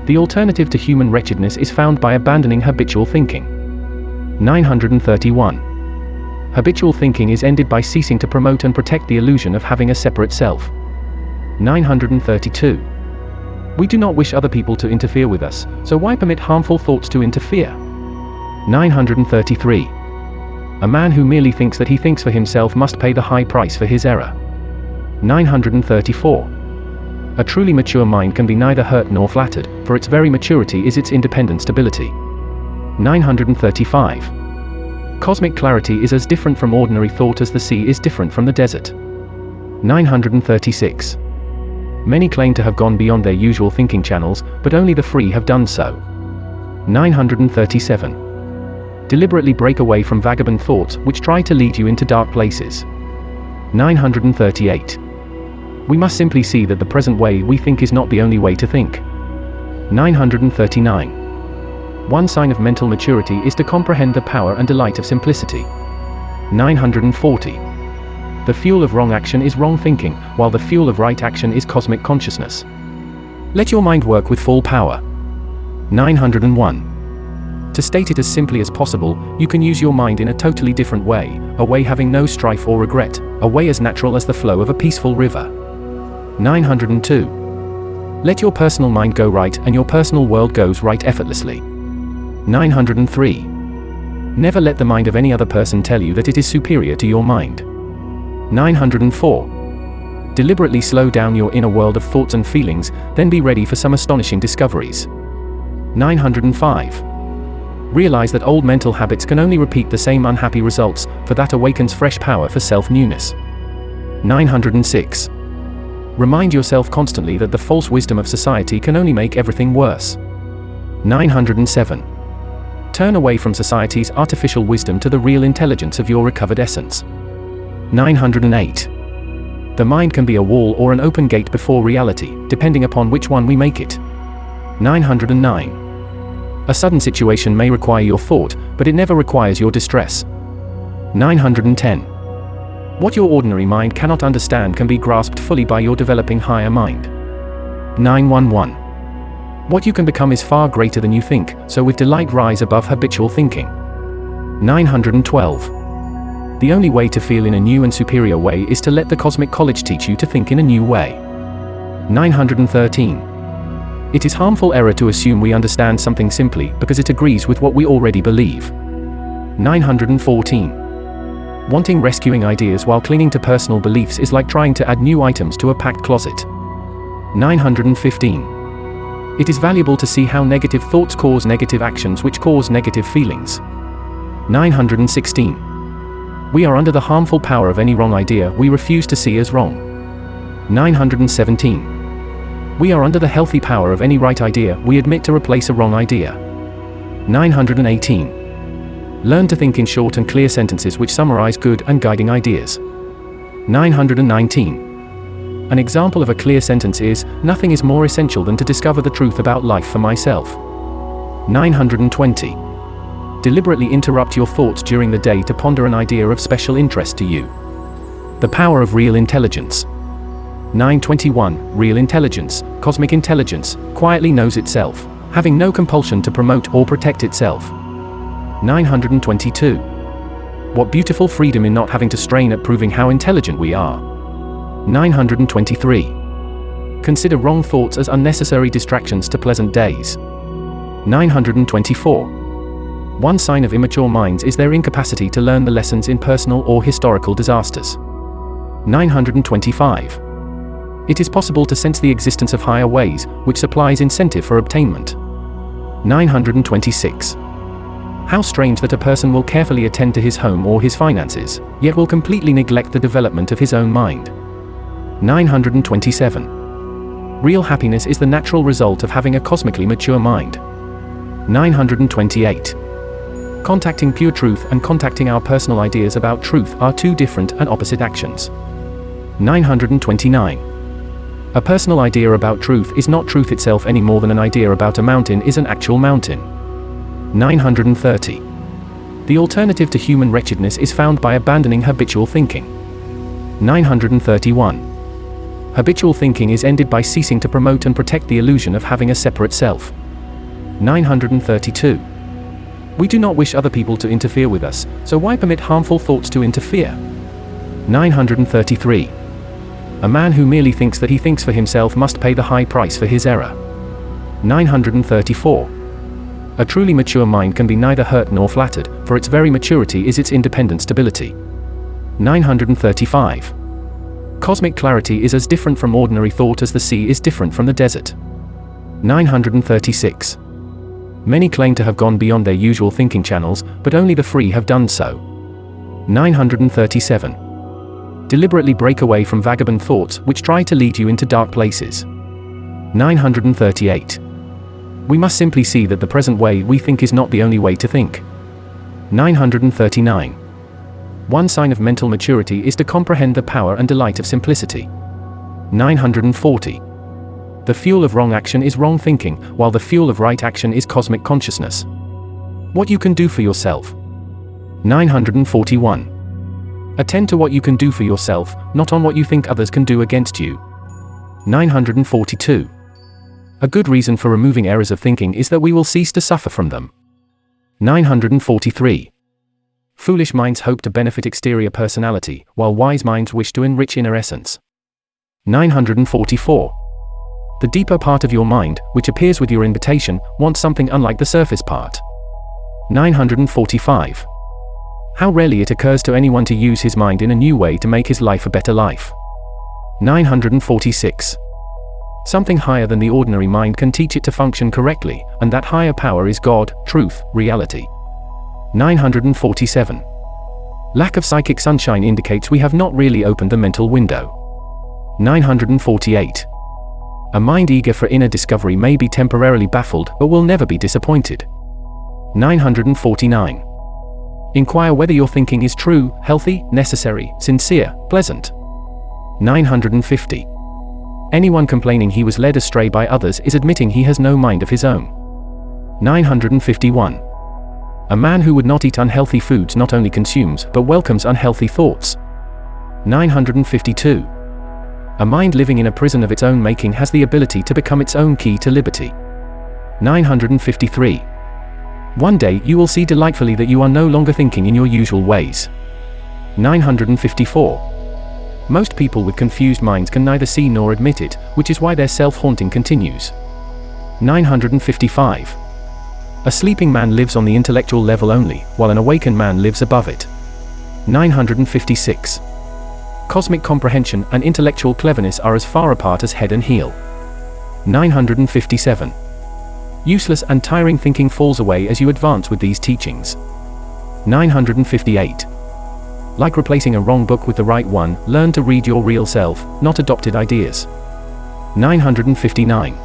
The alternative to human wretchedness is found by abandoning habitual thinking. 931. Habitual thinking is ended by ceasing to promote and protect the illusion of having a separate self. 932. We do not wish other people to interfere with us, so why permit harmful thoughts to interfere? 933. A man who merely thinks that he thinks for himself must pay the high price for his error. 934. A truly mature mind can be neither hurt nor flattered, for its very maturity is its independent stability. 935. Cosmic clarity is as different from ordinary thought as the sea is different from the desert. 936. Many claim to have gone beyond their usual thinking channels, but only the free have done so. 937. Deliberately break away from vagabond thoughts which try to lead you into dark places. 938. We must simply see that the present way we think is not the only way to think. 939. One sign of mental maturity is to comprehend the power and delight of simplicity. 940. The fuel of wrong action is wrong thinking, while the fuel of right action is cosmic consciousness. Let your mind work with full power. 901. To state it as simply as possible, you can use your mind in a totally different way, a way having no strife or regret, a way as natural as the flow of a peaceful river. 902. Let your personal mind go right and your personal world goes right effortlessly. 903. Never let the mind of any other person tell you that it is superior to your mind. 904. Deliberately slow down your inner world of thoughts and feelings, then be ready for some astonishing discoveries. 905. Realize that old mental habits can only repeat the same unhappy results, for that awakens fresh power for self-newness. 906. Remind yourself constantly that the false wisdom of society can only make everything worse. 907. Turn away from society's artificial wisdom to the real intelligence of your recovered essence. 908. The mind can be a wall or an open gate before reality, depending upon which one we make it. 909. A sudden situation may require your thought, but it never requires your distress. 910. What your ordinary mind cannot understand can be grasped fully by your developing higher mind. 911. What you can become is far greater than you think, so with delight rise above habitual thinking. 912. The only way to feel in a new and superior way is to let the cosmic college teach you to think in a new way. 913. It is harmful error to assume we understand something simply because it agrees with what we already believe. 914. Wanting rescuing ideas while clinging to personal beliefs is like trying to add new items to a packed closet. 915. It is valuable to see how negative thoughts cause negative actions which cause negative feelings. 916. We are under the harmful power of any wrong idea we refuse to see as wrong. 917. We are under the healthy power of any right idea we admit to replace a wrong idea. 918. Learn to think in short and clear sentences which summarize good and guiding ideas. 919. An example of a clear sentence is, nothing is more essential than to discover the truth about life for myself. 920. Deliberately interrupt your thoughts during the day to ponder an idea of special interest to you. The power of real intelligence. 921. Real intelligence, cosmic intelligence, quietly knows itself, having no compulsion to promote or protect itself. 922. What beautiful freedom in not having to strain at proving how intelligent we are. 923. Consider wrong thoughts as unnecessary distractions to pleasant days. 924. One sign of immature minds is their incapacity to learn the lessons in personal or historical disasters. 925. It is possible to sense the existence of higher ways, which supplies incentive for obtainment. 926. How strange that a person will carefully attend to his home or his finances, yet will completely neglect the development of his own mind. 927. Real happiness is the natural result of having a cosmically mature mind. 928. Contacting pure truth and contacting our personal ideas about truth are two different and opposite actions. 929. A personal idea about truth is not truth itself any more than an idea about a mountain is an actual mountain. 930. The alternative to human wretchedness is found by abandoning habitual thinking. 931. Habitual thinking is ended by ceasing to promote and protect the illusion of having a separate self. 932. We do not wish other people to interfere with us, so why permit harmful thoughts to interfere? 933. A man who merely thinks that he thinks for himself must pay the high price for his error. 934. A truly mature mind can be neither hurt nor flattered, for its very maturity is its independent stability. 935. Cosmic clarity is as different from ordinary thought as the sea is different from the desert. 936. Many claim to have gone beyond their usual thinking channels, but only the free have done so. 937. Deliberately break away from vagabond thoughts which try to lead you into dark places. 938. We must simply see that the present way we think is not the only way to think. 939. One sign of mental maturity is to comprehend the power and delight of simplicity. 940. The fuel of wrong action is wrong thinking, while the fuel of right action is cosmic consciousness. What you can do for yourself. 941. Attend to what you can do for yourself, not on what you think others can do against you. 942. A good reason for removing errors of thinking is that we will cease to suffer from them. 943. Foolish minds hope to benefit exterior personality, while wise minds wish to enrich inner essence. 944. The deeper part of your mind, which appears with your invitation, wants something unlike the surface part. 945. How rarely it occurs to anyone to use his mind in a new way to make his life a better life. 946. Something higher than the ordinary mind can teach it to function correctly, and that higher power is God, truth, reality. 947. Lack of psychic sunshine indicates we have not really opened the mental window. 948. A mind eager for inner discovery may be temporarily baffled, but will never be disappointed. 949. Inquire whether your thinking is true, healthy, necessary, sincere, pleasant. 950. Anyone complaining he was led astray by others is admitting he has no mind of his own. 951. A man who would not eat unhealthy foods not only consumes, but welcomes unhealthy thoughts. 952. A mind living in a prison of its own making has the ability to become its own key to liberty. 953. One day you will see delightfully that you are no longer thinking in your usual ways. 954. Most people with confused minds can neither see nor admit it, which is why their self-haunting continues. 955. A sleeping man lives on the intellectual level only, while an awakened man lives above it. 956. Cosmic comprehension and intellectual cleverness are as far apart as head and heel. 957. Useless and tiring thinking falls away as you advance with these teachings. 958. Like replacing a wrong book with the right one, learn to read your real self, not adopted ideas. 959.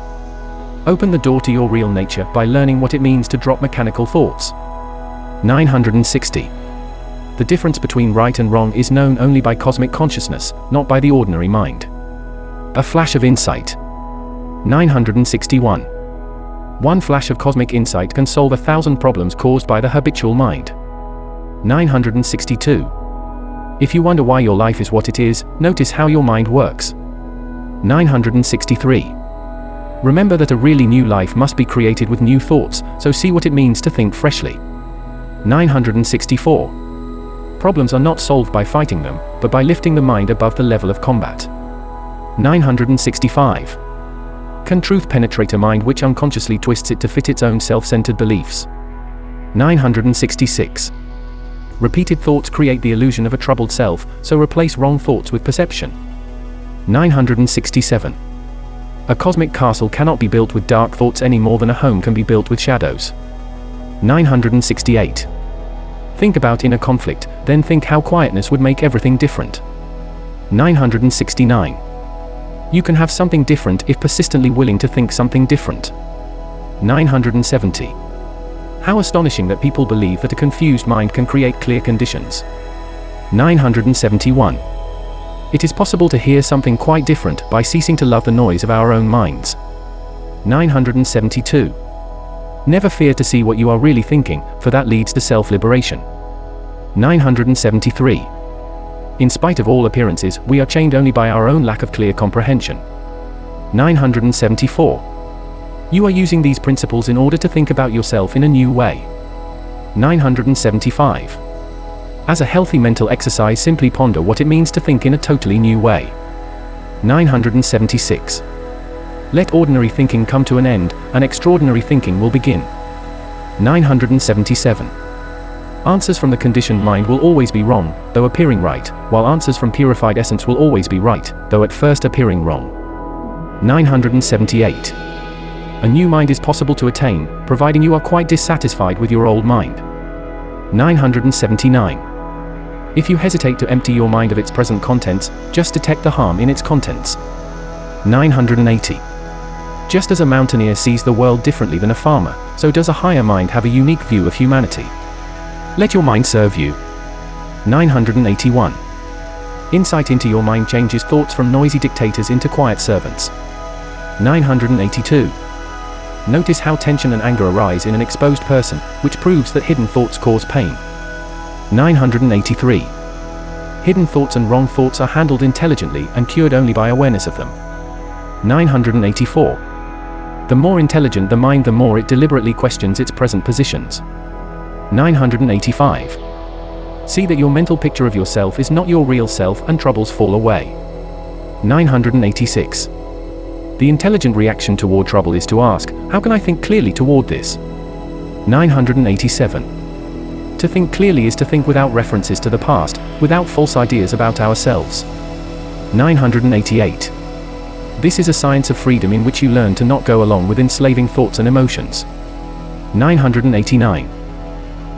Open the door to your real nature by learning what it means to drop mechanical thoughts. 960. The difference between right and wrong is known only by cosmic consciousness, not by the ordinary mind. A flash of insight. 961. One flash of cosmic insight can solve 1,000 problems caused by the habitual mind. 962. If you wonder why your life is what it is, notice how your mind works. 963. Remember that a really new life must be created with new thoughts, so see what it means to think freshly. 964. Problems are not solved by fighting them, but by lifting the mind above the level of combat. 965. Can truth penetrate a mind which unconsciously twists it to fit its own self-centered beliefs? 966. Repeated thoughts create the illusion of a troubled self, so replace wrong thoughts with perception. 967. A cosmic castle cannot be built with dark thoughts any more than a home can be built with shadows. 968. Think about inner conflict, then think how quietness would make everything different. 969. You can have something different if persistently willing to think something different. 970. How astonishing that people believe that a confused mind can create clear conditions. 971. It is possible to hear something quite different by ceasing to love the noise of our own minds. 972. Never fear to see what you are really thinking, for that leads to self-liberation. 973. In spite of all appearances, we are chained only by our own lack of clear comprehension. 974. You are using these principles in order to think about yourself in a new way. 975. As a healthy mental exercise, simply ponder what it means to think in a totally new way. 976. Let ordinary thinking come to an end, and extraordinary thinking will begin. 977. Answers from the conditioned mind will always be wrong, though appearing right, while answers from purified essence will always be right, though at first appearing wrong. 978. A new mind is possible to attain, providing you are quite dissatisfied with your old mind. 979. If you hesitate to empty your mind of its present contents, just detect the harm in its contents. 980. Just as a mountaineer sees the world differently than a farmer, so does a higher mind have a unique view of humanity. Let your mind serve you. 981. Insight into your mind changes thoughts from noisy dictators into quiet servants. 982. Notice how tension and anger arise in an exposed person, which proves that hidden thoughts cause pain. 983. Hidden thoughts and wrong thoughts are handled intelligently and cured only by awareness of them. 984. The more intelligent the mind, the more it deliberately questions its present positions. 985. See that your mental picture of yourself is not your real self and troubles fall away. 986. The intelligent reaction toward trouble is to ask, how can I think clearly toward this? 987. To think clearly is to think without references to the past, without false ideas about ourselves. 988. This is a science of freedom in which you learn to not go along with enslaving thoughts and emotions. 989.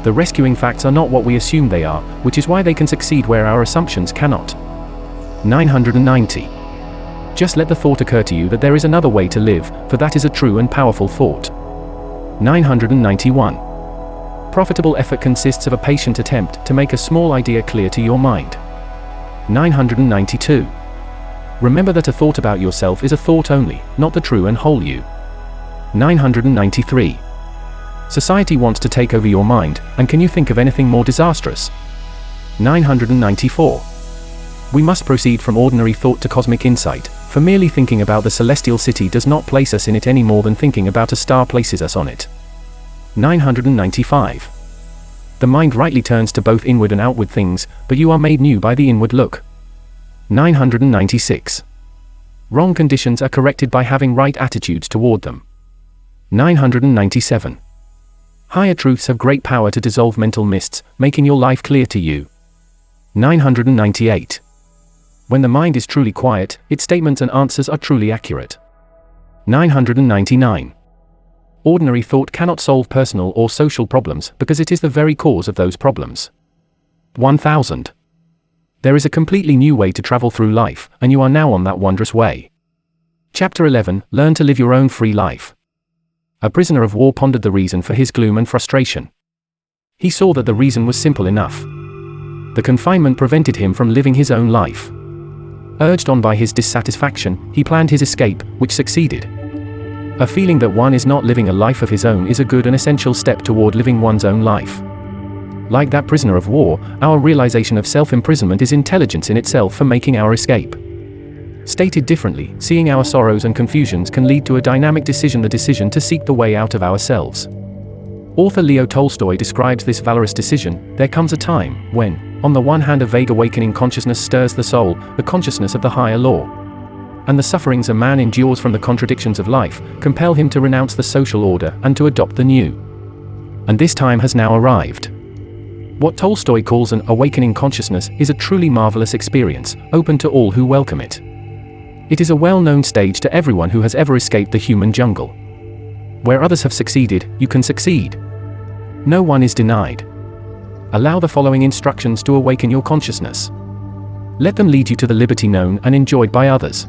The rescuing facts are not what we assume they are, which is why they can succeed where our assumptions cannot. 990. Just let the thought occur to you that there is another way to live, for that is a true and powerful thought. 991. Profitable effort consists of a patient attempt to make a small idea clear to your mind. 992. Remember that a thought about yourself is a thought only, not the true and whole you. 993. Society wants to take over your mind, and can you think of anything more disastrous? 994. We must proceed from ordinary thought to cosmic insight, for merely thinking about the celestial city does not place us in it any more than thinking about a star places us on it. 995. The mind rightly turns to both inward and outward things, but you are made new by the inward look. 996. Wrong conditions are corrected by having right attitudes toward them. 997. Higher truths have great power to dissolve mental mists, making your life clear to you. 998. When the mind is truly quiet, its statements and answers are truly accurate. 999. Ordinary thought cannot solve personal or social problems because it is the very cause of those problems. 1000. There is a completely new way to travel through life, and you are now on that wondrous way. Chapter 11, Learn to live your own free life. A prisoner of war pondered the reason for his gloom and frustration. He saw that the reason was simple enough. The confinement prevented him from living his own life. Urged on by his dissatisfaction, he planned his escape, which succeeded. A feeling that one is not living a life of his own is a good and essential step toward living one's own life. Like that prisoner of war, our realization of self-imprisonment is intelligence in itself for making our escape. Stated differently, seeing our sorrows and confusions can lead to a dynamic decision, the decision to seek the way out of ourselves. Author Leo Tolstoy describes this valorous decision. There comes a time when, on the one hand, a vague awakening consciousness stirs the soul, the consciousness of the higher law. And the sufferings a man endures from the contradictions of life compel him to renounce the social order and to adopt the new. And this time has now arrived. What Tolstoy calls an awakening consciousness is a truly marvelous experience, open to all who welcome it. It is a well-known stage to everyone who has ever escaped the human jungle. Where others have succeeded, you can succeed. No one is denied. Allow the following instructions to awaken your consciousness. Let them lead you to the liberty known and enjoyed by others.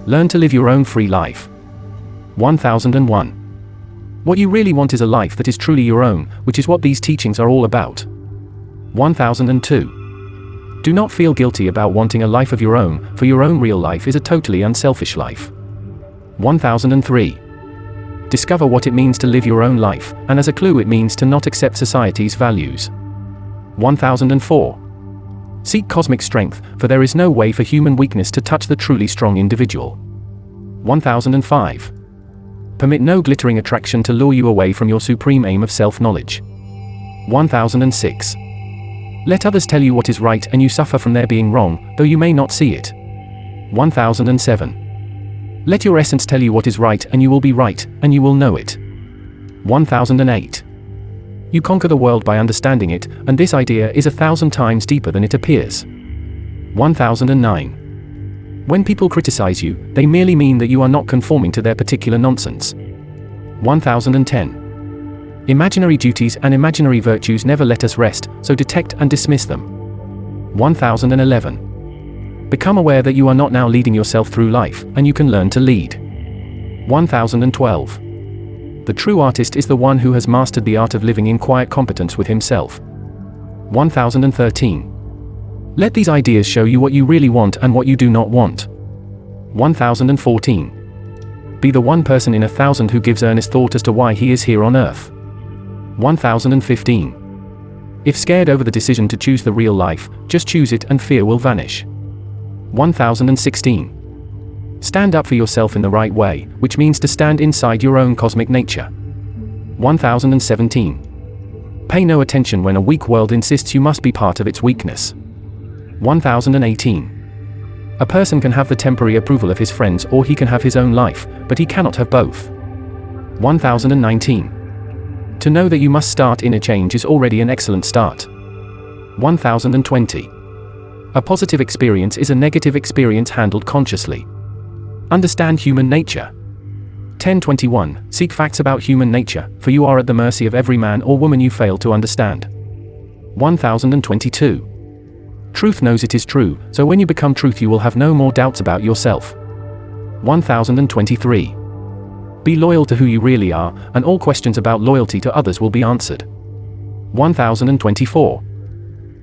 Learn to live your own free life. 1001. What you really want is a life that is truly your own, which is what these teachings are all about. 1002. Do not feel guilty about wanting a life of your own, for your own real life is a totally unselfish life. 1003. Discover what it means to live your own life, and as a clue it means to not accept society's values. 1004. Seek cosmic strength, for there is no way for human weakness to touch the truly strong individual. 1005. Permit no glittering attraction to lure you away from your supreme aim of self-knowledge. 1006. Let others tell you what is right and you suffer from their being wrong, though you may not see it. 1007. Let your essence tell you what is right and you will be right, and you will know it. 1008. You conquer the world by understanding it, and this idea is 1,000 times deeper than it appears. 1009. When people criticize you, they merely mean that you are not conforming to their particular nonsense. 1010. Imaginary duties and imaginary virtues never let us rest, so detect and dismiss them. 1011. Become aware that you are not now leading yourself through life, and you can learn to lead. 1012. The true artist is the one who has mastered the art of living in quiet competence with himself. 1013. Let these ideas show you what you really want and what you do not want. 1014. Be the one person in 1,000 who gives earnest thought as to why he is here on earth. 1015. If scared over the decision to choose the real life, just choose it and fear will vanish. 1016. Stand up for yourself in the right way, which means to stand inside your own cosmic nature. 1017. Pay no attention when a weak world insists you must be part of its weakness. 1018. A person can have the temporary approval of his friends or he can have his own life, but he cannot have both. 1019. To know that you must start in a change is already an excellent start. 1020. A positive experience is a negative experience handled consciously. Understand human nature. 1021. Seek facts about human nature, for you are at the mercy of every man or woman you fail to understand. 1022. Truth knows it is true, so when you become truth you will have no more doubts about yourself. 1023. Be loyal to who you really are, and all questions about loyalty to others will be answered. 1024.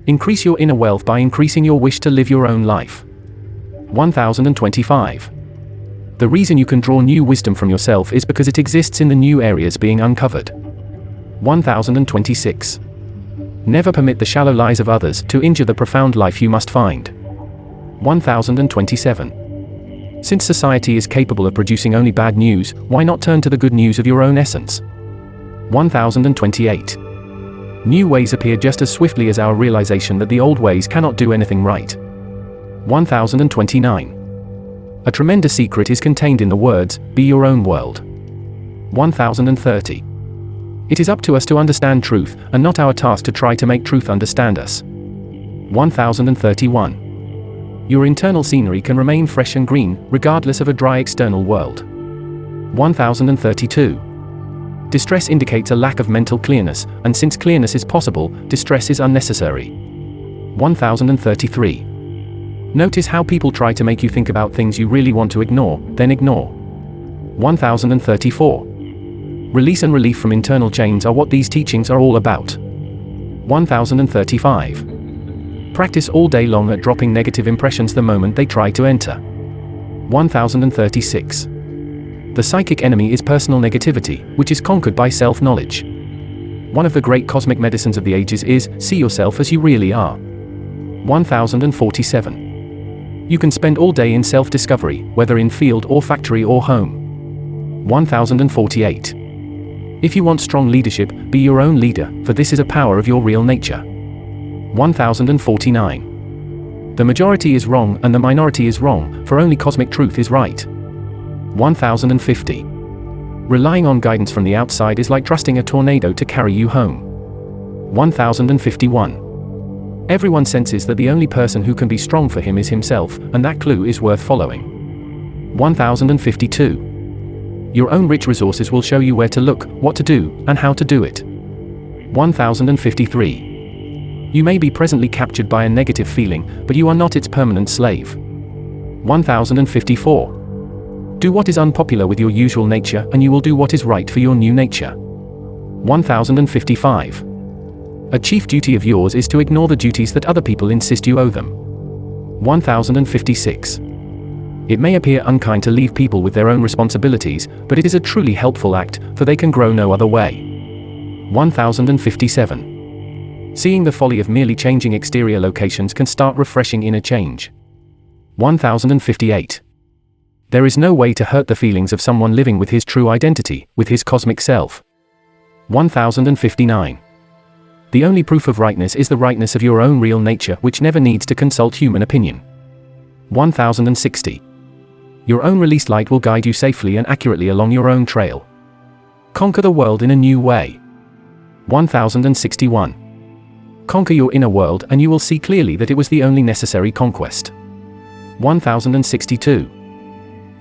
Increase your inner wealth by increasing your wish to live your own life. 1025. The reason you can draw new wisdom from yourself is because it exists in the new areas being uncovered. 1026. Never permit the shallow lies of others to injure the profound life you must find. 1027. Since society is capable of producing only bad news, why not turn to the good news of your own essence? 1028. New ways appear just as swiftly as our realization that the old ways cannot do anything right. 1029. A tremendous secret is contained in the words, "Be your own world." 1030. It is up to us to understand truth, and not our task to try to make truth understand us. 1031. Your internal scenery can remain fresh and green, regardless of a dry external world. 1032. Distress indicates a lack of mental clearness, and since clearness is possible, distress is unnecessary. 1033. Notice how people try to make you think about things you really want to ignore, then ignore. 1034. Release and relief from internal chains are what these teachings are all about. 1035. Practice all day long at dropping negative impressions the moment they try to enter. 1036. The psychic enemy is personal negativity, which is conquered by self-knowledge. One of the great cosmic medicines of the ages is, see yourself as you really are. 1047. You can spend all day in self-discovery, whether in field or factory or home. 1048. If you want strong leadership, be your own leader, for this is a power of your real nature. 1049. The majority is wrong and the minority is wrong, for only cosmic truth is right. 1050. Relying on guidance from the outside is like trusting a tornado to carry you home. 1051. Everyone senses that the only person who can be strong for him is himself, and that clue is worth following. 1052. Your own rich resources will show you where to look, what to do, and how to do it. 1053. You may be presently captured by a negative feeling, but you are not its permanent slave. 1054. Do what is unpopular with your usual nature, and you will do what is right for your new nature. 1055. A chief duty of yours is to ignore the duties that other people insist you owe them. 1056. It may appear unkind to leave people with their own responsibilities, but it is a truly helpful act, for they can grow no other way. 1057. Seeing the folly of merely changing exterior locations can start refreshing inner change. 1058. There is no way to hurt the feelings of someone living with his true identity, with his cosmic self. 1059. The only proof of rightness is the rightness of your own real nature, which never needs to consult human opinion. 1060. Your own released light will guide you safely and accurately along your own trail. Conquer the world in a new way. 1061. Conquer your inner world and you will see clearly that it was the only necessary conquest. 1062.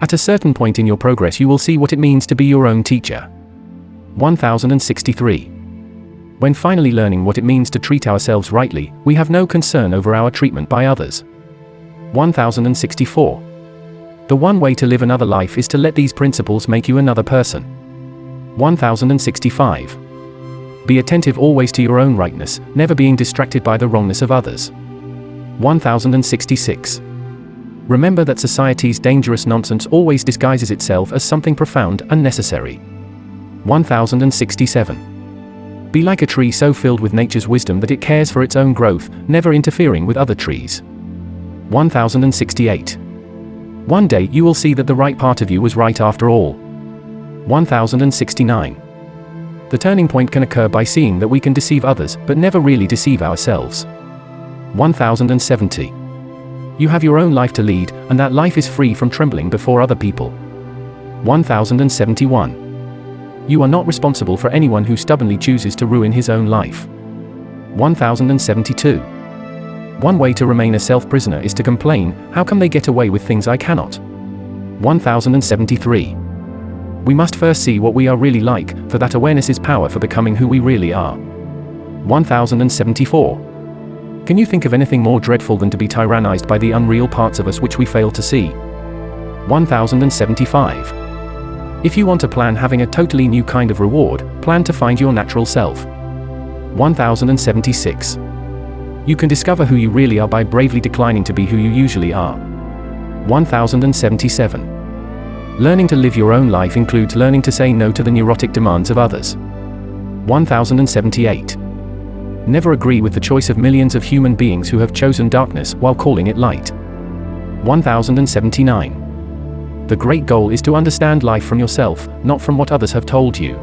At a certain point in your progress you will see what it means to be your own teacher. 1063. When finally learning what it means to treat ourselves rightly, we have no concern over our treatment by others. 1064. The one way to live another life is to let these principles make you another person. 1065. Be attentive always to your own rightness, never being distracted by the wrongness of others. 1066. Remember that society's dangerous nonsense always disguises itself as something profound and necessary. 1067. Be like a tree so filled with nature's wisdom that it cares for its own growth, never interfering with other trees. 1068. One day you will see that the right part of you was right after all. 1069. The turning point can occur by seeing that we can deceive others, but never really deceive ourselves. 1070. You have your own life to lead, and that life is free from trembling before other people. 1071. You are not responsible for anyone who stubbornly chooses to ruin his own life. 1072. One way to remain a self-prisoner is to complain, how come they get away with things I cannot? 1073. We must first see what we are really like, for that awareness is power for becoming who we really are. 1074. Can you think of anything more dreadful than to be tyrannized by the unreal parts of us which we fail to see? 1075. If you want to plan having a totally new kind of reward, plan to find your natural self. 1076. You can discover who you really are by bravely declining to be who you usually are. 1077. Learning to live your own life includes learning to say no to the neurotic demands of others. 1078. Never agree with the choice of millions of human beings who have chosen darkness while calling it light. 1079. The great goal is to understand life from yourself, not from what others have told you.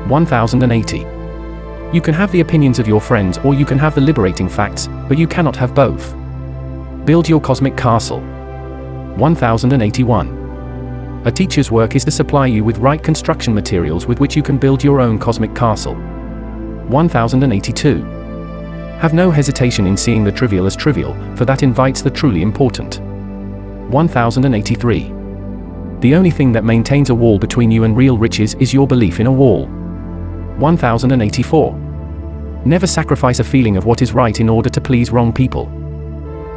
1080. You can have the opinions of your friends or you can have the liberating facts, but you cannot have both. Build your cosmic castle. 1081. A teacher's work is to supply you with right construction materials with which you can build your own cosmic castle. 1082. Have no hesitation in seeing the trivial as trivial, for that invites the truly important. 1083. The only thing that maintains a wall between you and real riches is your belief in a wall. 1084. Never sacrifice a feeling of what is right in order to please wrong people.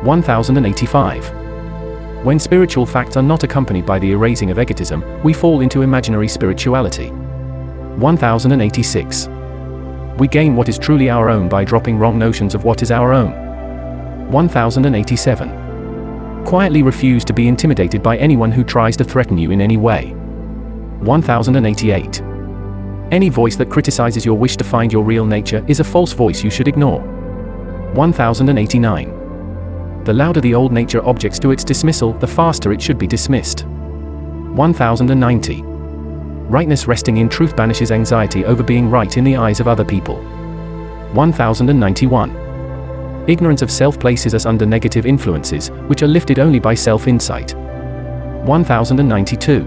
1085. When spiritual facts are not accompanied by the erasing of egotism, we fall into imaginary spirituality. 1086. We gain what is truly our own by dropping wrong notions of what is our own. 1087. Quietly refuse to be intimidated by anyone who tries to threaten you in any way. 1088. Any voice that criticizes your wish to find your real nature is a false voice you should ignore. 1089. The louder the old nature objects to its dismissal, the faster it should be dismissed. 1090. Rightness resting in truth banishes anxiety over being right in the eyes of other people. 1091. Ignorance of self places us under negative influences, which are lifted only by self-insight. 1092.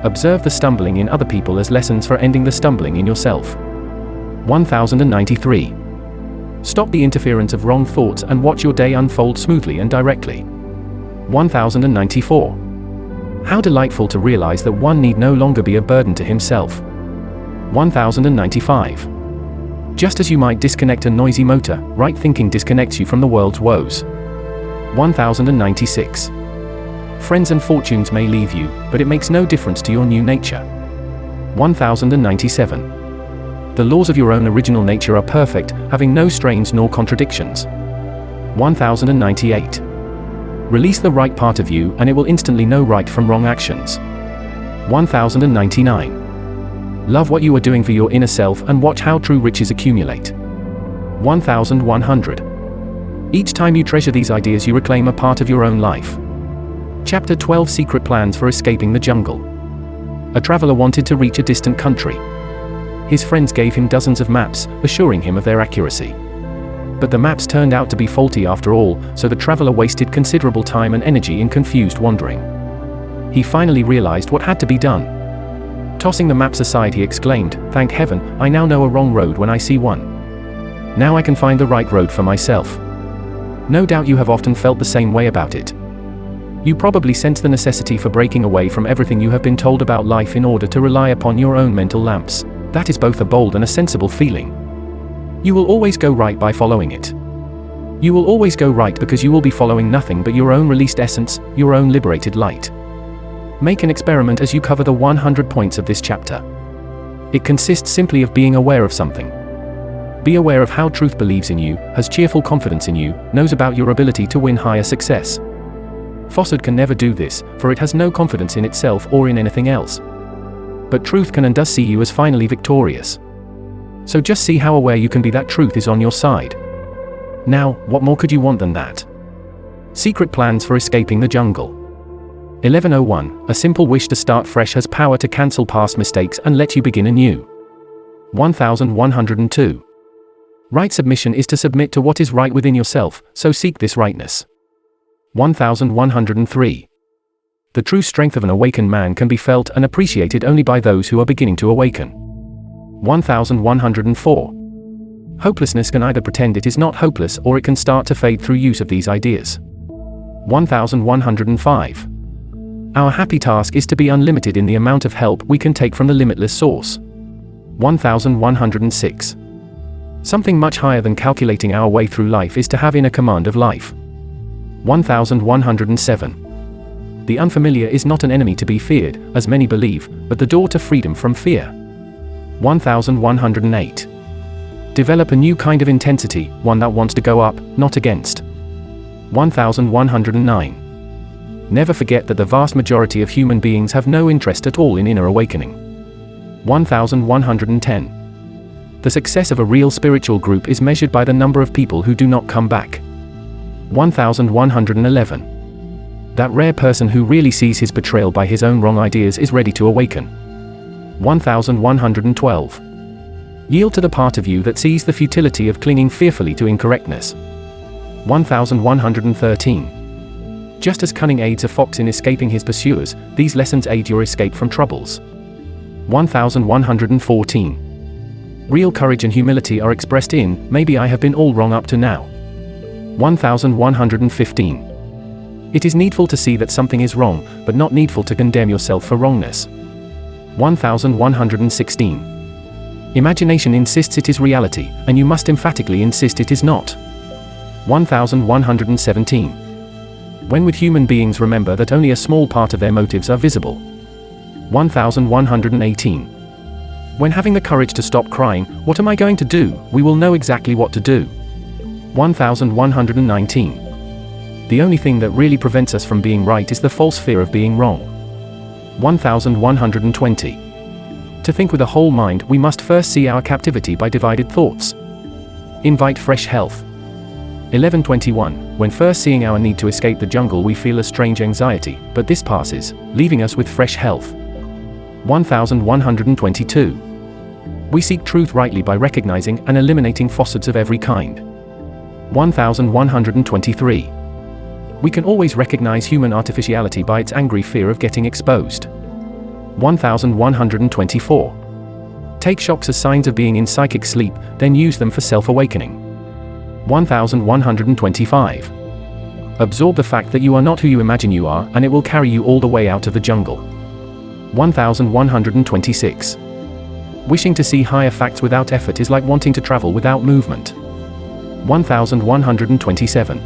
Observe the stumbling in other people as lessons for ending the stumbling in yourself. 1093. Stop the interference of wrong thoughts and watch your day unfold smoothly and directly. 1094. How delightful to realize that one need no longer be a burden to himself. 1095. Just as you might disconnect a noisy motor, right thinking disconnects you from the world's woes. 1096. Friends and fortunes may leave you, but it makes no difference to your new nature. 1097. The laws of your own original nature are perfect, having no strains nor contradictions. 1098. Release the right part of you and it will instantly know right from wrong actions. 1099. Love what you are doing for your inner self and watch how true riches accumulate. 1100. Each time you treasure these ideas you reclaim a part of your own life. Chapter 12 Secret Plans for Escaping the Jungle. A traveler wanted to reach a distant country. His friends gave him dozens of maps, assuring him of their accuracy. But the maps turned out to be faulty after all, so the traveler wasted considerable time and energy in confused wandering. He finally realized what had to be done. Tossing the maps aside, he exclaimed, "Thank heaven, I now know a wrong road when I see one. Now I can find the right road for myself." No doubt you have often felt the same way about it. You probably sense the necessity for breaking away from everything you have been told about life in order to rely upon your own mental lamps. That is both a bold and a sensible feeling. You will always go right by following it. You will always go right because you will be following nothing but your own released essence, your own liberated light. Make an experiment as you cover the 100 points of this chapter. It consists simply of being aware of something. Be aware of how truth believes in you, has cheerful confidence in you, knows about your ability to win higher success. Falsehood can never do this, for it has no confidence in itself or in anything else. But truth can and does see you as finally victorious. So just see how aware you can be that truth is on your side. Now, what more could you want than that? Secret plans for escaping the jungle. 1101, a simple wish to start fresh has power to cancel past mistakes and let you begin anew. 1102. Right submission is to submit to what is right within yourself, so seek this rightness. 1103. The true strength of an awakened man can be felt and appreciated only by those who are beginning to awaken. 1104. Hopelessness can either pretend it is not hopeless or it can start to fade through use of these ideas. 1105. Our happy task is to be unlimited in the amount of help we can take from the limitless source. 1106. Something much higher than calculating our way through life is to have inner command of life. 1107. The unfamiliar is not an enemy to be feared, as many believe, but the door to freedom from fear. 1108. Develop a new kind of intensity, one that wants to go up, not against. 1109. Never forget that the vast majority of human beings have no interest at all in inner awakening. 1110. The success of a real spiritual group is measured by the number of people who do not come back. 1111. That rare person who really sees his betrayal by his own wrong ideas is ready to awaken. 1112. Yield to the part of you that sees the futility of clinging fearfully to incorrectness. 1113. Just as cunning aids a fox in escaping his pursuers, these lessons aid your escape from troubles. 1114. Real courage and humility are expressed in, "Maybe I have been all wrong up to now." 1115. It is needful to see that something is wrong, but not needful to condemn yourself for wrongness. 1116. Imagination insists it is reality, and you must emphatically insist it is not. 1117. When with human beings, remember that only a small part of their motives are visible. 1118. When having the courage to stop crying, "What am I going to do?" we will know exactly what to do. 1119. The only thing that really prevents us from being right is the false fear of being wrong. 1120. To think with a whole mind, we must first see our captivity by divided thoughts. Invite fresh health. 1121. When first seeing our need to escape the jungle, we feel a strange anxiety, but this passes, leaving us with fresh health. 1122. We seek truth rightly by recognizing and eliminating falsehoods of every kind. 1123. We can always recognize human artificiality by its angry fear of getting exposed. 1124. Take shocks as signs of being in psychic sleep, then use them for self-awakening. 1125. Absorb the fact that you are not who you imagine you are, and it will carry you all the way out of the jungle. 1126. Wishing to see higher facts without effort is like wanting to travel without movement. 1127.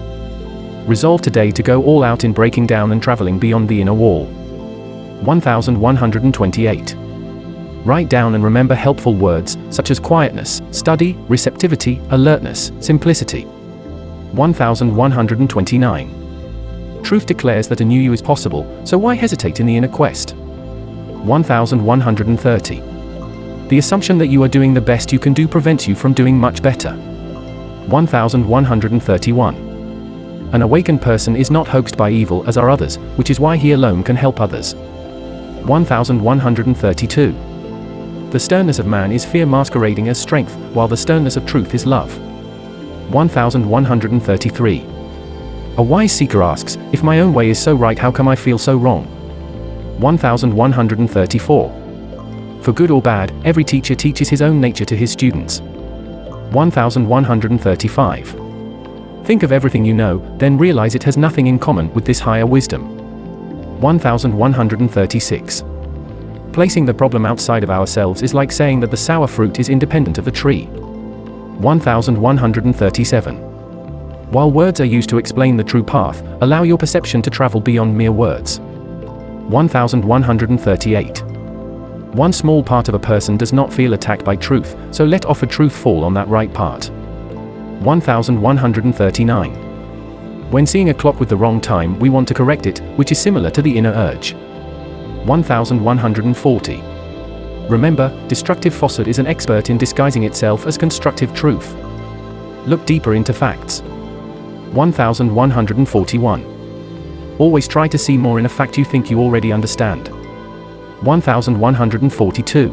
Resolve today to go all out in breaking down and traveling beyond the inner wall. 1128. Write down and remember helpful words, such as quietness, study, receptivity, alertness, simplicity. 1129. Truth declares that a new you is possible, so why hesitate in the inner quest? 1130. The assumption that you are doing the best you can do prevents you from doing much better. 1131. An awakened person is not hoaxed by evil as are others, which is why he alone can help others. 1132. The sternness of man is fear masquerading as strength, while the sternness of truth is love. 1133. A wise seeker asks, "If my own way is so right, how come I feel so wrong?" 1134. For good or bad, every teacher teaches his own nature to his students. 1135. Think of everything you know, then realize it has nothing in common with this higher wisdom. 1136. Placing the problem outside of ourselves is like saying that the sour fruit is independent of the tree. 1137. While words are used to explain the true path, allow your perception to travel beyond mere words. 1138. One small part of a person does not feel attacked by truth, so let offered truth fall on that right part. 1139. When seeing a clock with the wrong time, we want to correct it, which is similar to the inner urge. 1140. Remember, destructive falsehood is an expert in disguising itself as constructive truth. Look deeper into facts. 1141. Always try to see more in a fact you think you already understand. 1142.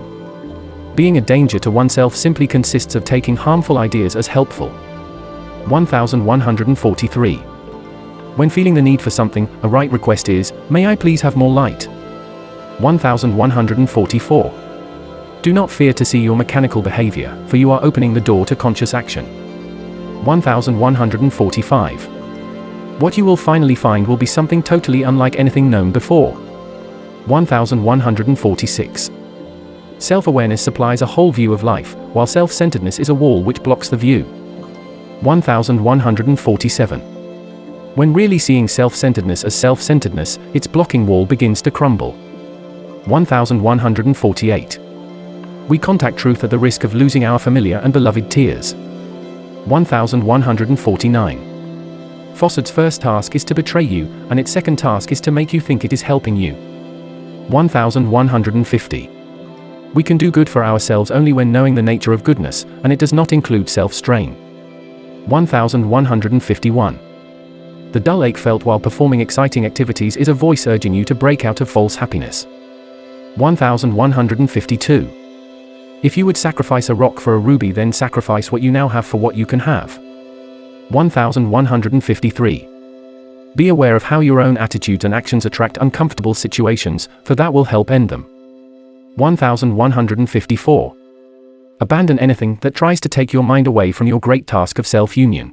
Being a danger to oneself simply consists of taking harmful ideas as helpful. 1143. When feeling the need for something, a right request is, "May I please have more light?" 1144. Do not fear to see your mechanical behavior, for you are opening the door to conscious action. 1145. What you will finally find will be something totally unlike anything known before. 1146. Self-awareness supplies a whole view of life, while self-centeredness is a wall which blocks the view. 1147. When really seeing self-centeredness as self-centeredness, its blocking wall begins to crumble. 1148. We contact truth at the risk of losing our familiar and beloved tears. 1149. Falsehood's first task is to betray you, and its second task is to make you think it is helping you. 1150. We can do good for ourselves only when knowing the nature of goodness, and it does not include self-strain. 1151. The dull ache felt while performing exciting activities is a voice urging you to break out of false happiness. 1152. If you would sacrifice a rock for a ruby, then sacrifice what you now have for what you can have. 1153. Be aware of how your own attitudes and actions attract uncomfortable situations, for that will help end them. 1154. Abandon anything that tries to take your mind away from your great task of self-union.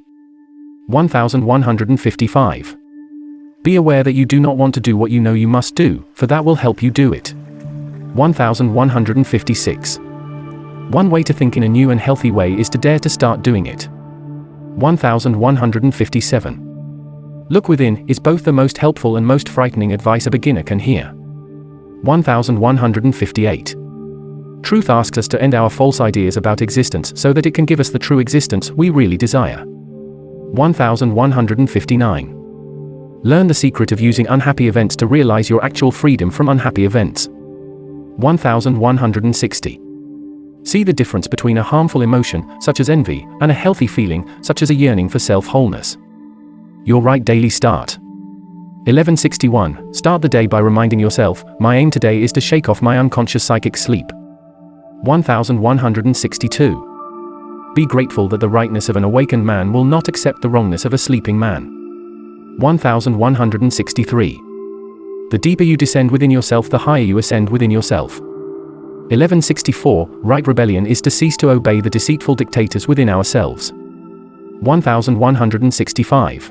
1155. Be aware that you do not want to do what you know you must do, for that will help you do it. 1156. One way to think in a new and healthy way is to dare to start doing it. 1157. Look within is both the most helpful and most frightening advice a beginner can hear. 1158. Truth asks us to end our false ideas about existence so that it can give us the true existence we really desire. 1159. Learn the secret of using unhappy events to realize your actual freedom from unhappy events. 1160. See the difference between a harmful emotion, such as envy, and a healthy feeling, such as a yearning for self-wholeness. Your right daily start. 1161. Start the day by reminding yourself, "My aim today is to shake off my unconscious psychic sleep." 1162. Be grateful that the rightness of an awakened man will not accept the wrongness of a sleeping man. 1163. The deeper you descend within yourself, the higher you ascend within yourself. 1164. Right rebellion is to cease to obey the deceitful dictators within ourselves. 1165.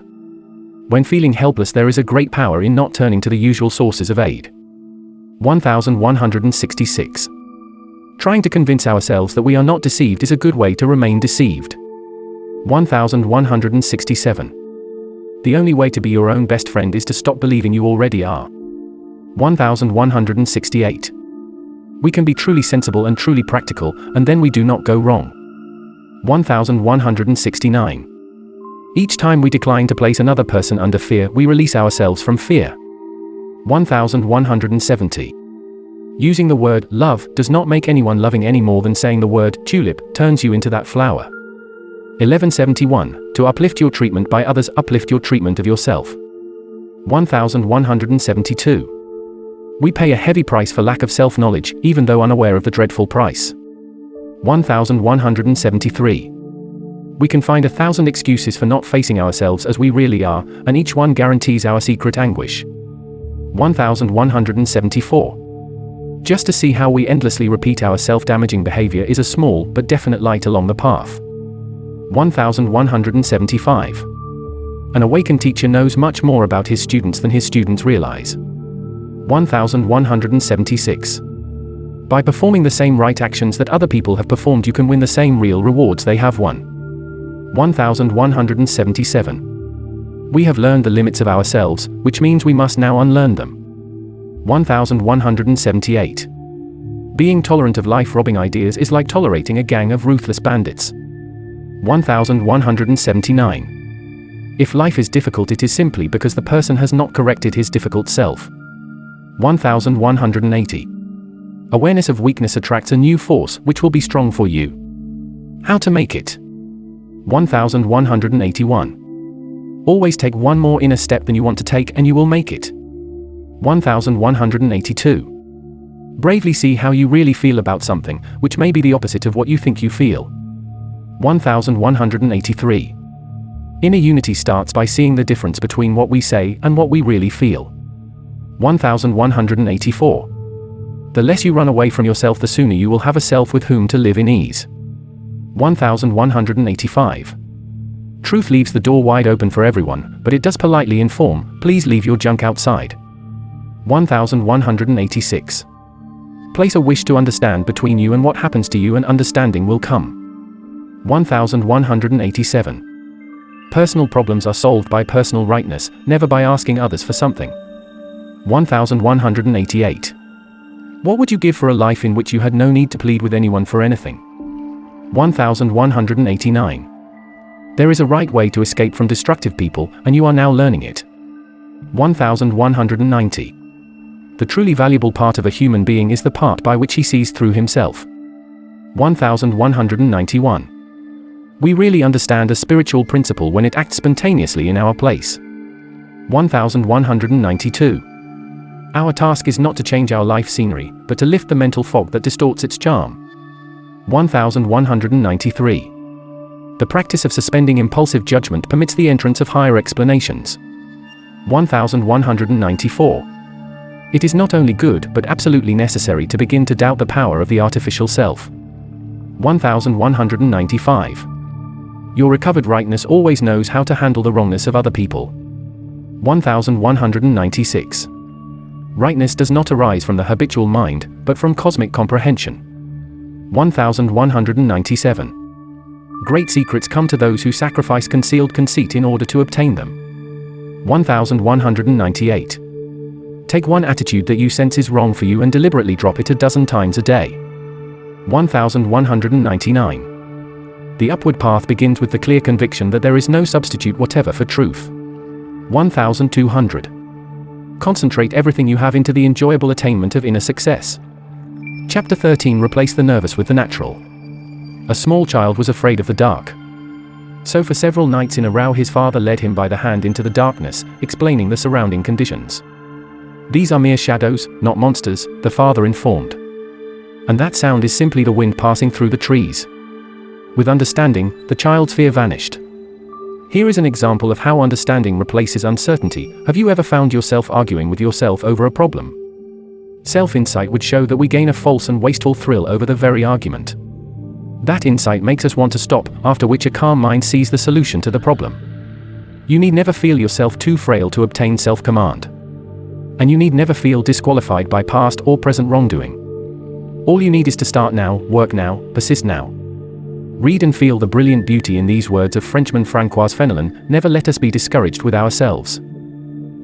When feeling helpless, there is a great power in not turning to the usual sources of aid. 1166. Trying to convince ourselves that we are not deceived is a good way to remain deceived. 1167. The only way to be your own best friend is to stop believing you already are. 1168. We can be truly sensible and truly practical, and then we do not go wrong. 1169. Each time we decline to place another person under fear, we release ourselves from fear. 1170. Using the word love does not make anyone loving any more than saying the word tulip turns you into that flower. 1171. To uplift your treatment by others, uplift your treatment of yourself. 1172. We pay a heavy price for lack of self-knowledge, even though unaware of the dreadful price. 1173. We can find 1,000 excuses for not facing ourselves as we really are, and each one guarantees our secret anguish. 1174. Just to see how we endlessly repeat our self-damaging behavior is a small but definite light along the path. 1175. An awakened teacher knows much more about his students than his students realize. 1176. By performing the same right actions that other people have performed, you can win the same real rewards they have won. 1177. We have learned the limits of ourselves, which means we must now unlearn them. 1178. Being tolerant of life-robbing ideas is like tolerating a gang of ruthless bandits. 1179. If life is difficult, it is simply because the person has not corrected his difficult self. 1180. Awareness of weakness attracts a new force which will be strong for you. How to make it? 1181. Always take one more inner step than you want to take and you will make it. 1182. Bravely see how you really feel about something, which may be the opposite of what you think you feel. 1183. Inner unity starts by seeing the difference between what we say and what we really feel. 1184. The less you run away from yourself, the sooner you will have a self with whom to live in ease. 1185. Truth leaves the door wide open for everyone, but it does politely inform, please leave your junk outside. 1186. Place a wish to understand between you and what happens to you and understanding will come. 1187. Personal problems are solved by personal rightness, never by asking others for something. 1188. What would you give for a life in which you had no need to plead with anyone for anything? 1189. There is a right way to escape from destructive people, and you are now learning it. 1190. The truly valuable part of a human being is the part by which he sees through himself. 1191. We really understand a spiritual principle when it acts spontaneously in our place. 1192. Our task is not to change our life scenery, but to lift the mental fog that distorts its charm. 1193. The practice of suspending impulsive judgment permits the entrance of higher explanations. 1194. It is not only good but absolutely necessary to begin to doubt the power of the artificial self. 1195. Your recovered rightness always knows how to handle the wrongness of other people. 1196. Rightness does not arise from the habitual mind, but from cosmic comprehension. 1197. Great secrets come to those who sacrifice concealed conceit in order to obtain them. 1198. Take one attitude that you sense is wrong for you and deliberately drop it a dozen times a day. 1199. The upward path begins with the clear conviction that there is no substitute whatever for truth. 1200. Concentrate everything you have into the enjoyable attainment of inner success. Chapter 13. Replace the nervous with the natural. A small child was afraid of the dark. So for several nights in a row his father led him by the hand into the darkness, explaining the surrounding conditions. These are mere shadows, not monsters, the father informed. And that sound is simply the wind passing through the trees. With understanding, the child's fear vanished. Here is an example of how understanding replaces uncertainty. Have you ever found yourself arguing with yourself over a problem? Self-insight would show that we gain a false and wasteful thrill over the very argument. That insight makes us want to stop, after which a calm mind sees the solution to the problem. You need never feel yourself too frail to obtain self-command. And you need never feel disqualified by past or present wrongdoing. All you need is to start now, work now, persist now. Read and feel the brilliant beauty in these words of Frenchman François Fenelon: never let us be discouraged with ourselves.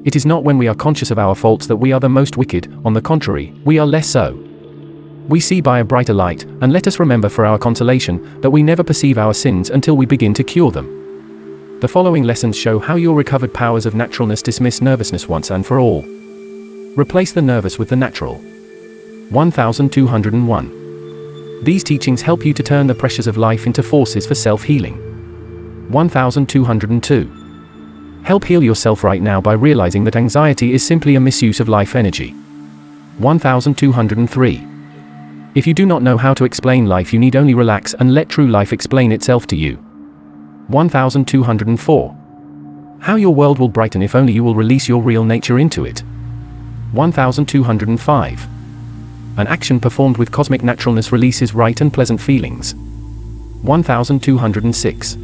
It is not when we are conscious of our faults that we are the most wicked, on the contrary, we are less so. We see by a brighter light, and let us remember for our consolation, that we never perceive our sins until we begin to cure them. The following lessons show how your recovered powers of naturalness dismiss nervousness once and for all. Replace the nervous with the natural. 1201. These teachings help you to turn the pressures of life into forces for self-healing. 1202. Help heal yourself right now by realizing that anxiety is simply a misuse of life energy. 1203. If you do not know how to explain life, you need only relax and let true life explain itself to you. 1204. How your world will brighten if only you will release your real nature into it. 1205. An action performed with cosmic naturalness releases right and pleasant feelings. 1206.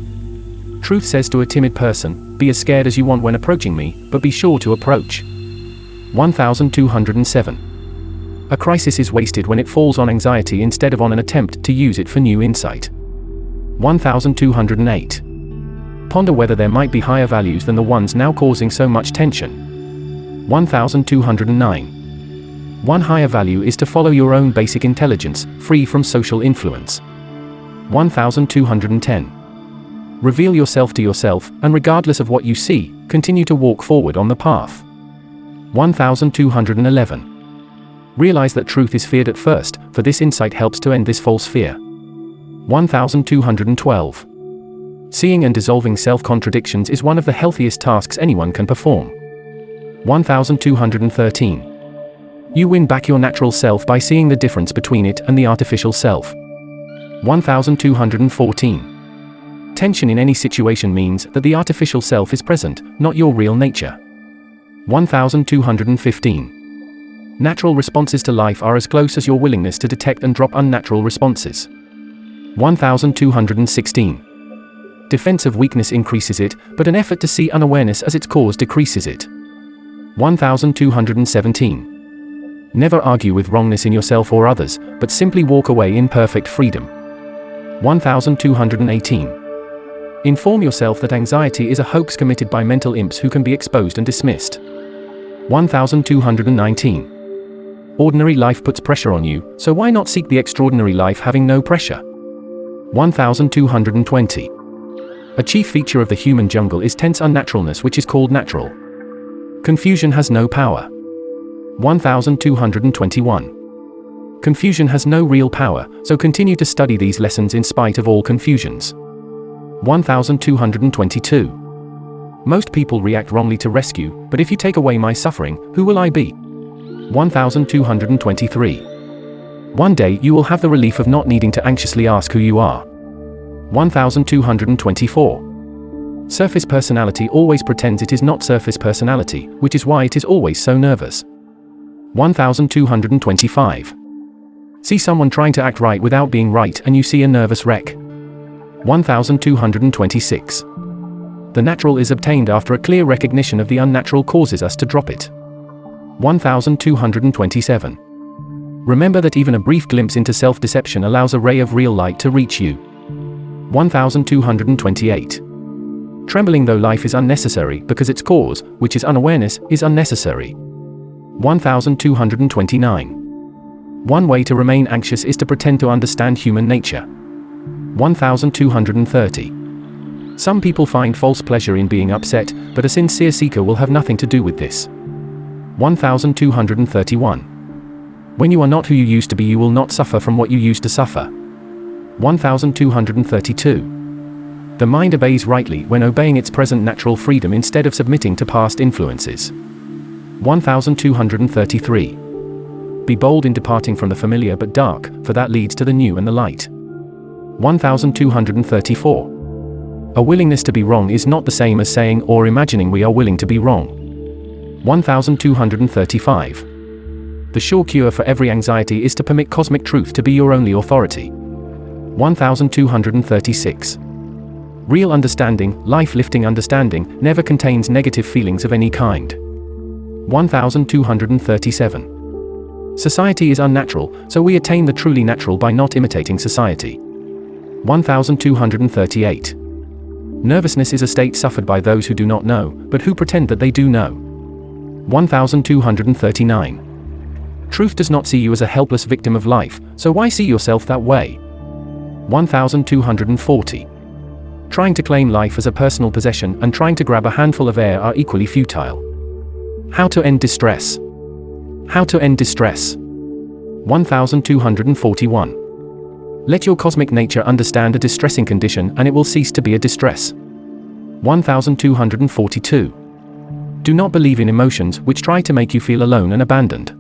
Truth says to a timid person, be as scared as you want when approaching me, but be sure to approach. 1207. A crisis is wasted when it falls on anxiety instead of on an attempt to use it for new insight. 1208. Ponder whether there might be higher values than the ones now causing so much tension. 1209. One higher value is to follow your own basic intelligence, free from social influence. 1210. Reveal yourself to yourself, and regardless of what you see, continue to walk forward on the path. 1211. Realize that truth is feared at first, for this insight helps to end this false fear. 1212. Seeing and dissolving self-contradictions is one of the healthiest tasks anyone can perform. 1213. You win back your natural self by seeing the difference between it and the artificial self. 1214. Tension in any situation means that the artificial self is present, not your real nature. 1215. Natural responses to life are as close as your willingness to detect and drop unnatural responses. 1216. Defense of weakness increases it, but an effort to see unawareness as its cause decreases it. 1217. Never argue with wrongness in yourself or others, but simply walk away in perfect freedom. 1218. Inform yourself that anxiety is a hoax committed by mental imps who can be exposed and dismissed. 1219. Ordinary life puts pressure on you, so why not seek the extraordinary life having no pressure? 1220. A chief feature of the human jungle is tense unnaturalness, which is called natural. Confusion has no power. 1221. Confusion has no real power, so continue to study these lessons in spite of all confusions. 1222. Most people react wrongly to rescue, but if you take away my suffering, who will I be? 1223. One day you will have the relief of not needing to anxiously ask who you are. 1224. Surface personality always pretends it is not surface personality, which is why it is always so nervous. 1225. See someone trying to act right without being right and you see a nervous wreck. 1226. The natural is obtained after a clear recognition of the unnatural causes us to drop it. 1227. Remember that even a brief glimpse into self-deception allows a ray of real light to reach you. 1228. Trembling though life is unnecessary because its cause, which is unawareness, is unnecessary. 1229. One way to remain anxious is to pretend to understand human nature. 1230. Some people find false pleasure in being upset, but a sincere seeker will have nothing to do with this. 1231. When you are not who you used to be, you will not suffer from what you used to suffer. 1232. The mind obeys rightly when obeying its present natural freedom instead of submitting to past influences. 1233. Be bold in departing from the familiar but dark, for that leads to the new and the light. 1234. A willingness to be wrong is not the same as saying or imagining we are willing to be wrong. 1235. The sure cure for every anxiety is to permit cosmic truth to be your only authority. 1236. Real understanding, life-lifting understanding, never contains negative feelings of any kind. 1237. Society is unnatural, so we attain the truly natural by not imitating society. 1238. Nervousness is a state suffered by those who do not know, but who pretend that they do know. 1239. Truth does not see you as a helpless victim of life, so why see yourself that way? 1240. Trying to claim life as a personal possession and trying to grab a handful of air are equally futile. How to end distress. How to end distress. 1241. Let your cosmic nature understand a distressing condition and it will cease to be a distress. 1242. Do not believe in emotions which try to make you feel alone and abandoned.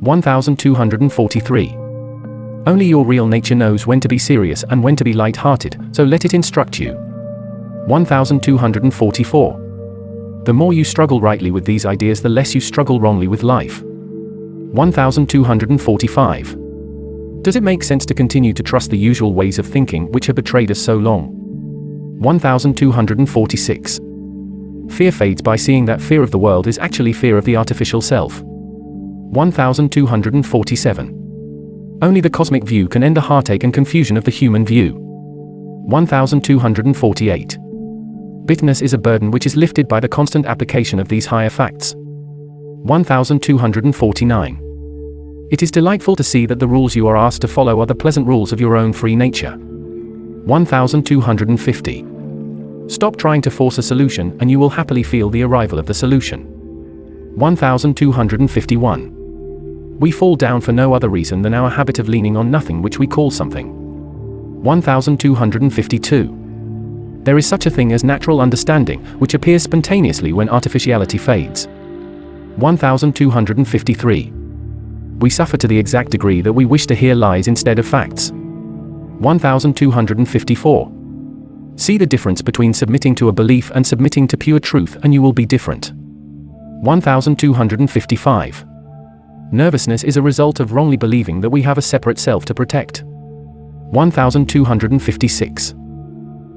1243. Only your real nature knows when to be serious and when to be light-hearted, so let it instruct you. 1244. The more you struggle rightly with these ideas, the less you struggle wrongly with life. 1245. Does it make sense to continue to trust the usual ways of thinking which have betrayed us so long? 1246. Fear fades by seeing that fear of the world is actually fear of the artificial self. 1247. Only the cosmic view can end the heartache and confusion of the human view. 1248. Bitterness is a burden which is lifted by the constant application of these higher facts. 1249. It is delightful to see that the rules you are asked to follow are the pleasant rules of your own free nature. 1250. Stop trying to force a solution and you will happily feel the arrival of the solution. 1251. We fall down for no other reason than our habit of leaning on nothing which we call something. 1252. There is such a thing as natural understanding, which appears spontaneously when artificiality fades. 1253. We suffer to the exact degree that we wish to hear lies instead of facts. 1254. See the difference between submitting to a belief and submitting to pure truth and you will be different. 1255. Nervousness is a result of wrongly believing that we have a separate self to protect. 1256.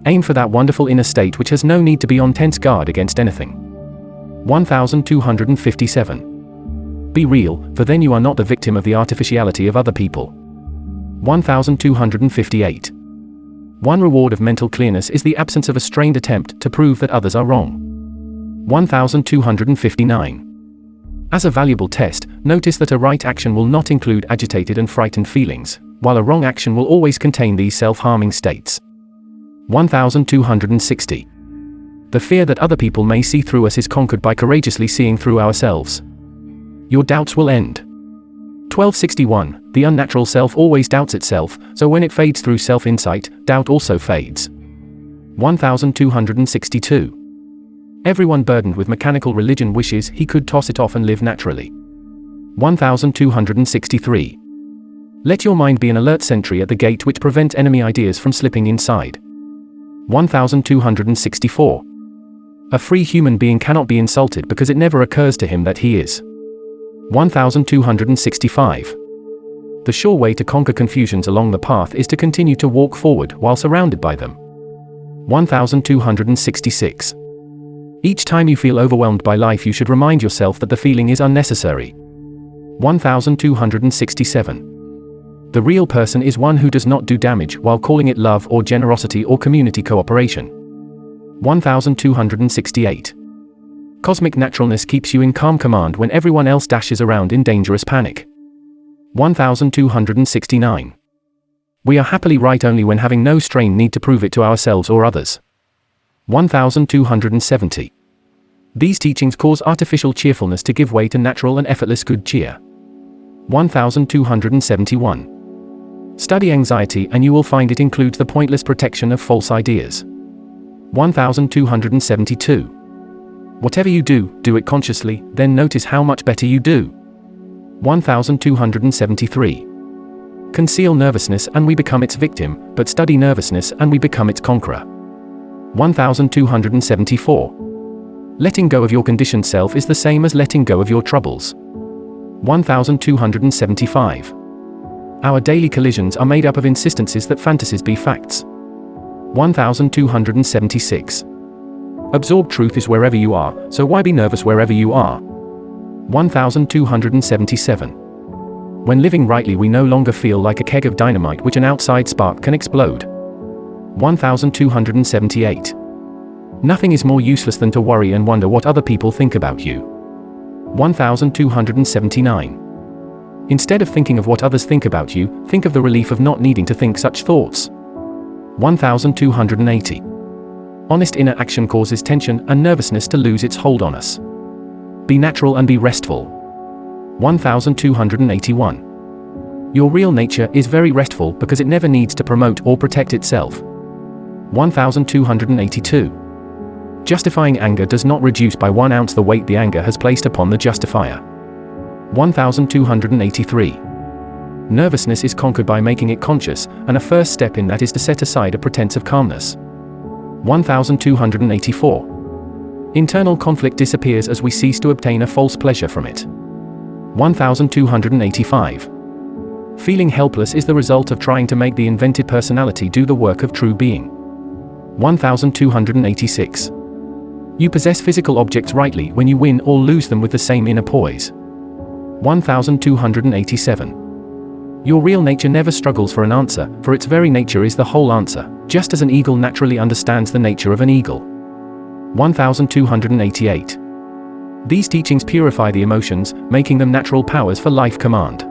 Aim for that wonderful inner state which has no need to be on tense guard against anything. 1257. Be real, for then you are not the victim of the artificiality of other people. 1258. One reward of mental clearness is the absence of a strained attempt to prove that others are wrong. 1259. As a valuable test, notice that a right action will not include agitated and frightened feelings, while a wrong action will always contain these self-harming states. 1260. The fear that other people may see through us is conquered by courageously seeing through ourselves. Your doubts will end. 1261. The unnatural self always doubts itself, so when it fades through self-insight, doubt also fades. 1262. Everyone burdened with mechanical religion wishes he could toss it off and live naturally. 1263. Let your mind be an alert sentry at the gate which prevents enemy ideas from slipping inside. 1264. A free human being cannot be insulted because it never occurs to him that he is. 1265. The sure way to conquer confusions along the path is to continue to walk forward while surrounded by them. 1266. Each time you feel overwhelmed by life you should remind yourself that the feeling is unnecessary. 1267. The real person is one who does not do damage while calling it love or generosity or community cooperation. 1268. Cosmic naturalness keeps you in calm command when everyone else dashes around in dangerous panic. 1269. We are happily right only when having no strain need to prove it to ourselves or others. 1270. These teachings cause artificial cheerfulness to give way to natural and effortless good cheer. 1271. Study anxiety and you will find it includes the pointless protection of false ideas. 1272. Whatever you do, do it consciously, then notice how much better you do. 1273. Conceal nervousness and we become its victim, but study nervousness and we become its conqueror. 1274. Letting go of your conditioned self is the same as letting go of your troubles. 1275. Our daily collisions are made up of insistencies that fantasies be facts. 1276. Absorbed truth is wherever you are, so why be nervous wherever you are? 1277. When living rightly we no longer feel like a keg of dynamite which an outside spark can explode. 1278. Nothing is more useless than to worry and wonder what other people think about you. 1279. Instead of thinking of what others think about you, think of the relief of not needing to think such thoughts. 1280. Honest inner action causes tension and nervousness to lose its hold on us. Be natural and be restful. 1281. Your real nature is very restful because it never needs to promote or protect itself. 1282. Justifying anger does not reduce by 1 ounce the weight the anger has placed upon the justifier. 1283. Nervousness is conquered by making it conscious, and a first step in that is to set aside a pretense of calmness. 1284. Internal conflict disappears as we cease to obtain a false pleasure from it. 1285. Feeling helpless is the result of trying to make the invented personality do the work of true being. 1286. You possess physical objects rightly when you win or lose them with the same inner poise. 1287. Your real nature never struggles for an answer, for its very nature is the whole answer, just as an eagle naturally understands the nature of an eagle. 1288. These teachings purify the emotions, making them natural powers for life command.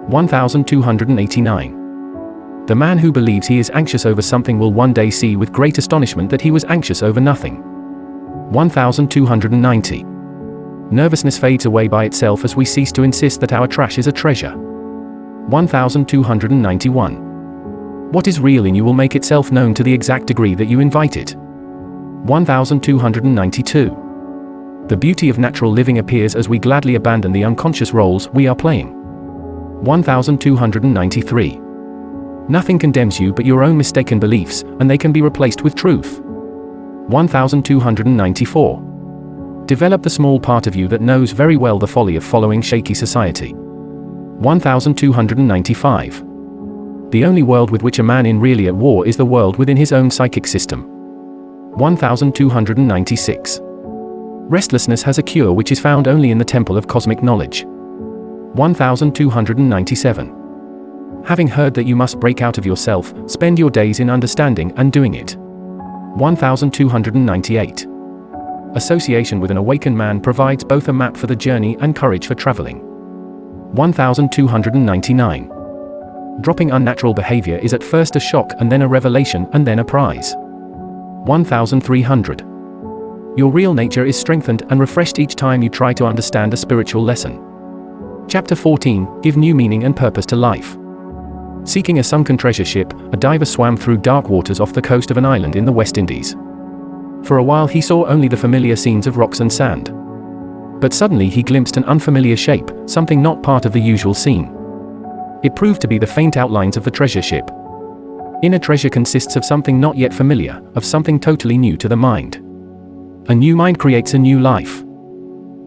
1289. The man who believes he is anxious over something will one day see with great astonishment that he was anxious over nothing. 1290. Nervousness fades away by itself as we cease to insist that our trash is a treasure. 1291. What is real in you will make itself known to the exact degree that you invite it. 1292. The beauty of natural living appears as we gladly abandon the unconscious roles we are playing. 1293. Nothing condemns you but your own mistaken beliefs, and they can be replaced with truth. 1294. Develop the small part of you that knows very well the folly of following shaky society. 1295. The only world with which a man is really at war is the world within his own psychic system. 1296. Restlessness has a cure which is found only in the temple of cosmic knowledge. 1297. Having heard that you must break out of yourself, spend your days in understanding and doing it. 1298. Association with an awakened man provides both a map for the journey and courage for traveling. 1299. Dropping unnatural behavior is at first a shock and then a revelation and then a prize. 1300. Your real nature is strengthened and refreshed each time you try to understand a spiritual lesson. Chapter 14, Give new meaning and purpose to life. Seeking a sunken treasure ship, a diver swam through dark waters off the coast of an island in the West Indies. For a while he saw only the familiar scenes of rocks and sand. But suddenly he glimpsed an unfamiliar shape, something not part of the usual scene. It proved to be the faint outlines of the treasure ship. Inner treasure consists of something not yet familiar, of something totally new to the mind. A new mind creates a new life.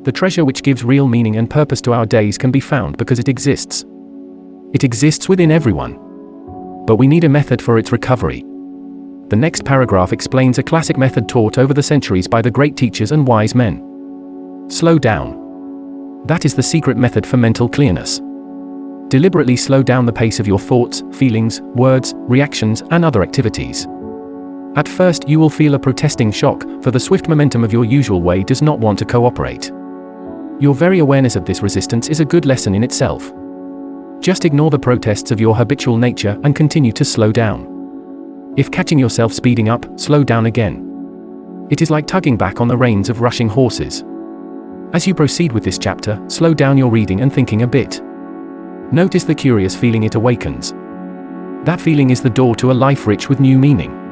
The treasure which gives real meaning and purpose to our days can be found because it exists. It exists within everyone. But we need a method for its recovery. The next paragraph explains a classic method taught over the centuries by the great teachers and wise men. Slow down. That is the secret method for mental clearness. Deliberately slow down the pace of your thoughts, feelings, words, reactions, and other activities. At first you will feel a protesting shock, for the swift momentum of your usual way does not want to cooperate. Your very awareness of this resistance is a good lesson in itself. Just ignore the protests of your habitual nature and continue to slow down. If catching yourself speeding up, slow down again. It is like tugging back on the reins of rushing horses. As you proceed with this chapter, slow down your reading and thinking a bit. Notice the curious feeling it awakens. That feeling is the door to a life rich with new meaning.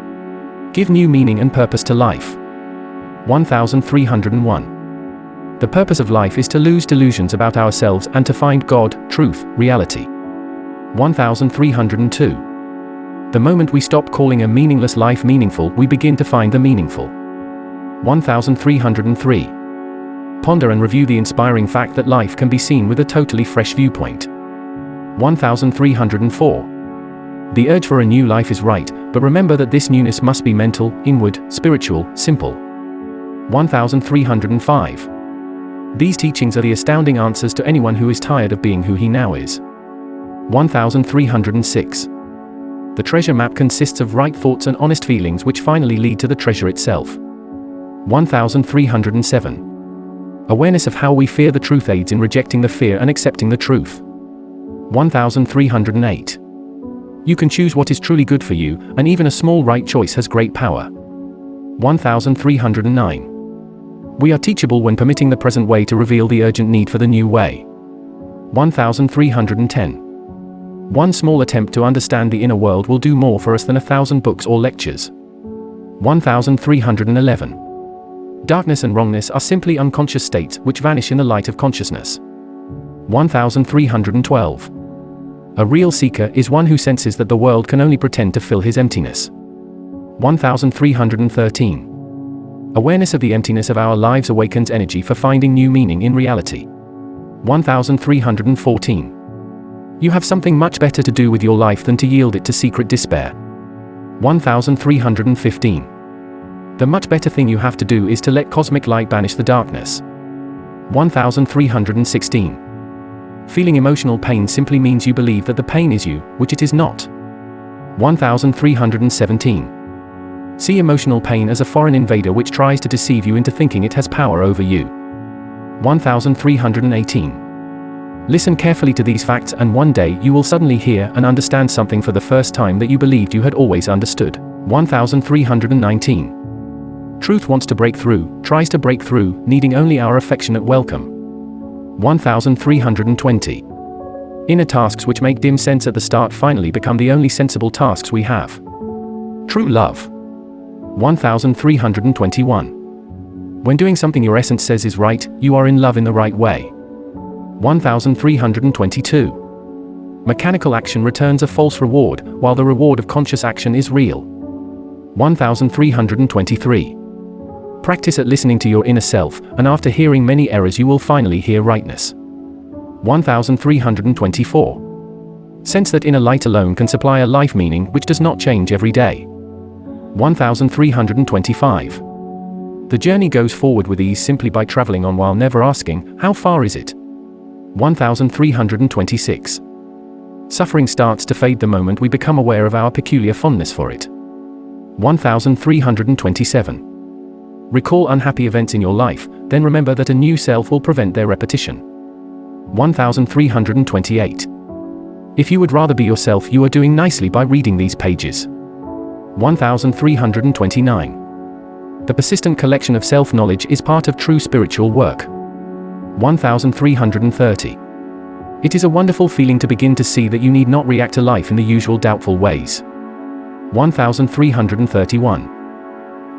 Give new meaning and purpose to life. 1301. The purpose of life is to lose delusions about ourselves and to find God, truth, reality. 1302. The moment we stop calling a meaningless life meaningful, we begin to find the meaningful. 1303. Ponder and review the inspiring fact that life can be seen with a totally fresh viewpoint. 1304. The urge for a new life is right, but remember that this newness must be mental, inward, spiritual, simple. 1305. These teachings are the astounding answers to anyone who is tired of being who he now is. 1306. The treasure map consists of right thoughts and honest feelings which finally lead to the treasure itself. 1307. Awareness of how we fear the truth aids in rejecting the fear and accepting the truth. 1308. You can choose what is truly good for you, and even a small right choice has great power. 1309. We are teachable when permitting the present way to reveal the urgent need for the new way. 1310. One small attempt to understand the inner world will do more for us than 1,000 books or lectures. 1311. Darkness and wrongness are simply unconscious states which vanish in the light of consciousness. 1312. A real seeker is one who senses that the world can only pretend to fill his emptiness. 1313. Awareness of the emptiness of our lives awakens energy for finding new meaning in reality. 1314. You have something much better to do with your life than to yield it to secret despair. 1315. The much better thing you have to do is to let cosmic light banish the darkness. 1316. Feeling emotional pain simply means you believe that the pain is you, which it is not. 1317. See emotional pain as a foreign invader which tries to deceive you into thinking it has power over you. 1318. Listen carefully to these facts and one day you will suddenly hear and understand something for the first time that you believed you had always understood. 1319. Truth wants to break through, tries to break through, needing only our affectionate welcome. 1320. Inner tasks which make dim sense at the start finally become the only sensible tasks we have. True love. 1321. When doing something your essence says is right, you are in love in the right way. 1322. Mechanical action returns a false reward, while the reward of conscious action is real. 1323. Practice at listening to your inner self, and after hearing many errors you will finally hear rightness. 1324. Sense that inner light alone can supply a life meaning which does not change every day. 1325. The journey goes forward with ease simply by traveling on while never asking, how far is it? 1326. Suffering starts to fade the moment we become aware of our peculiar fondness for it. 1327. Recall unhappy events in your life, then remember that a new self will prevent their repetition. 1328. If you would rather be yourself, you are doing nicely by reading these pages. 1329. The persistent collection of self-knowledge is part of true spiritual work. 1330. It is a wonderful feeling to begin to see that you need not react to life in the usual doubtful ways. 1331.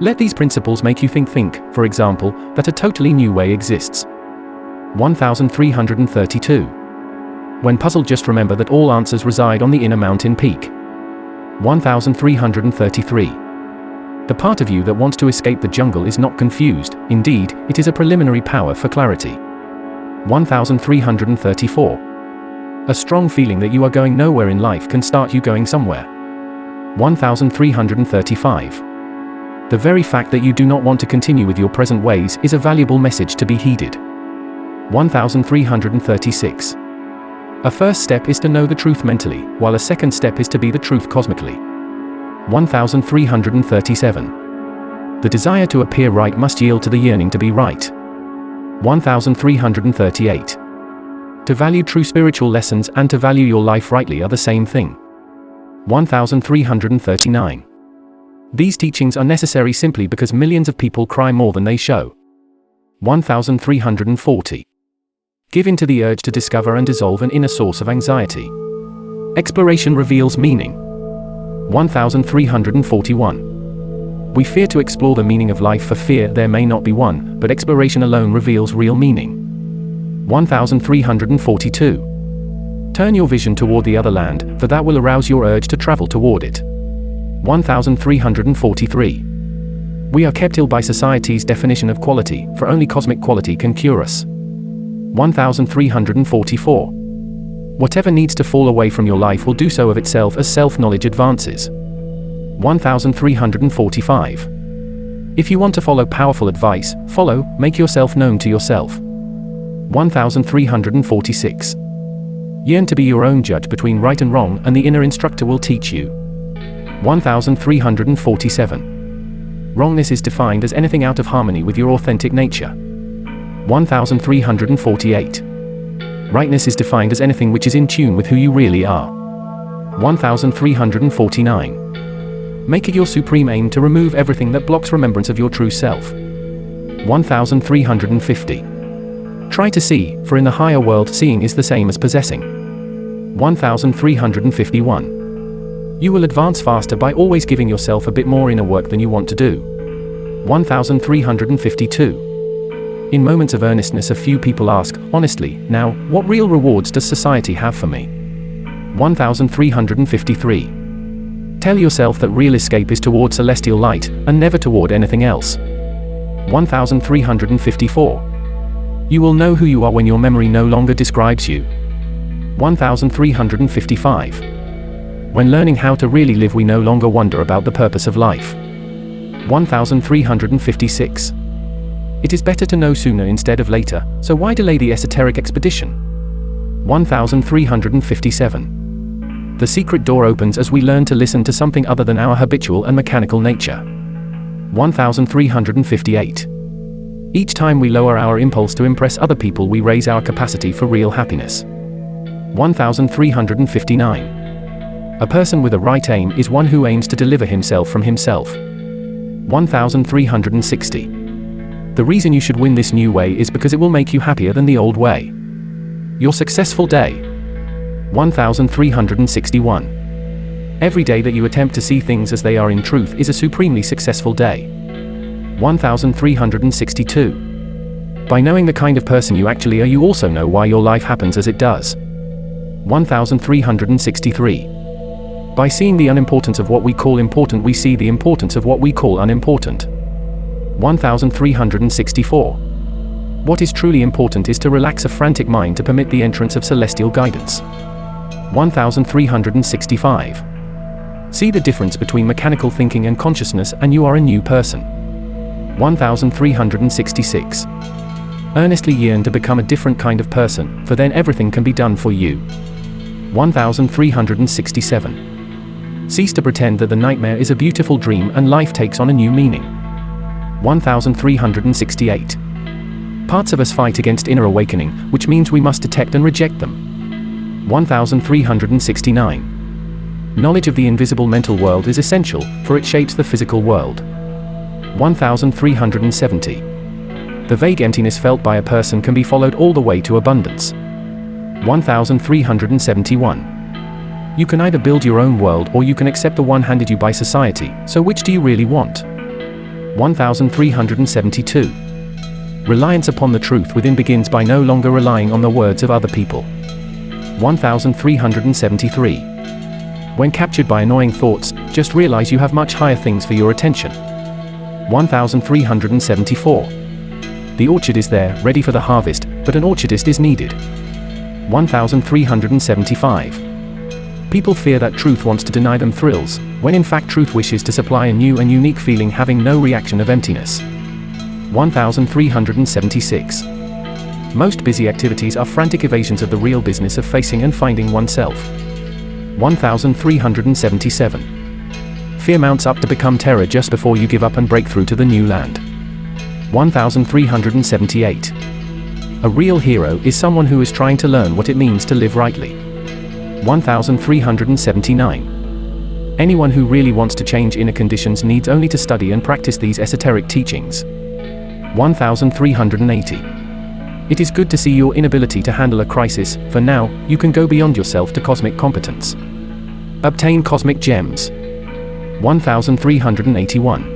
Let these principles make you think, for example, that a totally new way exists. 1332. When puzzled, just remember that all answers reside on the inner mountain peak. 1333. The part of you that wants to escape the jungle is not confused, indeed, it is a preliminary power for clarity. 1334. A strong feeling that you are going nowhere in life can start you going somewhere. 1335. The very fact that you do not want to continue with your present ways is a valuable message to be heeded. 1336. A first step is to know the truth mentally, while a second step is to be the truth cosmically. 1337. The desire to appear right must yield to the yearning to be right. 1338. To value true spiritual lessons and to value your life rightly are the same thing. 1339. These teachings are necessary simply because millions of people cry more than they show. 1340. Give in to the urge to discover and dissolve an inner source of anxiety. Exploration reveals meaning. 1341. We fear to explore the meaning of life for fear there may not be one, but exploration alone reveals real meaning. 1342. Turn your vision toward the other land, for that will arouse your urge to travel toward it. 1343. We are kept ill by society's definition of quality, for only cosmic quality can cure us. 1344. Whatever needs to fall away from your life will do so of itself as self-knowledge advances. 1345. If you want to follow powerful advice, make yourself known to yourself. 1346. Yearn to be your own judge between right and wrong, and the inner instructor will teach you. 1347. Wrongness is defined as anything out of harmony with your authentic nature. 1348. Rightness is defined as anything which is in tune with who you really are. 1349. Make it your supreme aim to remove everything that blocks remembrance of your true self. 1350. Try to see, for in the higher world seeing is the same as possessing. 1351. You will advance faster by always giving yourself a bit more inner work than you want to do. 1352. In moments of earnestness a few people ask, honestly, now, what real rewards does society have for me? 1353. Tell yourself that real escape is toward celestial light, and never toward anything else. 1354. You will know who you are when your memory no longer describes you. 1355. When learning how to really live, we no longer wonder about the purpose of life. 1356. It is better to know sooner instead of later, so why delay the esoteric expedition? 1357. The secret door opens as we learn to listen to something other than our habitual and mechanical nature. 1358. Each time we lower our impulse to impress other people, we raise our capacity for real happiness. 1359. A person with a right aim is one who aims to deliver himself from himself. 1360. The reason you should win this new way is because it will make you happier than the old way. Your successful day. 1361. Every day that you attempt to see things as they are in truth is a supremely successful day. 1362. By knowing the kind of person you actually are, you also know why your life happens as it does. 1363. By seeing the unimportance of what we call important, we see the importance of what we call unimportant. 1364. What is truly important is to relax a frantic mind to permit the entrance of celestial guidance. 1365. See the difference between mechanical thinking and consciousness, and you are a new person. 1366. Earnestly yearn to become a different kind of person, for then everything can be done for you. 1367. Cease to pretend that the nightmare is a beautiful dream and life takes on a new meaning. 1368. Parts of us fight against inner awakening, which means we must detect and reject them. 1369. Knowledge of the invisible mental world is essential, for it shapes the physical world. 1370. The vague emptiness felt by a person can be followed all the way to abundance. 1371. You can either build your own world or you can accept the one handed you by society, so which do you really want? 1372. Reliance upon the truth within begins by no longer relying on the words of other people. 1373. When captured by annoying thoughts, just realize you have much higher things for your attention. 1374. The orchard is there, ready for the harvest, but an orchardist is needed. 1375. People fear that truth wants to deny them thrills, when in fact truth wishes to supply a new and unique feeling, having no reaction of emptiness. 1376. Most busy activities are frantic evasions of the real business of facing and finding oneself. 1377. Fear mounts up to become terror just before you give up and break through to the new land. 1378. A real hero is someone who is trying to learn what it means to live rightly. 1379. Anyone who really wants to change inner conditions needs only to study and practice these esoteric teachings. 1380. It is good to see your inability to handle a crisis, for now, you can go beyond yourself to cosmic competence. Obtain cosmic gems. 1381.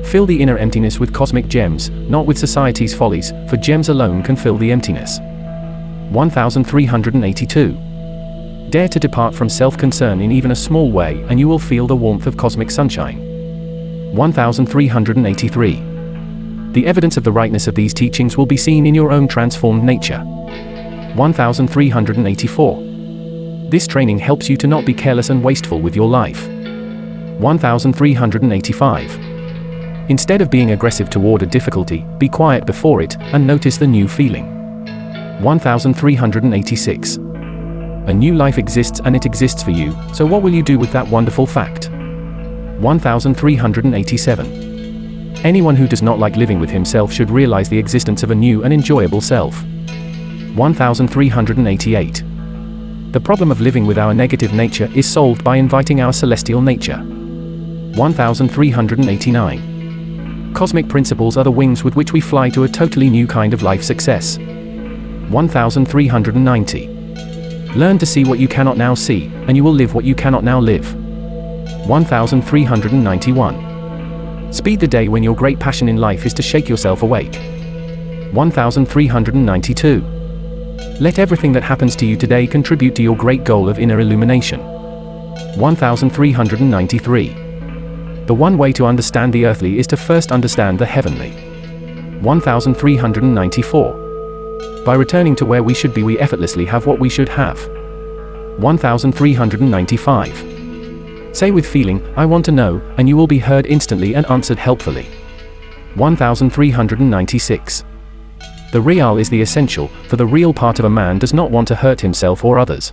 Fill the inner emptiness with cosmic gems, not with society's follies, for gems alone can fill the emptiness. 1382. Dare to depart from self-concern in even a small way, and you will feel the warmth of cosmic sunshine. 1383. The evidence of the rightness of these teachings will be seen in your own transformed nature. 1384. This training helps you to not be careless and wasteful with your life. 1385. Instead of being aggressive toward a difficulty, be quiet before it, and notice the new feeling. 1386. A new life exists and it exists for you, so what will you do with that wonderful fact? 1387. Anyone who does not like living with himself should realize the existence of a new and enjoyable self. 1388. The problem of living with our negative nature is solved by inviting our celestial nature. 1389. Cosmic principles are the wings with which we fly to a totally new kind of life success. 1390. Learn to see what you cannot now see, and you will live what you cannot now live. 1391. Speed the day when your great passion in life is to shake yourself awake. 1392. Let everything that happens to you today contribute to your great goal of inner illumination. 1393. The one way to understand the earthly is to first understand the heavenly. 1394. By returning to where we should be, we effortlessly have what we should have. 1395. Say with feeling, I want to know, and you will be heard instantly and answered helpfully. 1396. The real is the essential, for the real part of a man does not want to hurt himself or others.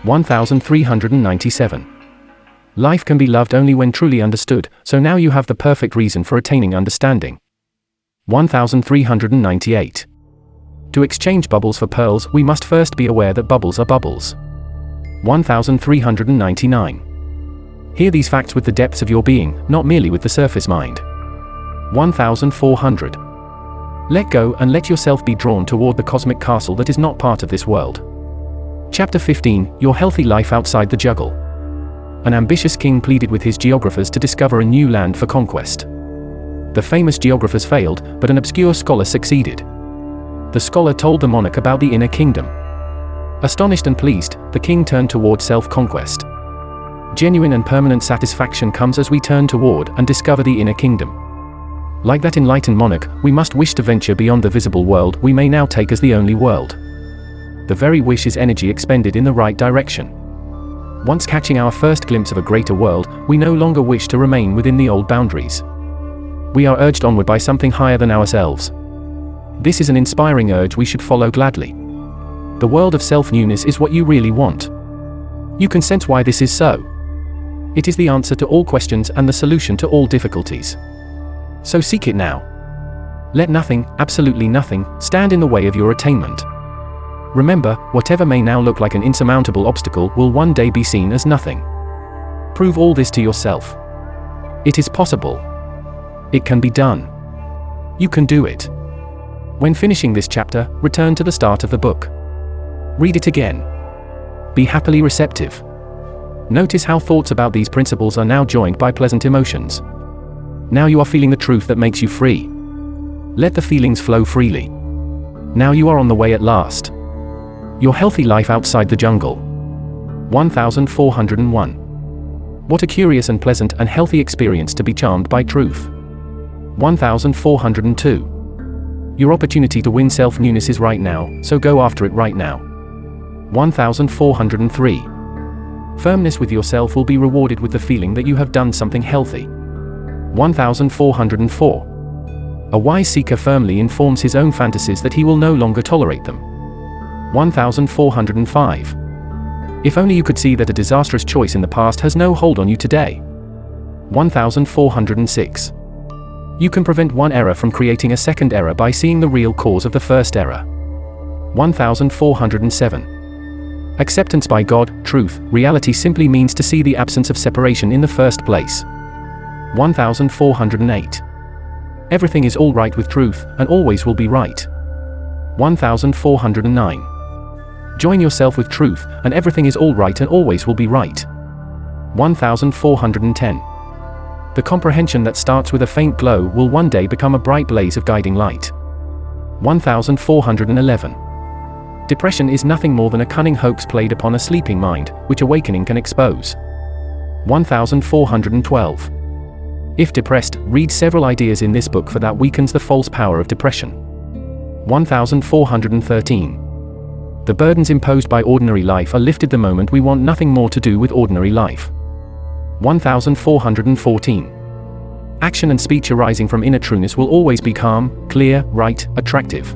1397. Life can be loved only when truly understood, so now you have the perfect reason for attaining understanding. 1398. To exchange bubbles for pearls, we must first be aware that bubbles are bubbles. 1399. Hear these facts with the depths of your being, not merely with the surface mind. 1400. Let go and let yourself be drawn toward the cosmic castle that is not part of this world. Chapter 15, Your Healthy Life Outside the Juggle. An ambitious king pleaded with his geographers to discover a new land for conquest. The famous geographers failed, but an obscure scholar succeeded. The scholar told the monarch about the inner kingdom. Astonished and pleased, the king turned toward self-conquest. Genuine and permanent satisfaction comes as we turn toward and discover the inner kingdom. Like that enlightened monarch, we must wish to venture beyond the visible world we may now take as the only world. The very wish is energy expended in the right direction. Once catching our first glimpse of a greater world, we no longer wish to remain within the old boundaries. We are urged onward by something higher than ourselves. This is an inspiring urge we should follow gladly. The world of self-newness is what you really want. You can sense why this is so. It is the answer to all questions and the solution to all difficulties. So seek it now. Let nothing, absolutely nothing, stand in the way of your attainment. Remember, whatever may now look like an insurmountable obstacle will one day be seen as nothing. Prove all this to yourself. It is possible. It can be done. You can do it. When finishing this chapter, return to the start of the book. Read it again. Be happily receptive. Notice how thoughts about these principles are now joined by pleasant emotions. Now you are feeling the truth that makes you free. Let the feelings flow freely. Now you are on the way at last. Your healthy life outside the jungle. 1401. What a curious and pleasant and healthy experience to be charmed by truth. 1402. Your opportunity to win self-newness is right now, so go after it right now. 1403. Firmness with yourself will be rewarded with the feeling that you have done something healthy. 1404. A wise seeker firmly informs his own fantasies that he will no longer tolerate them. 1405. If only you could see that a disastrous choice in the past has no hold on you today. 1406. You can prevent one error from creating a second error by seeing the real cause of the first error. 1407. Acceptance by God, truth, reality simply means to see the absence of separation in the first place. 1408. Everything is all right with truth, and always will be right. 1409. Join yourself with truth, and everything is all right and always will be right. 1410. The comprehension that starts with a faint glow will one day become a bright blaze of guiding light. 1411. Depression is nothing more than a cunning hoax played upon a sleeping mind, which awakening can expose. 1412. If depressed, read several ideas in this book, for that weakens the false power of depression. 1413. The burdens imposed by ordinary life are lifted the moment we want nothing more to do with ordinary life. 1414. Action and speech arising from inner trueness will always be calm, clear, right, attractive.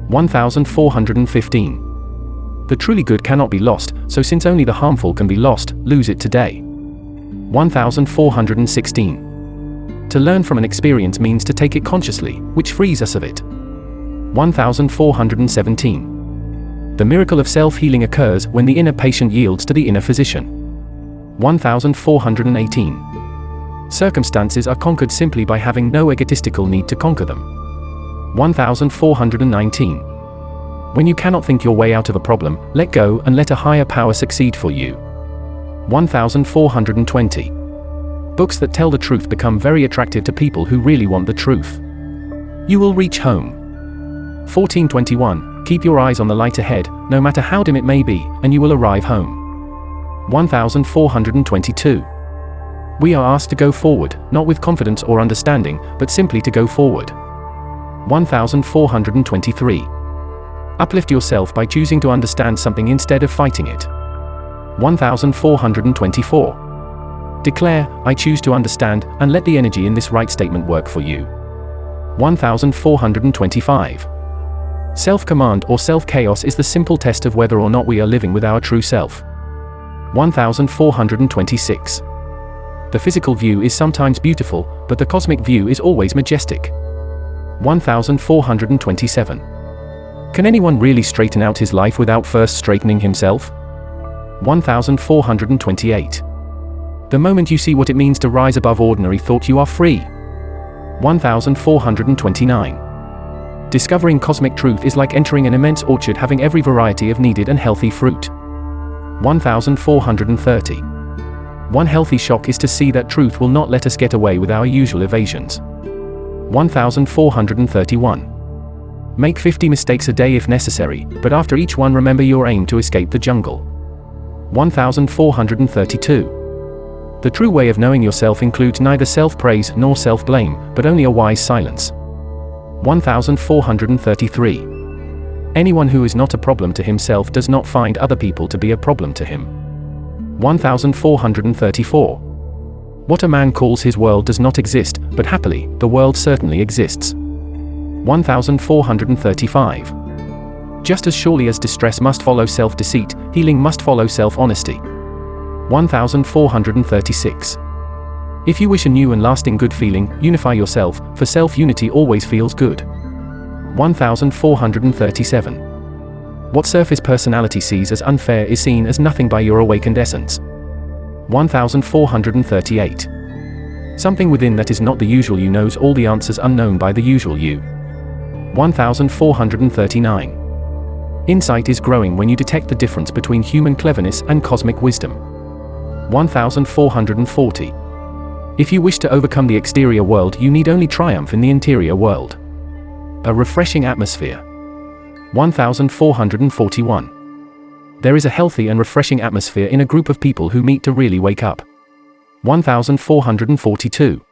1415. The truly good cannot be lost, so since only the harmful can be lost, lose it today. 1416. To learn from an experience means to take it consciously, which frees us of it. 1417. The miracle of self-healing occurs when the inner patient yields to the inner physician. 1418. Circumstances are conquered simply by having no egotistical need to conquer them. 1419. When you cannot think your way out of a problem, let go and let a higher power succeed for you. 1420. Books that tell the truth become very attractive to people who really want the truth. You will reach home. 1421. Keep your eyes on the light ahead, no matter how dim it may be, and you will arrive home. 1422. We are asked to go forward, not with confidence or understanding, but simply to go forward. 1423. Uplift yourself by choosing to understand something instead of fighting it. 1424. Declare, I choose to understand, and let the energy in this right statement work for you. 1425. Self-command or self-chaos is the simple test of whether or not we are living with our true self. 1426. The physical view is sometimes beautiful, but the cosmic view is always majestic. 1427. Can anyone really straighten out his life without first straightening himself? 1428. The moment you see what it means to rise above ordinary thought, you are free. 1429. Discovering cosmic truth is like entering an immense orchard having every variety of needed and healthy fruit. 1430. One healthy shock is to see that truth will not let us get away with our usual evasions. 1431. Make 50 mistakes a day if necessary, but after each one remember your aim to escape the jungle. 1432. The true way of knowing yourself includes neither self-praise nor self-blame, but only a wise silence. 1433. Anyone who is not a problem to himself does not find other people to be a problem to him. 1434. What a man calls his world does not exist, but happily, the world certainly exists. 1435. Just as surely as distress must follow self-deceit, healing must follow self-honesty. 1436. If you wish a new and lasting good feeling, unify yourself, for self-unity always feels good. 1437. What surface personality sees as unfair is seen as nothing by your awakened essence. 1438. Something within that is not the usual you knows all the answers unknown by the usual you. 1439. Insight is growing when you detect the difference between human cleverness and cosmic wisdom. 1440. If you wish to overcome the exterior world, you need only triumph in the interior world. A refreshing atmosphere. 1441. There is a healthy and refreshing atmosphere in a group of people who meet to really wake up. 1442.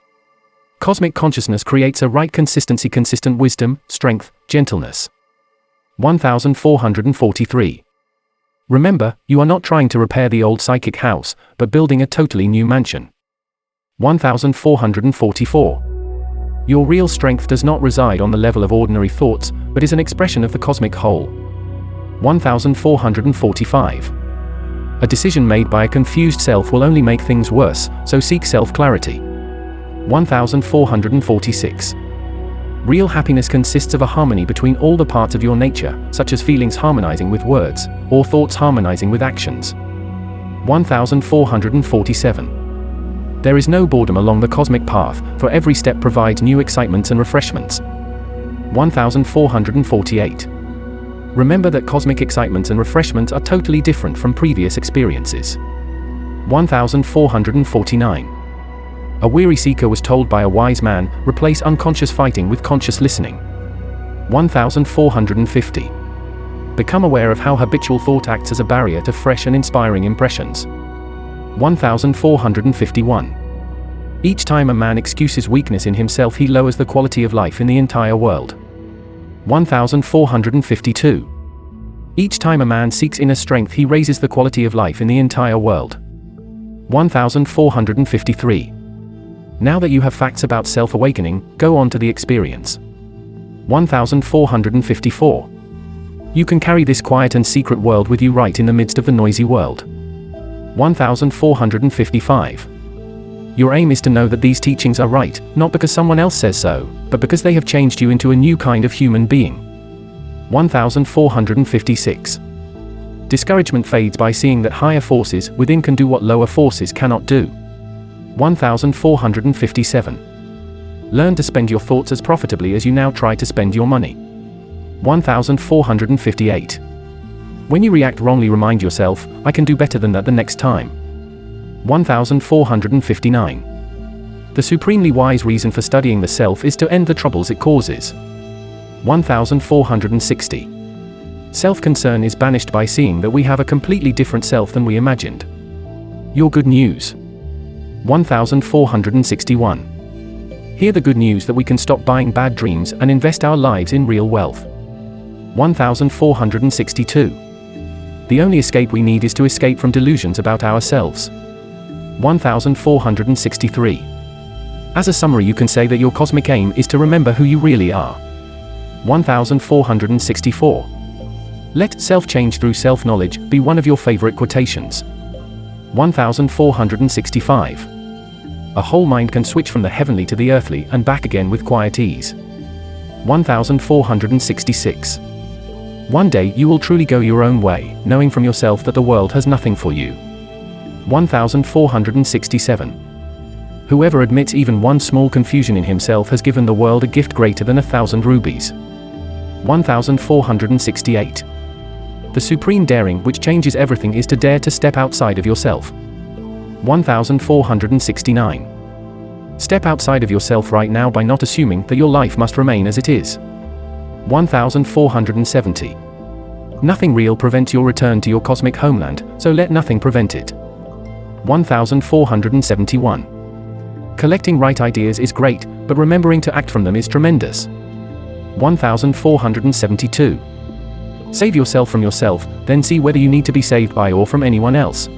Cosmic consciousness creates a right consistency, consistent wisdom, strength, gentleness. 1443. Remember, you are not trying to repair the old psychic house, but building a totally new mansion. 1444. Your real strength does not reside on the level of ordinary thoughts, but is an expression of the cosmic whole. 1445. A decision made by a confused self will only make things worse, so seek self-clarity. 1446. Real happiness consists of a harmony between all the parts of your nature, such as feelings harmonizing with words, or thoughts harmonizing with actions. 1447. There is no boredom along the cosmic path, for every step provides new excitements and refreshments. 1448. Remember that cosmic excitements and refreshments are totally different from previous experiences. 1449. A weary seeker was told by a wise man, replace unconscious fighting with conscious listening. 1450. Become aware of how habitual thought acts as a barrier to fresh and inspiring impressions. 1451. Each time a man excuses weakness in himself, he lowers the quality of life in the entire world. 1452. Each time a man seeks inner strength, he raises the quality of life in the entire world. 1453. Now that you have facts about self-awakening, go on to the experience. 1454. You can carry this quiet and secret world with you right in the midst of the noisy world. 1455. Your aim is to know that these teachings are right, not because someone else says so, but because they have changed you into a new kind of human being. 1456. Discouragement fades by seeing that higher forces within can do what lower forces cannot do. 1457. Learn to spend your thoughts as profitably as you now try to spend your money. 1458. When you react wrongly, remind yourself, I can do better than that the next time. 1459. The supremely wise reason for studying the self is to end the troubles it causes. 1460. Self-concern is banished by seeing that we have a completely different self than we imagined. Your good news. 1461. Hear the good news that we can stop buying bad dreams and invest our lives in real wealth. 1462. The only escape we need is to escape from delusions about ourselves. 1463. As a summary, you can say that your cosmic aim is to remember who you really are. 1464. Let self-change through self-knowledge be one of your favorite quotations. 1465. A whole mind can switch from the heavenly to the earthly and back again with quiet ease. 1466. One day you will truly go your own way, knowing from yourself that the world has nothing for you. 1467. Whoever admits even one small confusion in himself has given the world a gift greater than 1,000 rubies. 1468. The supreme daring which changes everything is to dare to step outside of yourself. 1469. Step outside of yourself right now by not assuming that your life must remain as it is. 1470. Nothing real prevents your return to your cosmic homeland, so let nothing prevent it. 1471. Collecting right ideas is great, but remembering to act from them is tremendous. 1472. Save yourself from yourself, then see whether you need to be saved by or from anyone else.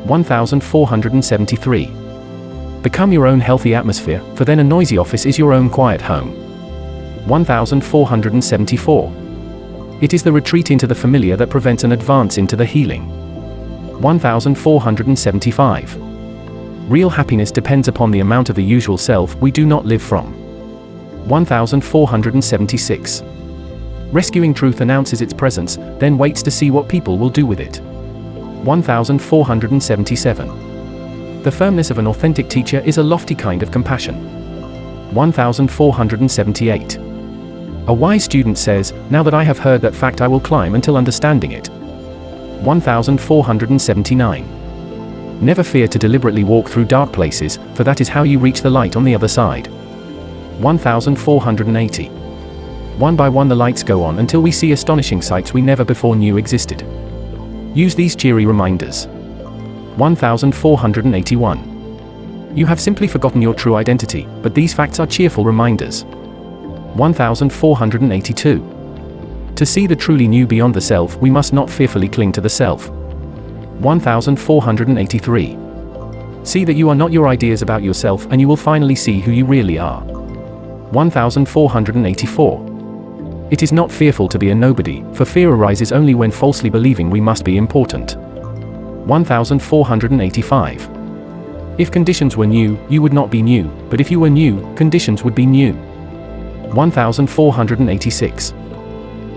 1473. Become your own healthy atmosphere, for then a noisy office is your own quiet home. 1474. It is the retreat into the familiar that prevents an advance into the healing. 1475. Real happiness depends upon the amount of the usual self we do not live from. 1476. Rescuing truth announces its presence, then waits to see what people will do with it. 1477. The firmness of an authentic teacher is a lofty kind of compassion. 1478. A wise student says, "Now that I have heard that fact I will climb until understanding it." 1479. Never fear to deliberately walk through dark places, for that is how you reach the light on the other side. 1480. One by one the lights go on until we see astonishing sights we never before knew existed. Use these cheery reminders. 1481. You have simply forgotten your true identity, but these facts are cheerful reminders. 1482. To see the truly new beyond the self, we must not fearfully cling to the self. 1483. See that you are not your ideas about yourself, and you will finally see who you really are. 1484. It is not fearful to be a nobody, for fear arises only when falsely believing we must be important. 1485. If conditions were new, you would not be new, but if you were new, conditions would be new. 1486.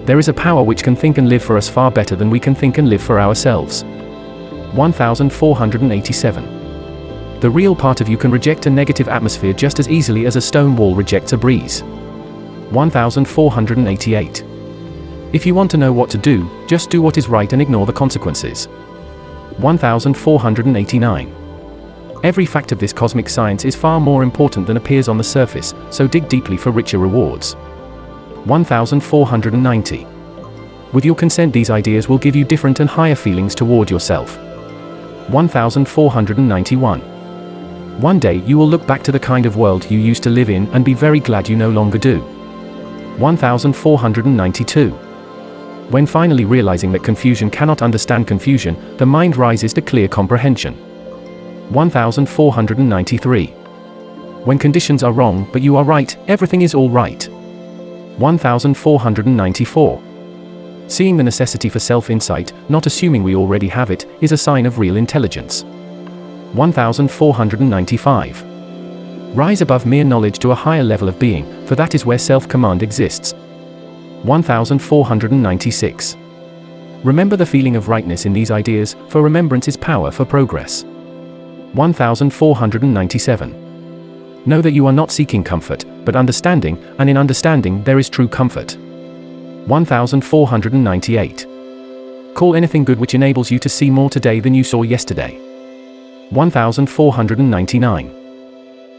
There is a power which can think and live for us far better than we can think and live for ourselves. 1487. The real part of you can reject a negative atmosphere just as easily as a stone wall rejects a breeze. 1488. If you want to know what to do, just do what is right and ignore the consequences. 1489. Every fact of this cosmic science is far more important than appears on the surface, so dig deeply for richer rewards. 1490. With your consent, these ideas will give you different and higher feelings toward yourself. 1491. One day you will look back to the kind of world you used to live in and be very glad you no longer do. 1492. When finally realizing that confusion cannot understand confusion, the mind rises to clear comprehension. 1493. When conditions are wrong but you are right, everything is all right. 1494. Seeing the necessity for self-insight, not assuming we already have it, is a sign of real intelligence. 1495. Rise above mere knowledge to a higher level of being, for that is where self-command exists. 1496. Remember the feeling of rightness in these ideas, for remembrance is power for progress. 1497. Know that you are not seeking comfort, but understanding, and in understanding there is true comfort. 1498. Call anything good which enables you to see more today than you saw yesterday. 1499.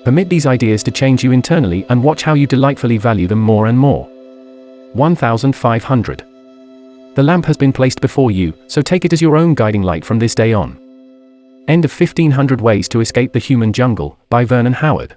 Permit these ideas to change you internally and watch how you delightfully value them more and more. 1500. The lamp has been placed before you, so take it as your own guiding light from this day on. End of 1500 Ways to Escape the Human Jungle, by Vernon Howard.